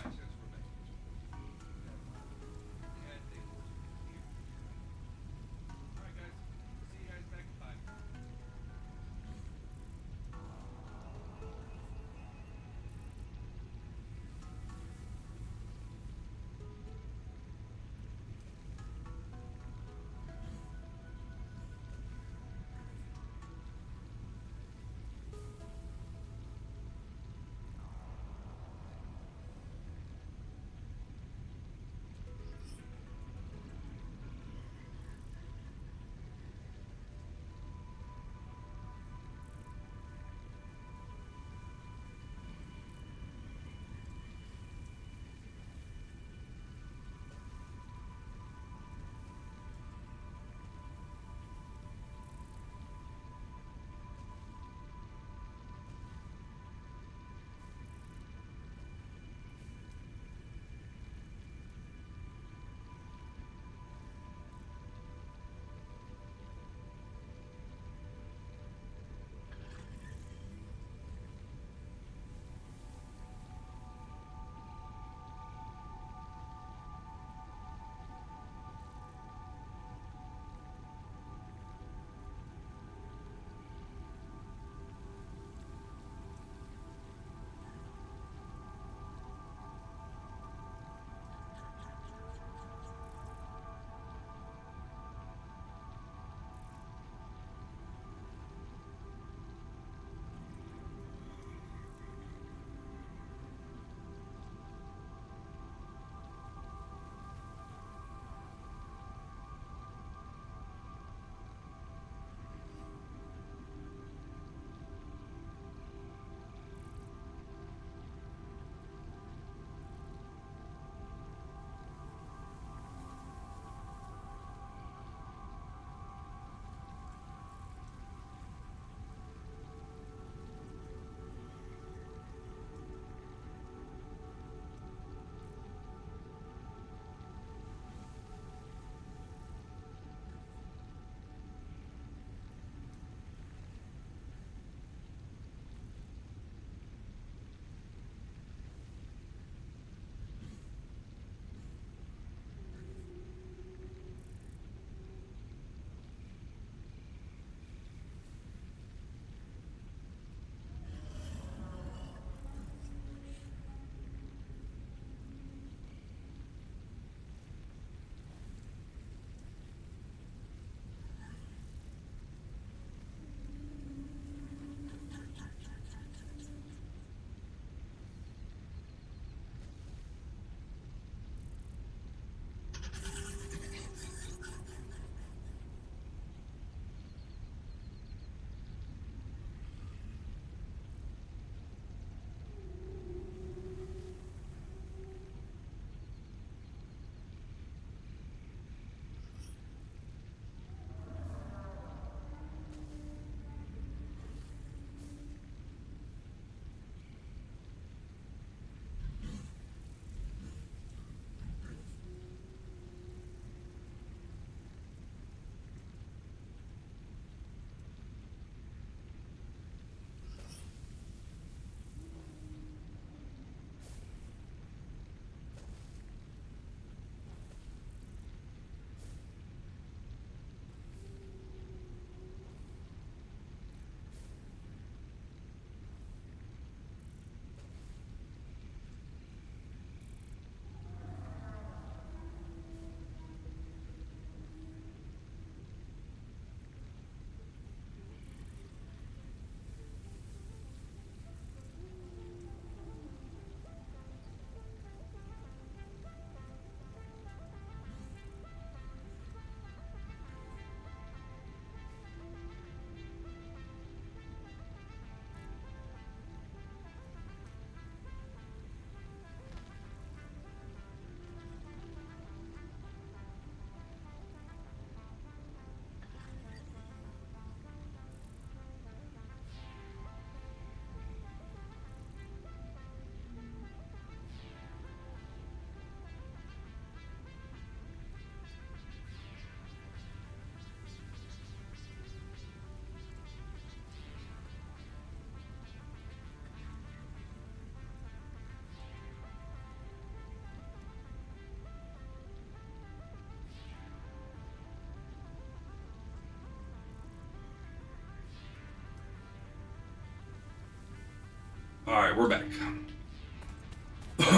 Alright, we're back.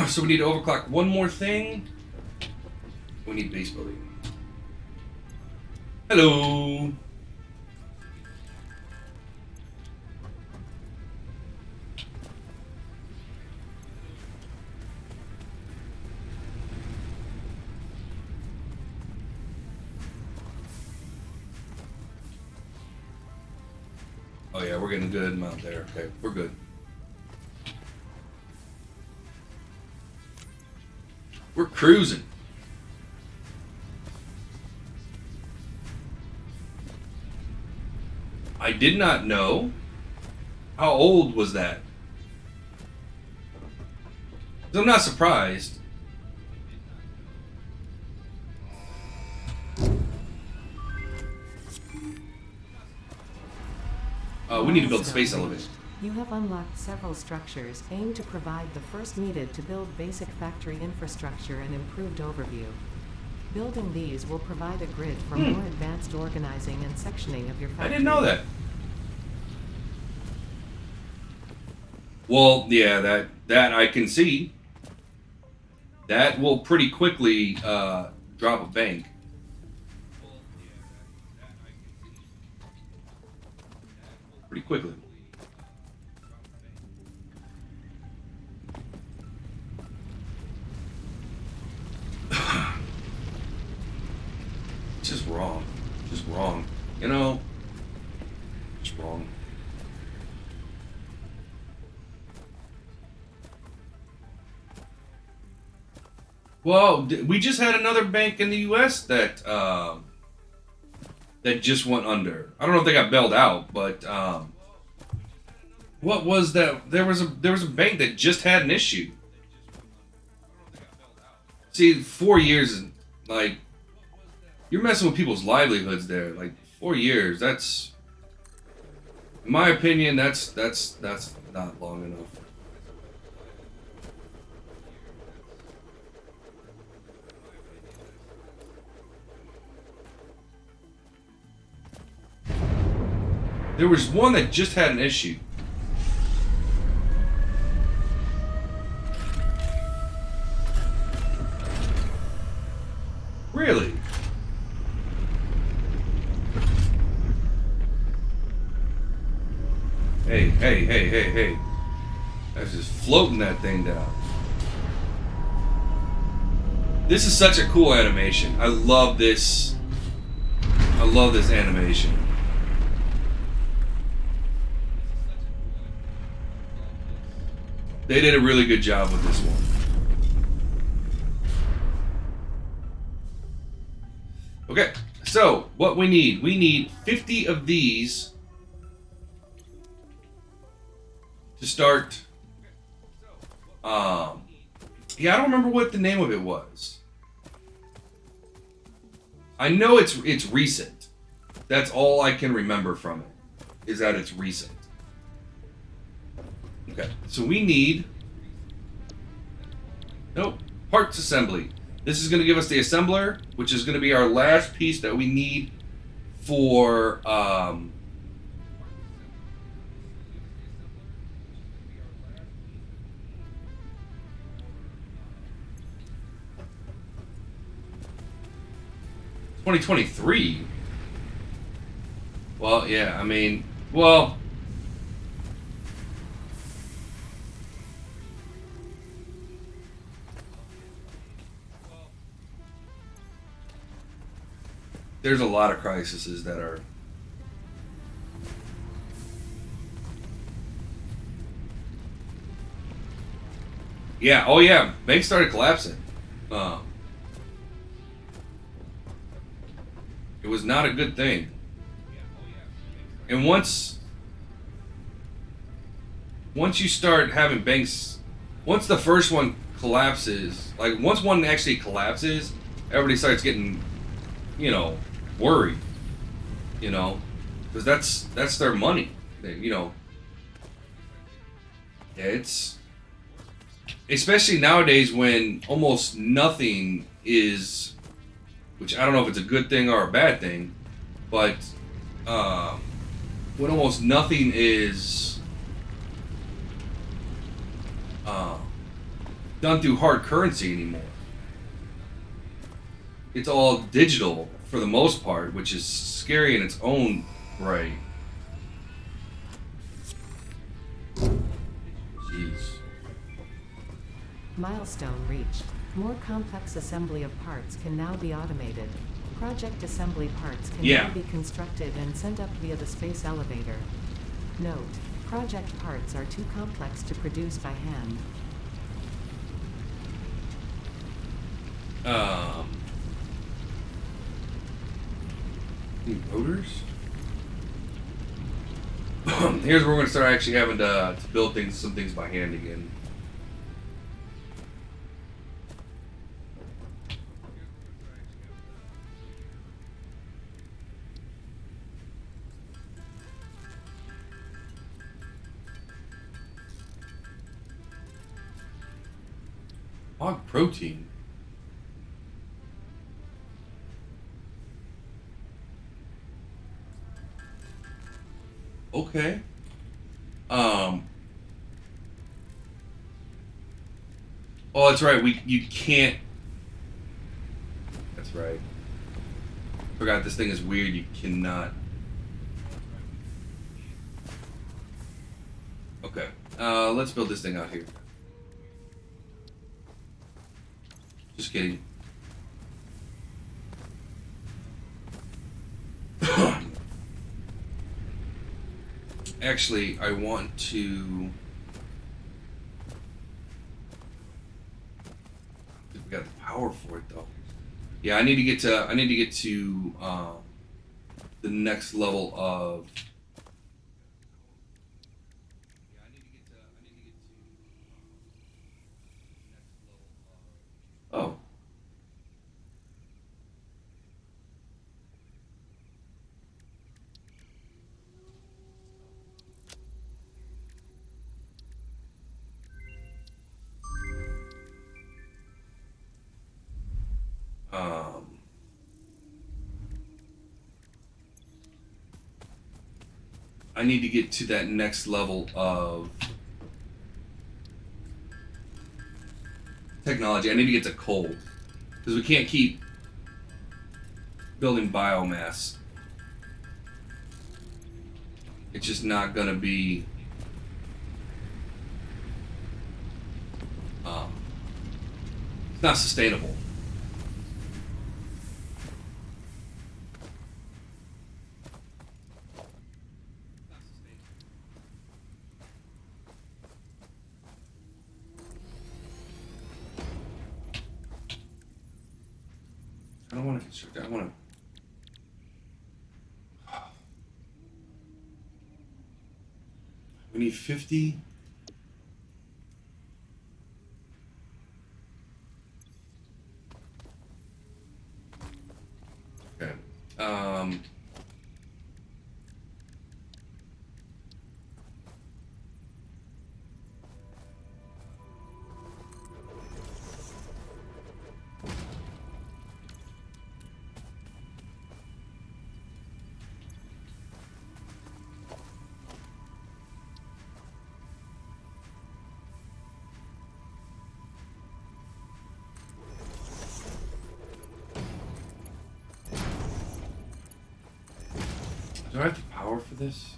So we need to overclock one more thing. We need base building. Hello. Oh yeah, we're getting a good amount there. Okay, we're good. We're cruising. I did not know. How old was that? 'Cause I'm not surprised. We need to build a space elevator. You have unlocked several structures aimed to provide the first needed to build basic factory infrastructure and improved overview. Building these will provide a grid for more advanced organizing and sectioning of your factory. I didn't know that. Well, yeah, that I can see. That will pretty quickly drop a bank. Pretty quickly. Just wrong. Just wrong. You know, just wrong. Well, we just had another bank in the U.S. that just went under. I don't know if they got bailed out, but what was that? There was a bank that just had an issue. See, 4 years is like you're messing with people's livelihoods there. Like 4 years, that's, in my opinion, that's not long enough. There was one that just had an issue. Really? Hey. I was just floating that thing down. This is such a cool animation. I love this. I love this animation. They did a really good job with this one. Okay, so what we need 50 of these to start. Yeah, I don't remember what the name of it was. I know it's recent. That's all I can remember from it, is that it's recent. Okay, so we need, parts assembly. This is going to give us the assembler, which is going to be our last piece that we need for 2023. Well, yeah, I mean, well, there's a lot of crises that are. Yeah, oh yeah, banks started collapsing. It was not a good thing. And once you start having banks, once the first one collapses, like once one actually collapses, everybody starts getting, worried, because that's their money, it's, especially nowadays when almost nothing is, which I don't know if it's a good thing or a bad thing, but when almost nothing is done through hard currency anymore. It's all digital for the most part, which is scary in its own right. Jeez. Milestone reached. More complex assembly of parts can now be automated. Project assembly parts can Yeah. now be constructed and sent up via the space elevator. Note: project parts are too complex to produce by hand. Any rotors? Here's where we're gonna start actually having to build some things by hand again. Hog protein. Okay. Oh, that's right. You can't. That's right. Forgot this thing is weird. You cannot. Okay. Let's build this thing out here. Just kidding. Actually, I want to. We got the power for it though. Yeah, I need to get to the next level of. Oh. I need to get to that next level of technology. I need to get to coal because we can't keep building biomass. It's just not gonna be. It's not sustainable. I don't want to construct it. I want to. We need 50. Okay. Do I have the power for this?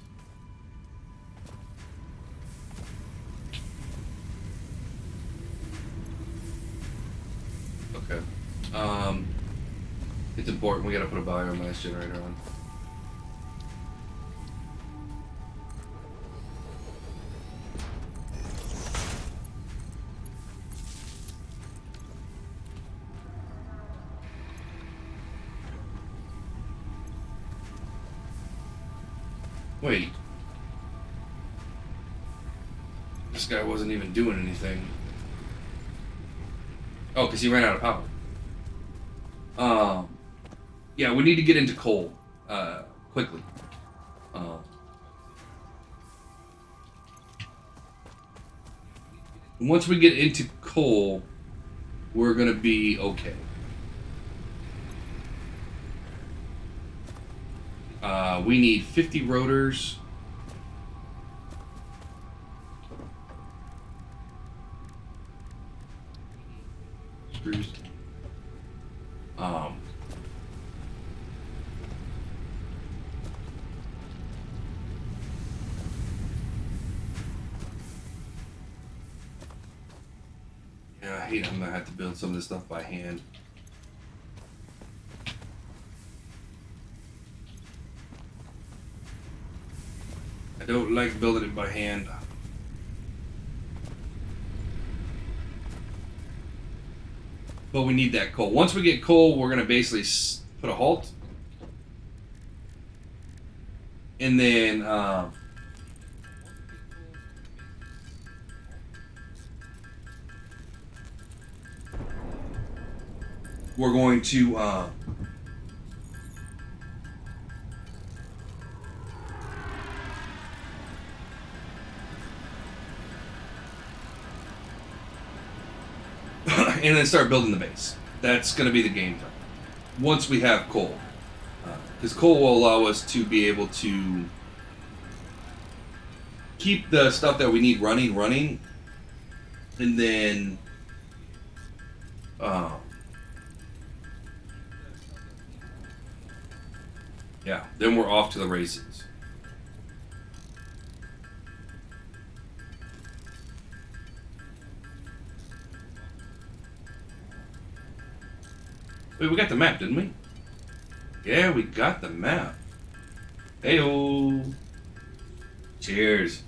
Okay. It's important. We gotta put a biomass generator on. Wait. This guy wasn't even doing anything. Oh, because he ran out of power. Yeah, we need to get into coal quickly. Once we get into coal, we're gonna be okay. We need 50 rotors. screws. Yeah, I hate I'm gonna have to build some of this stuff by hand. I don't like building it by hand. But we need that coal. Once we get coal, we're gonna basically put a halt, and then we're going to and then start building the base. That's going to be the game time. Once we have coal. Because coal will allow us to be able to keep the stuff that we need running. And then yeah, then we're off to the races. Wait, we got the map, didn't we? Yeah, we got the map. Heyo. Cheers.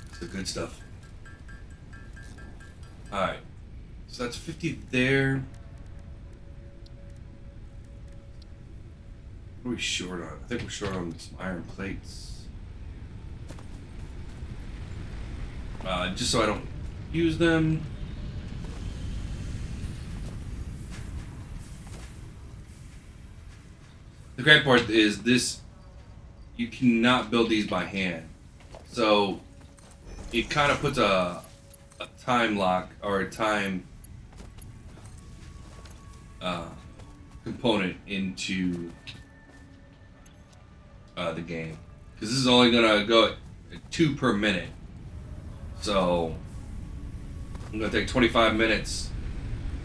It's the good stuff. Alright. So that's 50 there. What are we short on? I think we're short on some iron plates. Just so I don't use them. The great part is this, you cannot build these by hand. So it kind of puts a time lock or a time component into the game. Because this is only going to go at 2 per minute. So I'm going to take 25 minutes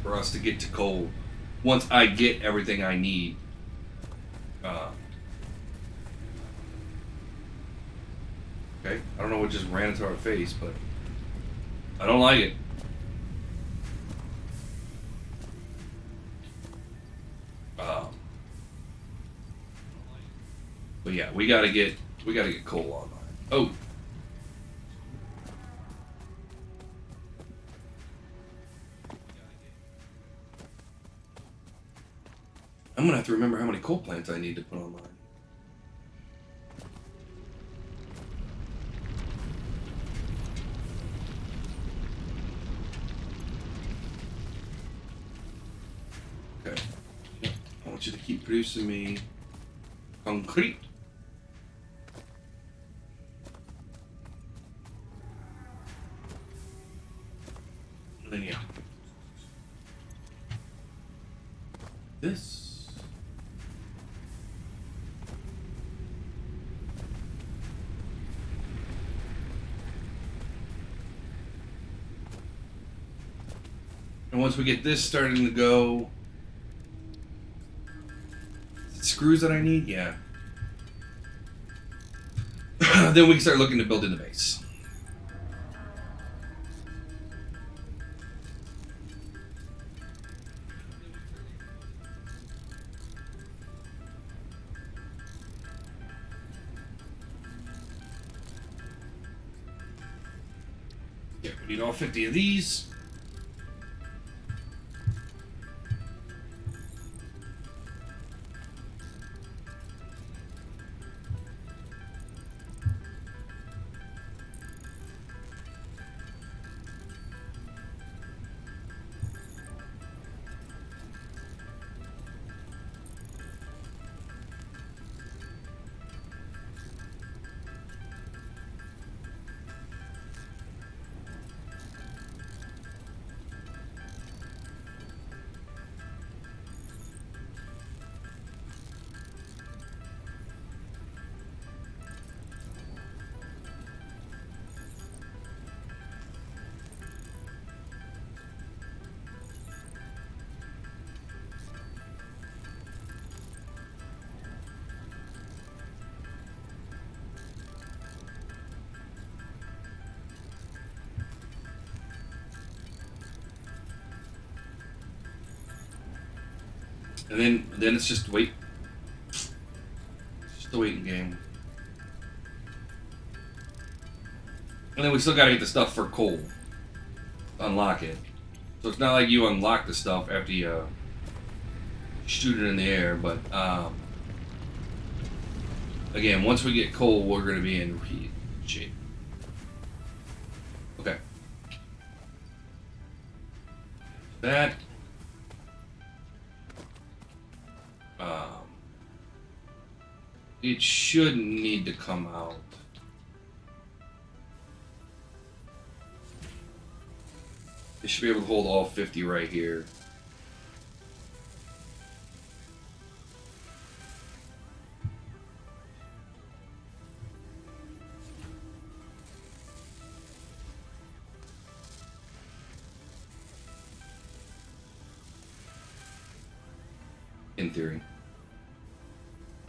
for us to get to coal. Once I get everything I need. Okay, I don't know what just ran into our face, but I don't like it. But yeah, we gotta get coal online. Oh. I'm gonna have to remember how many coal plants I need to put online. Okay. I want you to keep producing me concrete. And then yeah. This. And once we get this starting to go, is it screws that I need? Yeah. Then we can start looking to build in the base. Yeah, we need all 50 of these. And then it's just wait. It's just a waiting game. And then we still gotta get the stuff for coal. Unlock it. So it's not like you unlock the stuff after you shoot it in the air, but again, once we get coal, we're gonna be in really good shape. Okay. That. It shouldn't need to come out. It should be able to hold all 50 right here. In theory.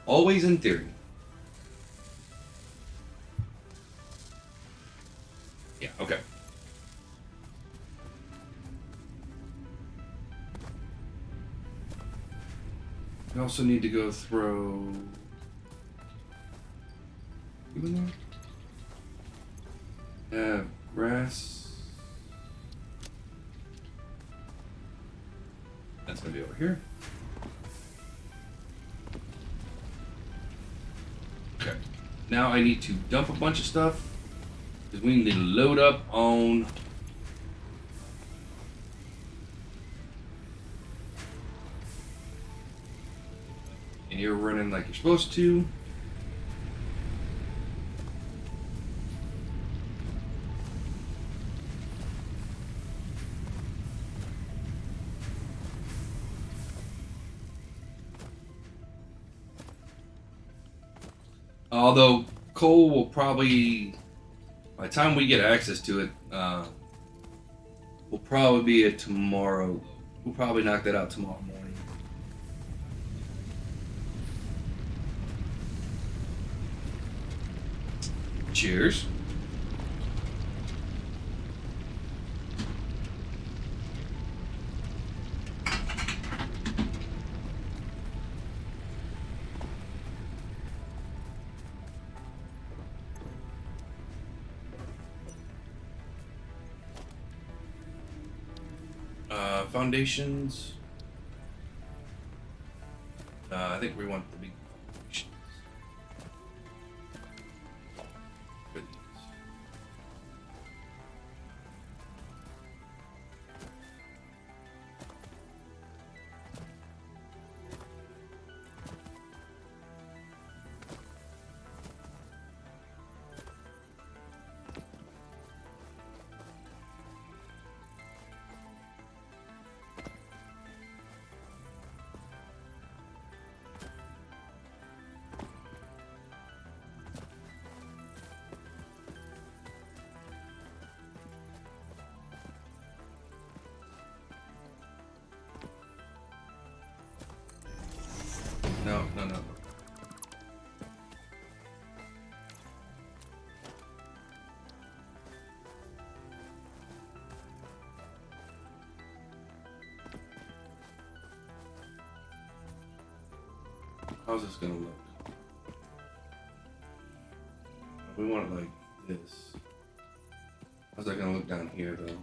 Always in theory. Yeah, okay. We also need to go throw... You in there? Grass. That's gonna be over here. Okay. Now I need to dump a bunch of stuff because we need to load up on and you're running like you're supposed to. Although coal will probably, by the time we get access to it, will probably be a tomorrow. We'll probably knock that out tomorrow morning. Cheers. Foundations. I think we want the big foundations. For these. No. How's this gonna look? We want it like this. How's that gonna look down here though?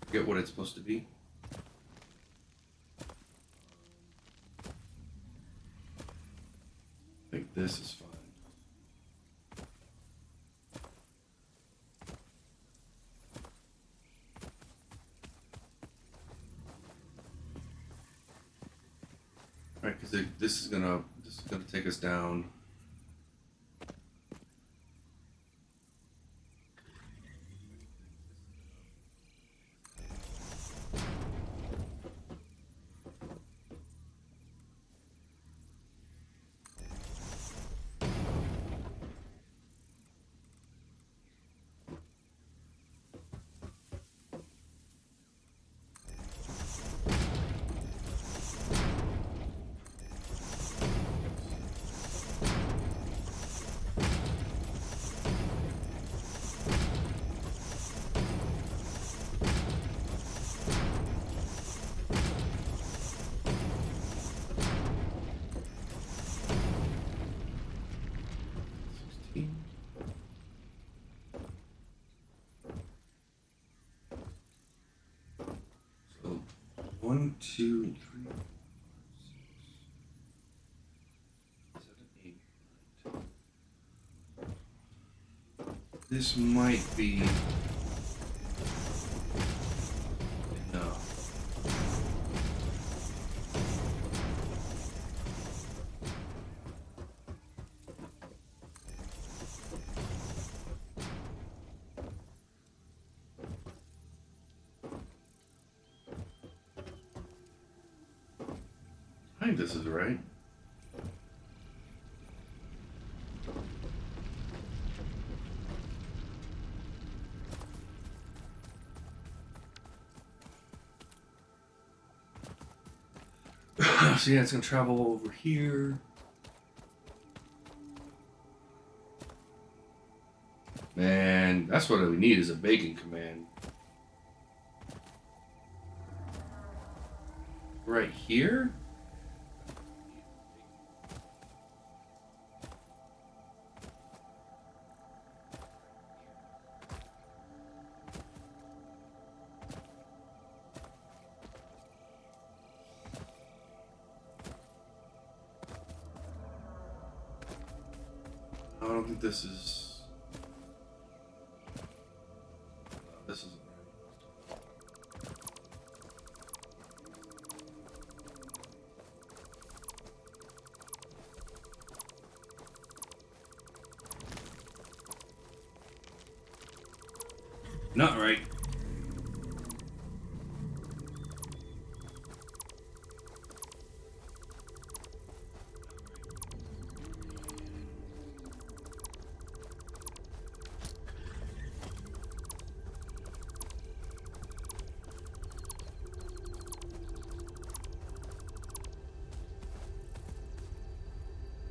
Forget what it's supposed to be. I think this is fine. Right, because this is gonna take us down. 1, 2, 3, 4, 6, 7, 8, 9, 10. This might be enough. I think this is right. So yeah, it's gonna travel over here. Man, that's what we need is a bacon command. Right here? I don't think this is. This isn't right. Not right.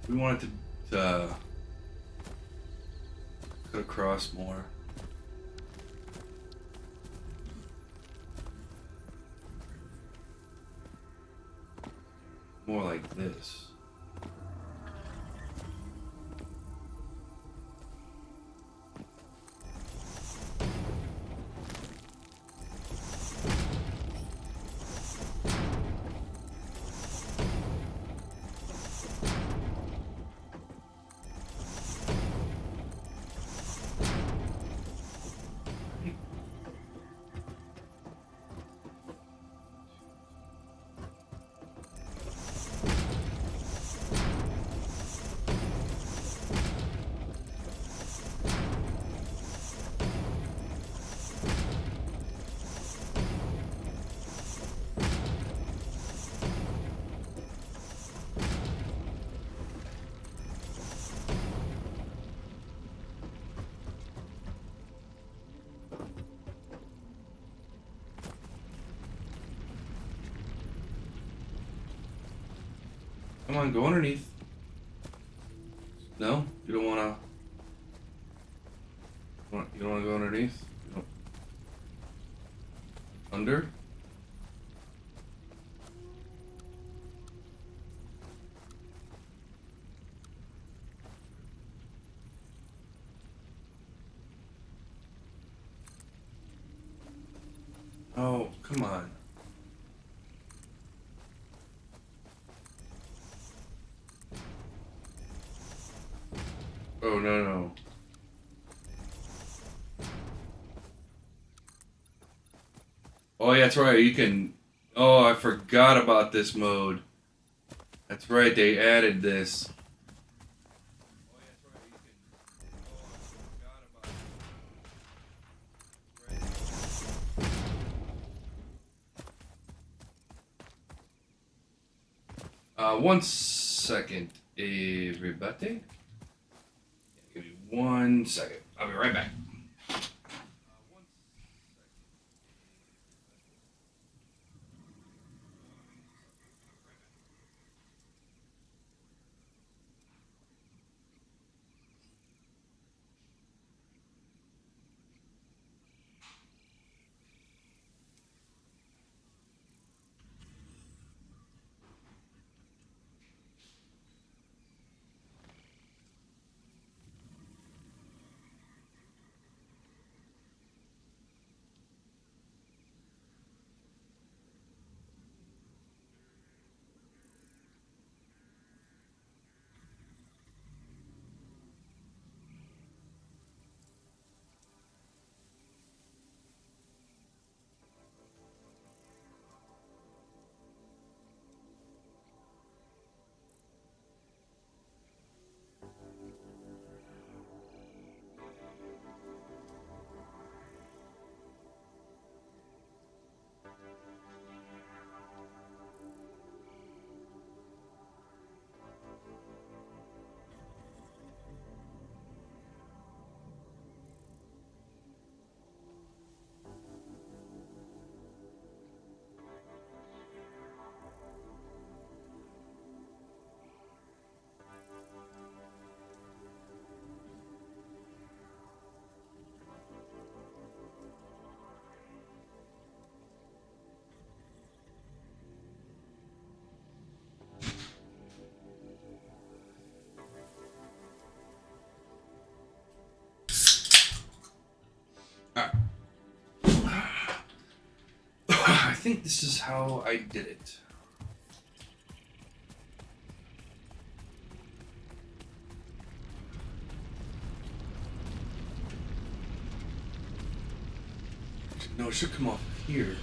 We wanted to cut across more. More like this. Come on, go underneath. No? You don't wanna... You don't wanna go underneath? You don't... Under? Oh, come on. Oh, no, no. Oh, yeah, that's right. You can... Oh, I forgot about this mode. That's right, they added this. Oh, yeah, that's right. You can... Oh, I forgot about it. 1 second, everybody. Give me 1 second. I'll be right back. think this is how I did it. No, it should come off here.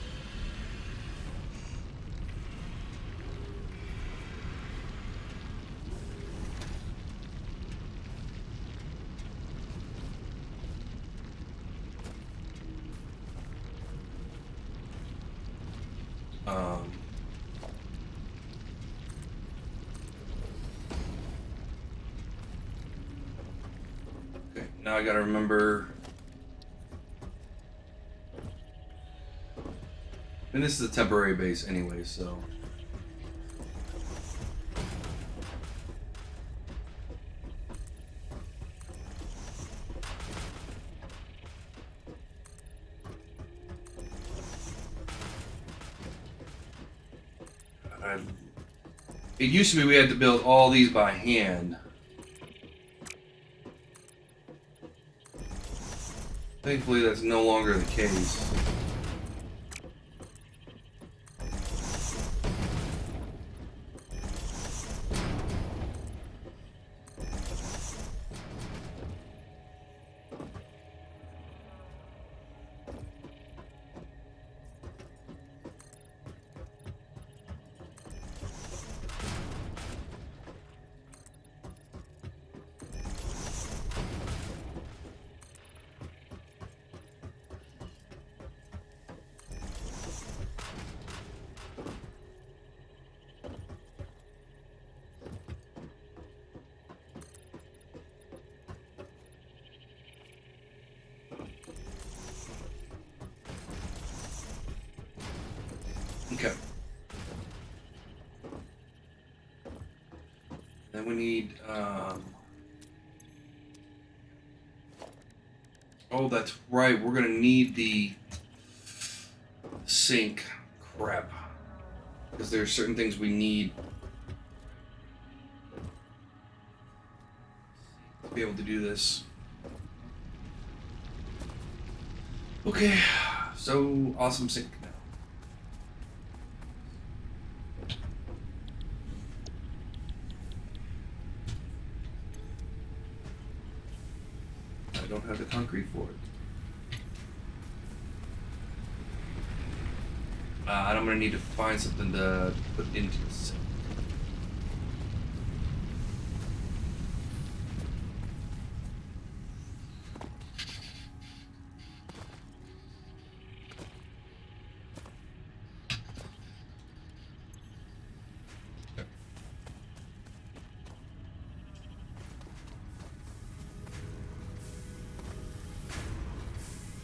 Okay, now I gotta remember. And this is a temporary base anyway, so. It used to be we had to build all these by hand. Thankfully, that's no longer the case. Okay. Then we need, oh, that's right. We're gonna need the sink. Crap. Because there are certain things we need to be able to do this. Okay. So, awesome sink. I don't have the concrete for it. And I'm gonna need to find something to put into the sink.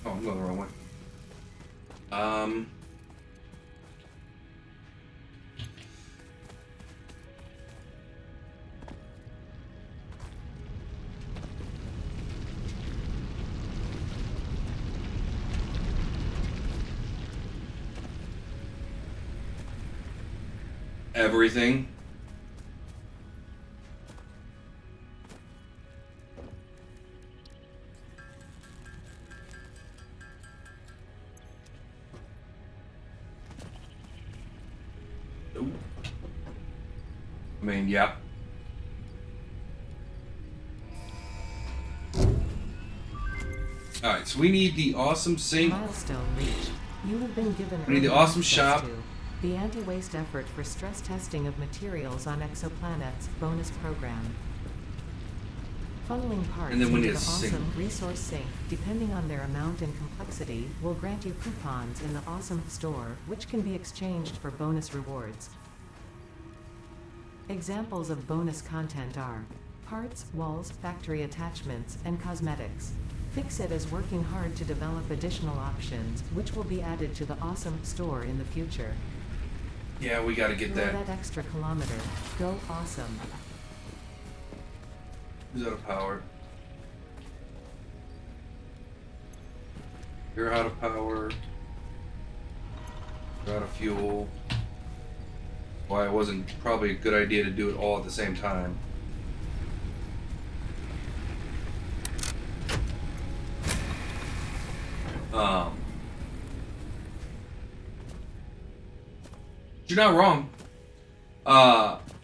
Oh, I'm going the wrong way. Everything. Nope. I mean, yeah. Alright, so we need the awesome sink. Milestone reached. You have been given We need the early awesome access shop. to the anti-waste effort for stress testing of materials on exoplanets bonus program. Funneling parts And then we into need the a sink. awesome resource sink, depending on their amount and complexity, will grant you coupons in the awesome store, which can be exchanged for bonus rewards. Examples of bonus content are parts, walls, factory attachments, and cosmetics. Fixit is working hard to develop additional options, which will be added to the awesome store in the future. Yeah, we gotta get Throw that. that extra kilometer. Go awesome. Who's out of power? You're out of power. You're out of fuel. Why it wasn't probably a good idea to do it all at the same time. You're not wrong.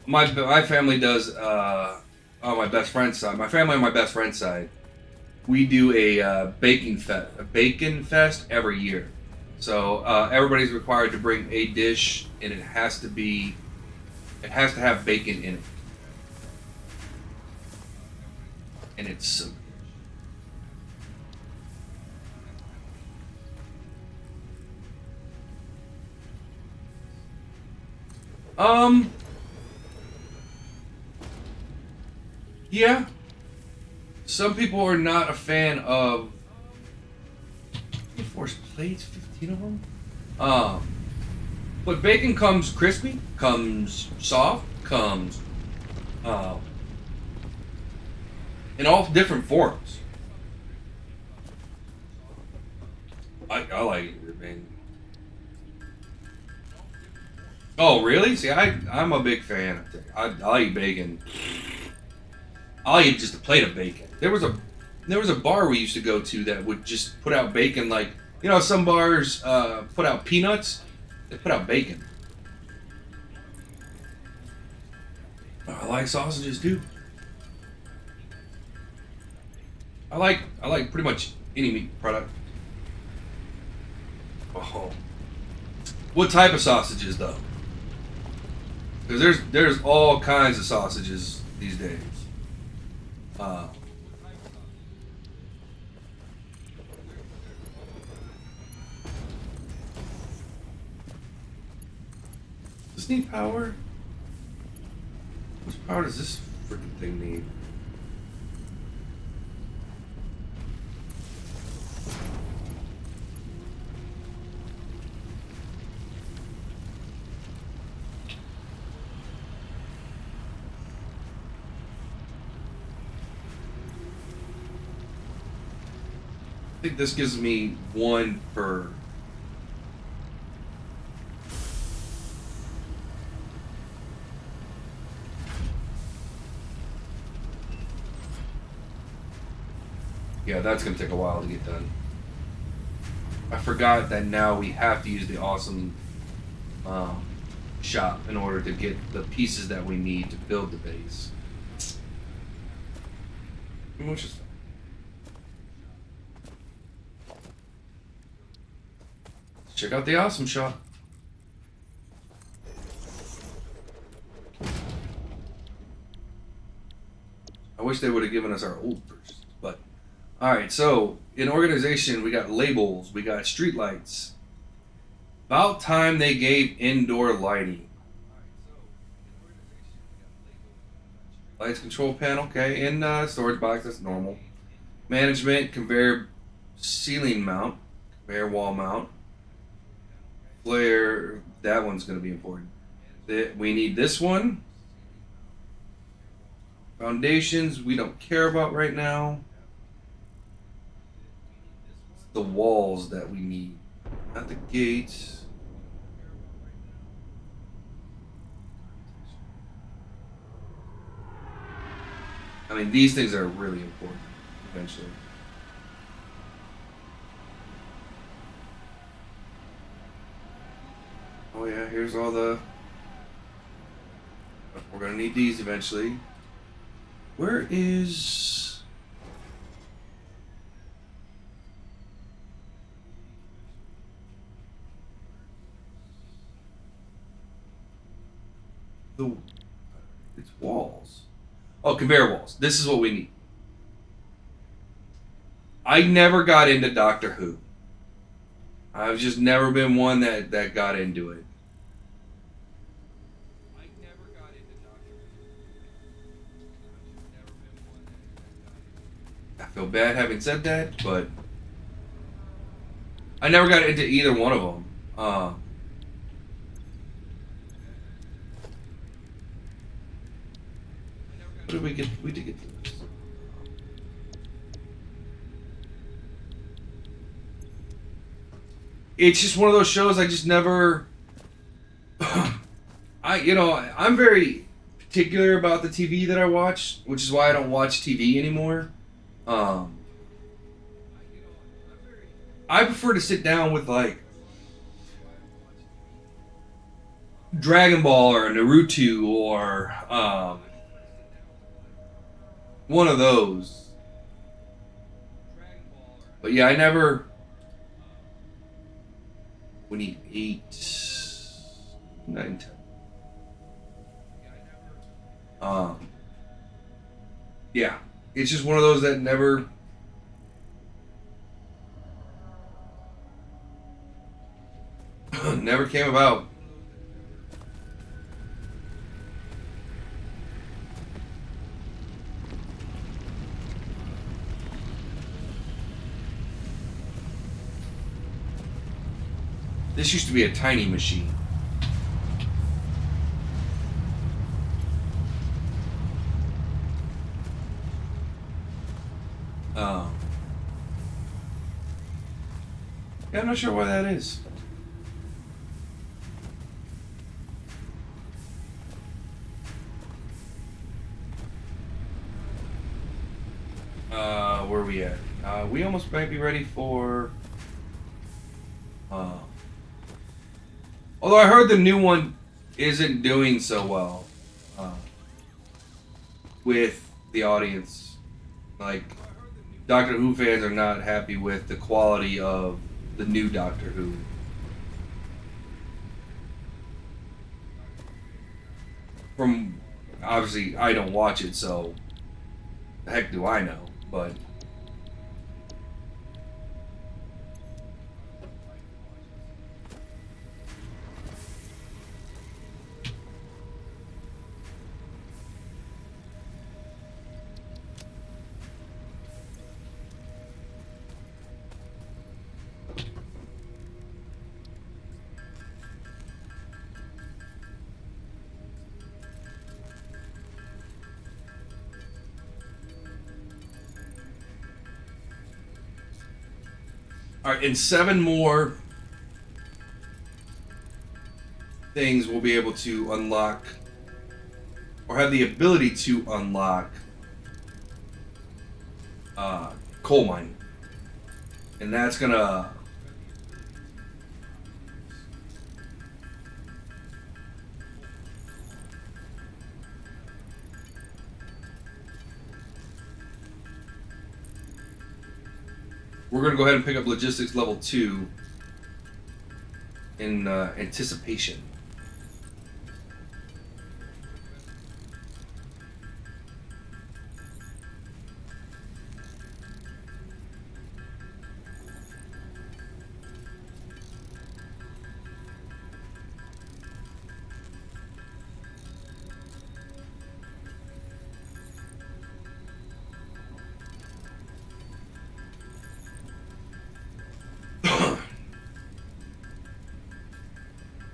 My family does. On my best friend's side, my family on my best friend's side, we do a bacon fest every year. So everybody's required to bring a dish, and it has to have bacon in it, and it's so. Yeah. Some people are not a fan of 24 plates, 15 of them. But bacon comes crispy, comes soft, comes in all different forms. I like it, man. Oh, really? See, I'm a big fan. I eat bacon. I'll eat just a plate of bacon. There was a bar we used to go to that would just put out bacon, like, you know, some bars put out peanuts. They put out bacon. I like sausages too. I like pretty much any meat product. Oh. What type of sausages though? Because there's all kinds of sausages these days. Does this need power? How much power does this freaking thing need? I think this gives me one per. Yeah, that's gonna take a while to get done. I forgot that now we have to use the awesome shop in order to get the pieces that we need to build the base. Which is fine. Check out the awesome shop. I wish they would have given us our old versions, but all right. So in organization, we got labels, we got street lights. About time they gave indoor lighting. Lights control panel, okay, and storage box. That's normal. Management conveyor ceiling mount, conveyor wall mount. Flare, that one's going to be important. We need this one. Foundations, we don't care about right now. It's the walls that we need, not the gates. I mean, these things are really important eventually. Oh yeah, here's all the. We're gonna need these eventually. Where is? It's walls. Oh, conveyor walls. This is what we need. I never got into Doctor Who. I've just never been one that got into it. I feel bad having said that, but I never got into either one of them. What did we get? We did get this. It's just one of those shows I just never. I'm very particular about the TV that I watch, which is why I don't watch TV anymore. I prefer to sit down with like Dragon Ball or Naruto or one of those. But yeah, I never. We need 8, 9, 10. Yeah, it's just one of those that never. Never came about. This used to be a tiny machine. Yeah, I'm not sure why that is. Where are we at? We almost might be ready for. Although I heard the new one isn't doing so well with the audience. Like, Doctor Who fans are not happy with the quality of the new Doctor Who. From, obviously, I don't watch it, so the heck do I know, but. Alright, in 7 more things we'll be able to unlock, or have the ability to unlock, coal mine. And that's gonna... We're going to go ahead and pick up logistics level 2 in anticipation.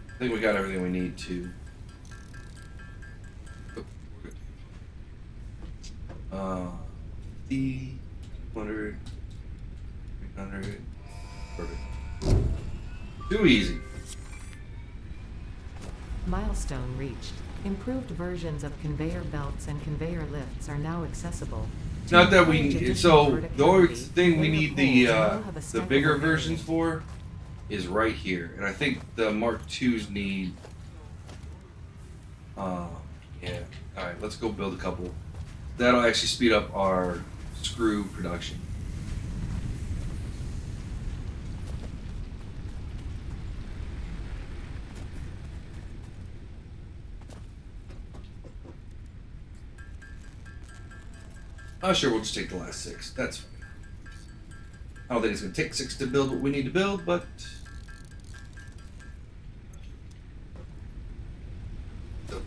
I think we got everything we need to. The 100, 300, perfect. Too easy. Milestone reached. Improved versions of conveyor belts and conveyor lifts are now accessible. It's not that we encourage need. additional So the only verticality, thing we layer need poles will have a the stackable bigger area. versions for is right here, and I think the Mark IIs need. Yeah. All right, let's go build a couple. That'll actually speed up our screw production. Oh, sure, we'll just take the last 6. That's fine. I don't think it's going to take 6 to build what we need to build, but... it's okay.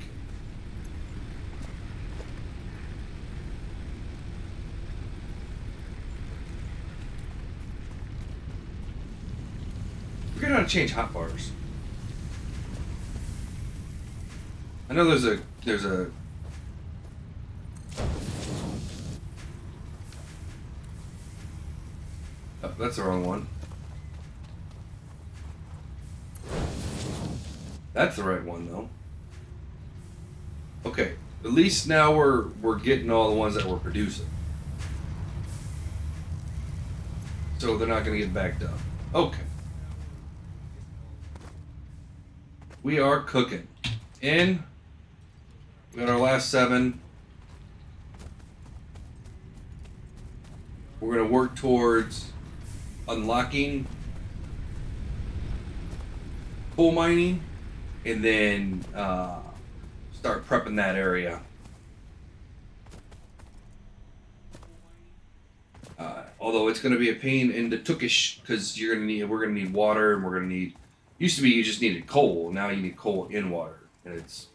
We're going to change hotbars. I know there's a oh, that's the wrong one. That's the right one though. Okay, at least now we're getting all the ones that we're producing. So they're not gonna get backed up. Okay. We are cooking. in. We got our last 7. We're going to work towards unlocking coal mining and then start prepping that area. Although it's going to be a pain in the tookish because we're going to need water, and we're going to need. Used to be you just needed coal. Now you need coal in water, and it's.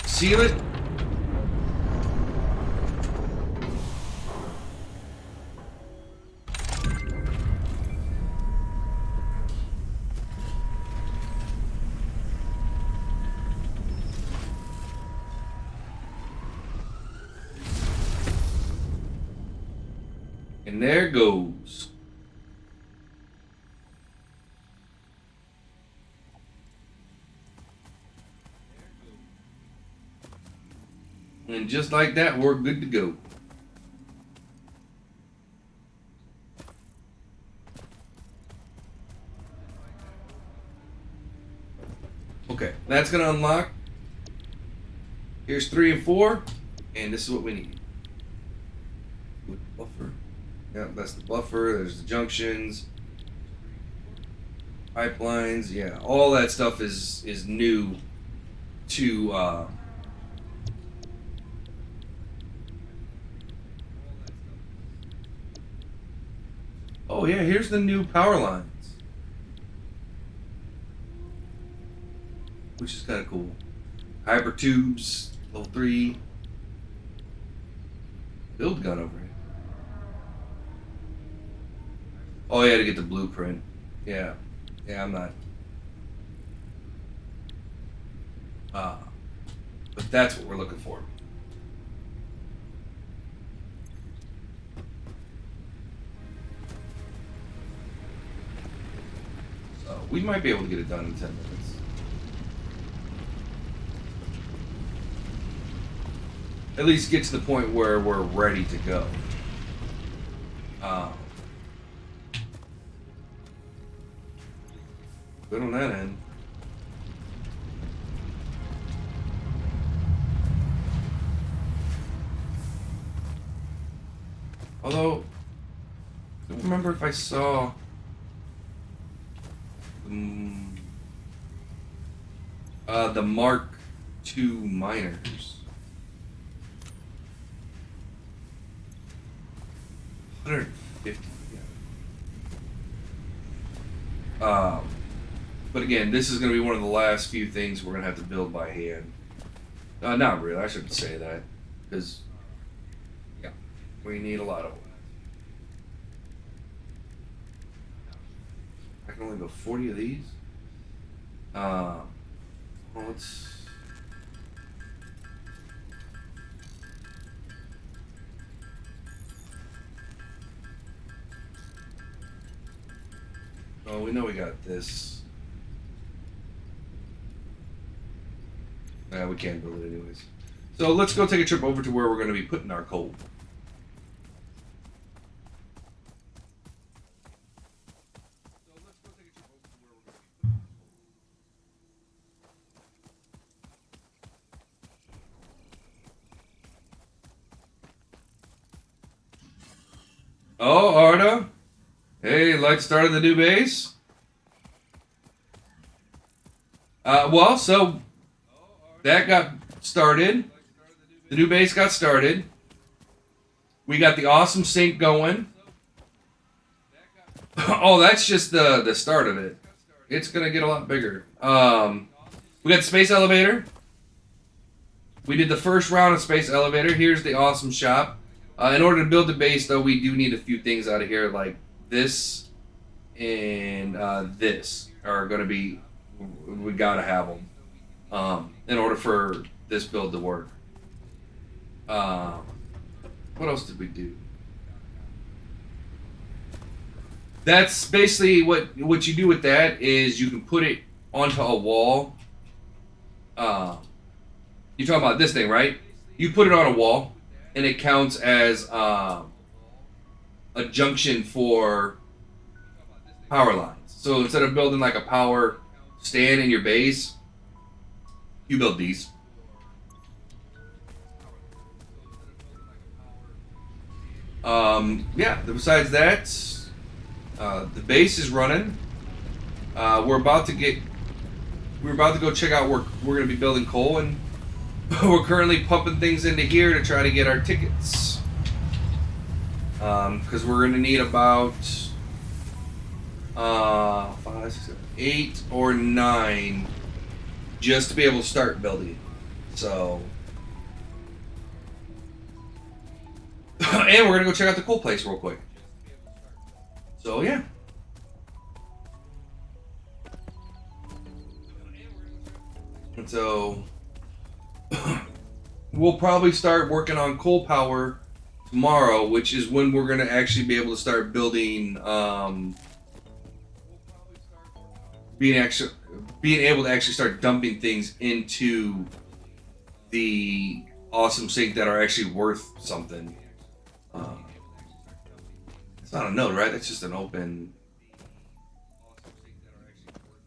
Seal it. And there goes. And just like that, we're good to go. Okay, that's going to unlock. Here's 3 and 4, and this is what we need. Buffer. Yeah, that's the buffer. There's the junctions, pipelines. Yeah, all that stuff is new to. Oh yeah, here's the new power lines, which is kind of cool. Hyper tubes, level 3. Build gun over here. Oh yeah, to get the blueprint. Yeah, I'm not. But that's what we're looking for. So we might be able to get it done in 10 minutes. At least get to the point where we're ready to go. Good on that end. Although, I don't remember if I saw the Mark II miners. 150. But again, this is going to be one of the last few things we're going to have to build by hand. Not really. I shouldn't say that, because yeah, we need a lot of. I can only go 40 of these. Well, let's. Oh, we know we got this. We can't build it anyways. So let's go take a trip over to where we're going to be putting our coal. Oh, Arda. Hey, like started the new base? Well, so that got started. The new base got started. We got the awesome sink going. Oh, that's just the start of it. It's going to get a lot bigger. We got the space elevator. We did the first round of space elevator. Here's the awesome shop. In order to build the base, though, we do need a few things out of here, like this and this are going to be, we got to have them in order for this build to work. What else did we do? That's basically what you do with that is you can put it onto a wall. You you're talking about this thing, right? You put it on a wall, and it counts as a junction for power lines. So instead of building like a power stand in your base, you build these. Yeah. Besides that, the base is running. We're about to go check out where we're going to be building coal, and we're currently pumping things into here to try to get our tickets. Because we're going to need about 5, 6, 7, 8 or 9 just to be able to start building. So, and we're going to go check out the coal place real quick. So, yeah. And so we'll probably start working on coal power tomorrow, which is when we're going to actually be able to start building, being able to actually start dumping things into the awesome sink that are actually worth something. It's not a node, right? That's just an open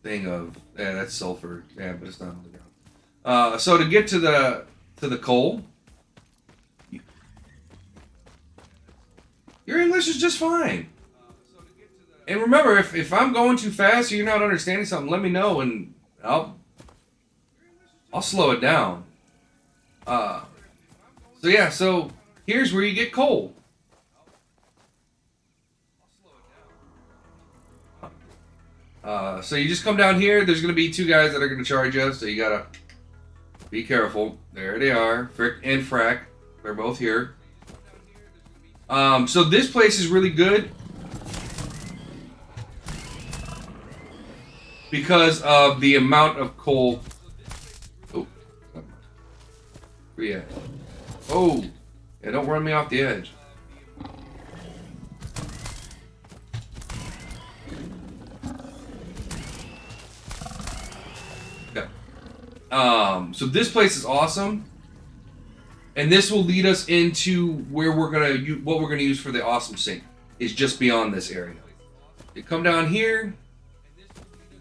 thing of, yeah, that's sulfur. Yeah, but it's not on the ground. So to get to the coal, your English is just fine. And remember, if I'm going too fast or you're not understanding something, let me know and I'll slow it down. So yeah, so here's where you get coal. So you just come down here. There's gonna be 2 guys that are gonna charge us, so you gotta be careful. There they are, Frick and Frack. They're both here. So this place is really good because of the amount of coal. Oh, where you at? Oh, yeah, don't run me off the edge. So this place is awesome, and this will lead us into where what we're gonna use for the awesome sink is just beyond this area. You come down here,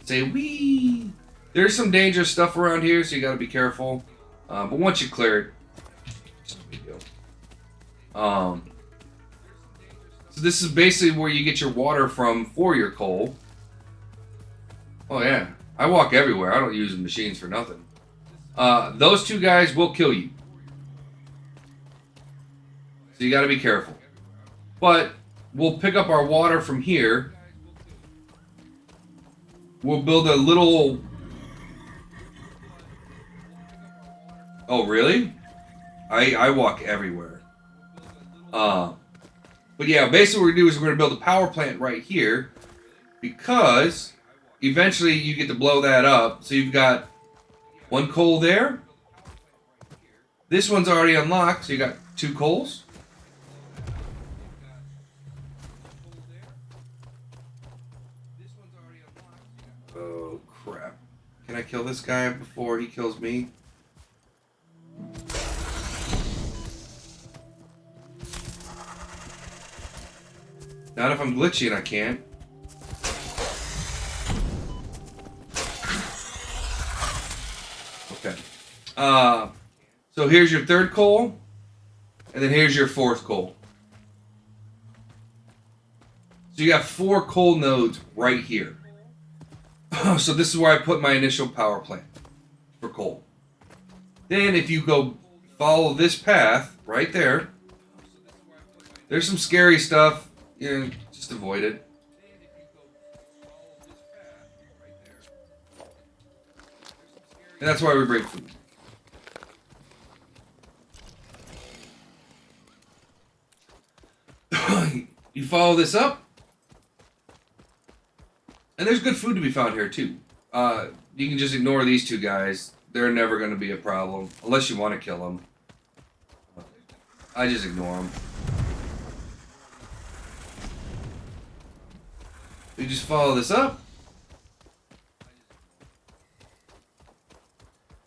say wee. There's some dangerous stuff around here, so you gotta be careful. But once you clear it, it's no big deal. So this is basically where you get your water from for your coal. Oh yeah, I walk everywhere. I don't use machines for nothing. Those 2 guys will kill you. So you got to be careful. But we'll pick up our water from here. We'll build a little... Oh, really? I walk everywhere. But yeah, basically what we're going to do is we're going to build a power plant right here. Because eventually you get to blow that up. So you've got 1 coal there. This one's already unlocked, so you got 2 coals. Oh, crap. Can I kill this guy before he kills me? Not if I'm glitchy and I can't. Okay. So here's your 3rd coal, and then here's your 4th coal. So you got 4 coal nodes right here. So this is where I put my initial power plant for coal. Then if you go follow this path right there, there's some scary stuff. You know, just avoid it. And that's why we bring food. You follow this up, and there's good food to be found here too. You can just ignore these 2 guys. They're never going to be a problem unless you want to kill them. I just ignore them. You just follow this up.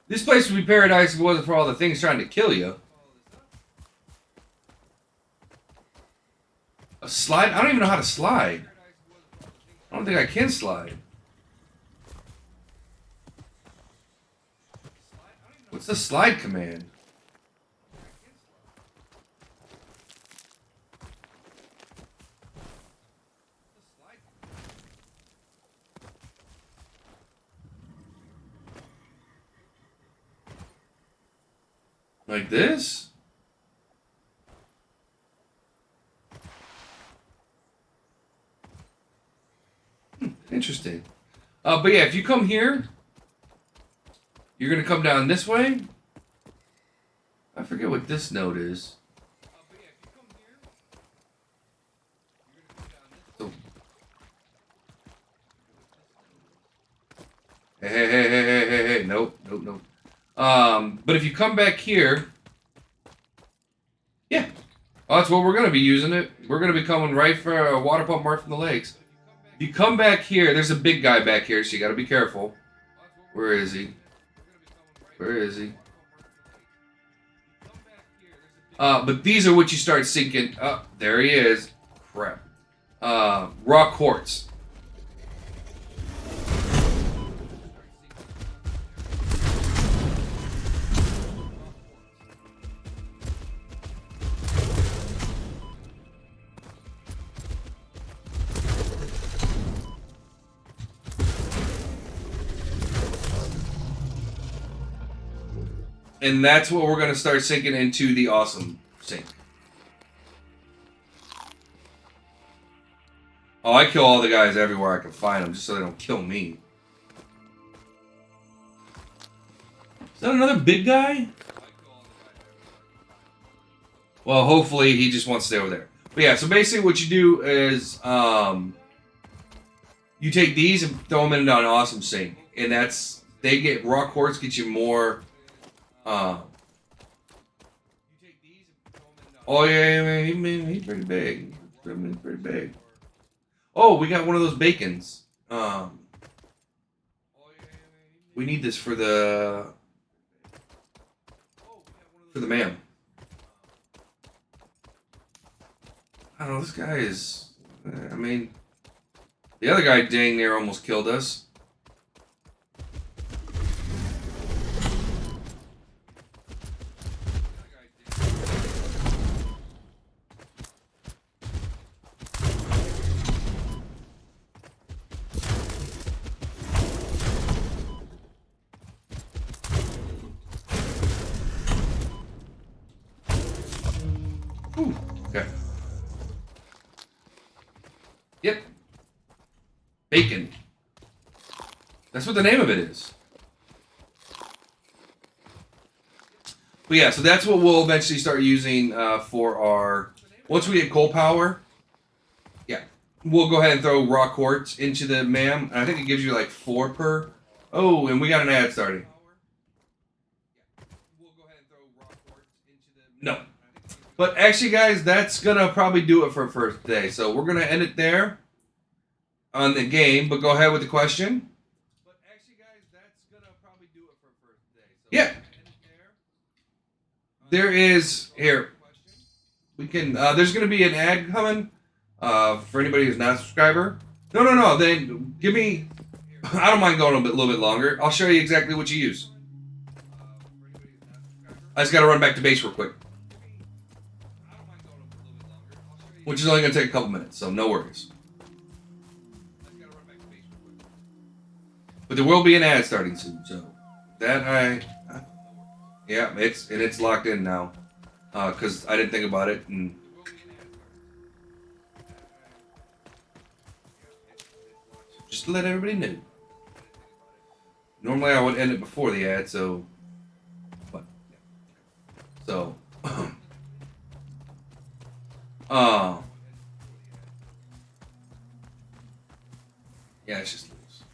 This place would be paradise if it wasn't for all the things trying to kill you. A slide? I don't even know how to slide. I don't think I can slide. What's the slide command? Like this? Interesting. But yeah, if you come here, you're going to come down this way. I forget what this node is. So, hey. Nope. But if you come back here, yeah. Oh, that's what we're going to be using it. We're going to be coming right for a water pump right from the lakes. If you come back here, there's a big guy back here, so you got to be careful. Where is he? Where is he? But these are what you start sinking. Oh, there he is. Crap. Raw quartz. And that's what we're going to start sinking into the awesome sink. Oh, I kill all the guys everywhere I can find them, just so they don't kill me. Is that another big guy? Well, hopefully he just wants to stay over there. But yeah, so basically what you do is you take these and throw them into an awesome sink. And that's, they get, raw quartz gets you more... oh yeah, he's pretty big. Pretty big. Oh, we got one of those bacons. We need this for the ma'am. I don't know. This guy is. I mean, the other guy dang near almost killed us. Ooh, okay. Yep. Bacon. That's what the name of it is. But yeah, so that's what we'll eventually start using for our... Once we get coal power, yeah, we'll go ahead and throw raw quartz into the MAM. And I think it gives you like 4 per... Oh, and we got an ad starting. No. But actually, guys, that's going to probably do it for first day. So we're going to end it there on the game. But go ahead with the question. But actually, guys, that's going to probably do it for first day. So yeah. There is... Here. We can... there's going to be an ad coming for anybody who's not a subscriber. No. Then give me... I don't mind going a little bit longer. I'll show you exactly what you use. I just got to run back to base real quick. Which is only going to take a couple minutes, so no worries. But there will be an ad starting soon, so that yeah, it's locked in now, because I didn't think about it, and just to let everybody know. Normally I would end it before the ad, so, but so. Yeah, it's just loose.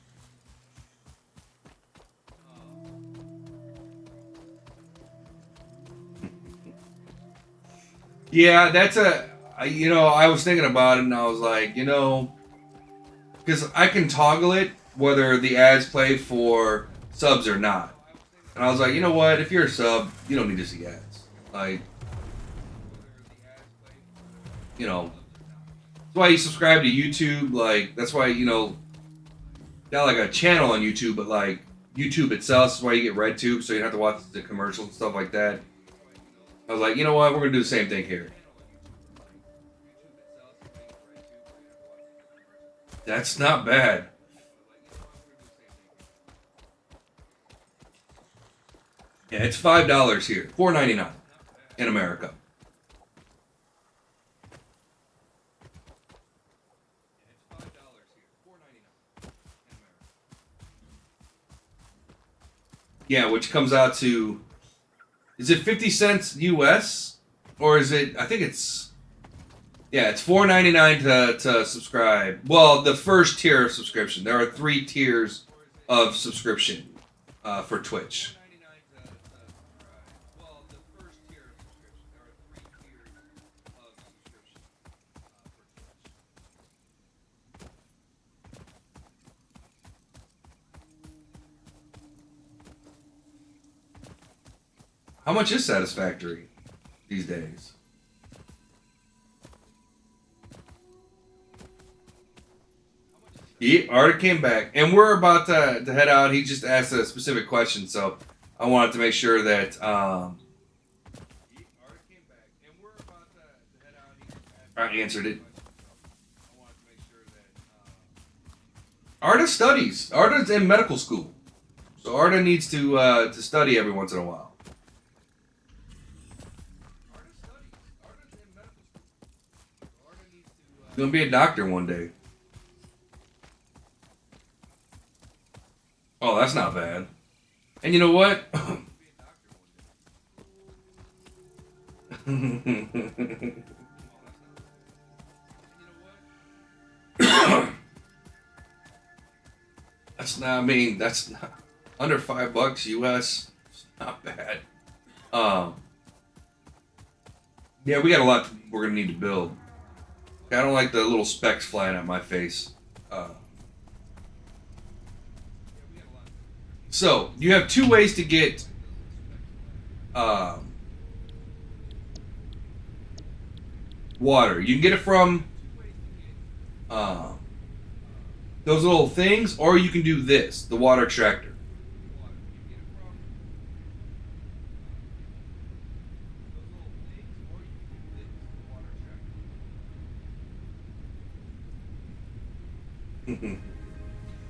Yeah, that's I was thinking about it and I was like, because I can toggle it whether the ads play for subs or not. And I was like, you know what? If you're a sub, you don't need to see ads. Like, you know, that's why you subscribe to YouTube. Like, that's why, you know, not like a channel on YouTube, but like YouTube itself is why you get RedTube, so you don't have to watch the commercials and stuff like that. I was like, you know what? We're going to do the same thing here. That's not bad. Yeah, it's $5 here, $4.99 in America. Yeah, which comes out to, is it 50 cents US? Or is it, I think it's, yeah, it's $4.99 to subscribe. Well, the first tier of subscription. There are 3 tiers of subscription for Twitch. How much is Satisfactory these days? Arda came back, and we're about to head out. He just asked a specific question, so I wanted to make sure that I answered it. Arda studies. Arda's in medical school, so Arda needs to study every once in a while. He's gonna be a doctor one day. Oh, that's not bad. And you know what? That's not, I mean, that's not, under $5 US. It's not bad. Yeah, we got a lot we're gonna need to build. I don't like the little specks flying at my face. So, you have 2 ways to get water. You can get it from those little things, or you can do this, the water extractor.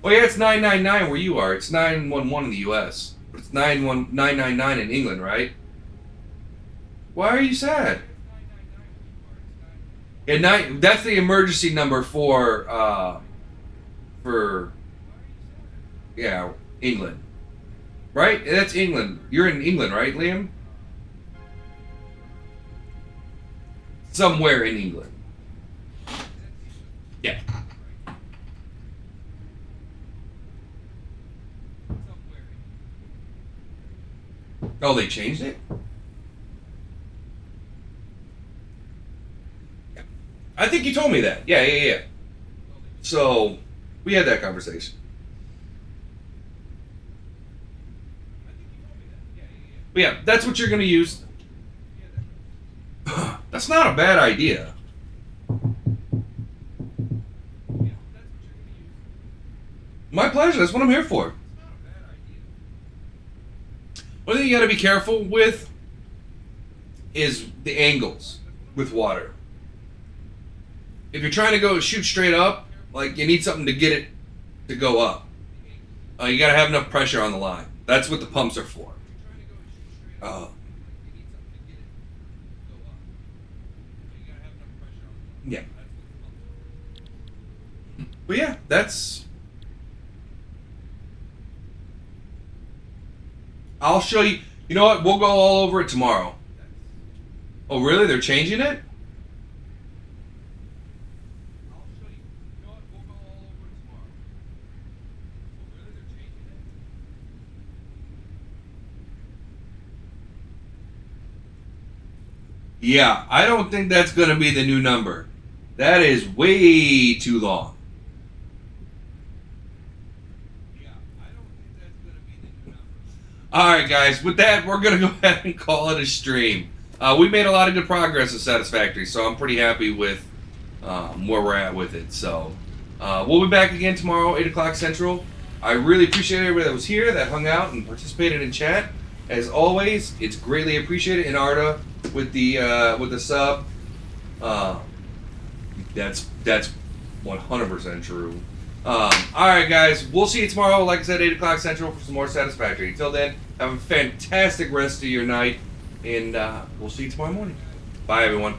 Well, yeah, it's $9.99 where you are. It's $9.11 in the U.S. But it's $9.99 in England, right? Why are you sad? And that's the emergency number for yeah, England, right? That's England. You're in England, right, Liam? Somewhere in England. Yeah. Oh, they changed it? Yeah. I think you told me that. Yeah. So, we had that conversation. But yeah, that's what you're going to use. That's not a bad idea. My pleasure. That's what I'm here for. One thing you got to be careful with is the angles with water. If you're trying to go shoot straight up, like you need something to get it to go up. You got to have enough pressure on the line. That's what the pumps are for. Yeah. But yeah, that's... I'll show you. You know what? We'll go all over it tomorrow. Oh, really? They're changing it? Yeah, I don't think that's going to be the new number. That is way too long. Alright guys, with that, we're going to go ahead and call it a stream. We made a lot of good progress with Satisfactory, so I'm pretty happy with where we're at with it. So, we'll be back again tomorrow, 8 o'clock Central. I really appreciate everybody that was here, that hung out and participated in chat. As always, it's greatly appreciated. And Arda, with the sub, that's 100% true. Alright guys, we'll see you tomorrow, like I said, 8 o'clock Central for some more Satisfactory. Until then, have a fantastic rest of your night, and we'll see you tomorrow morning. Bye everyone.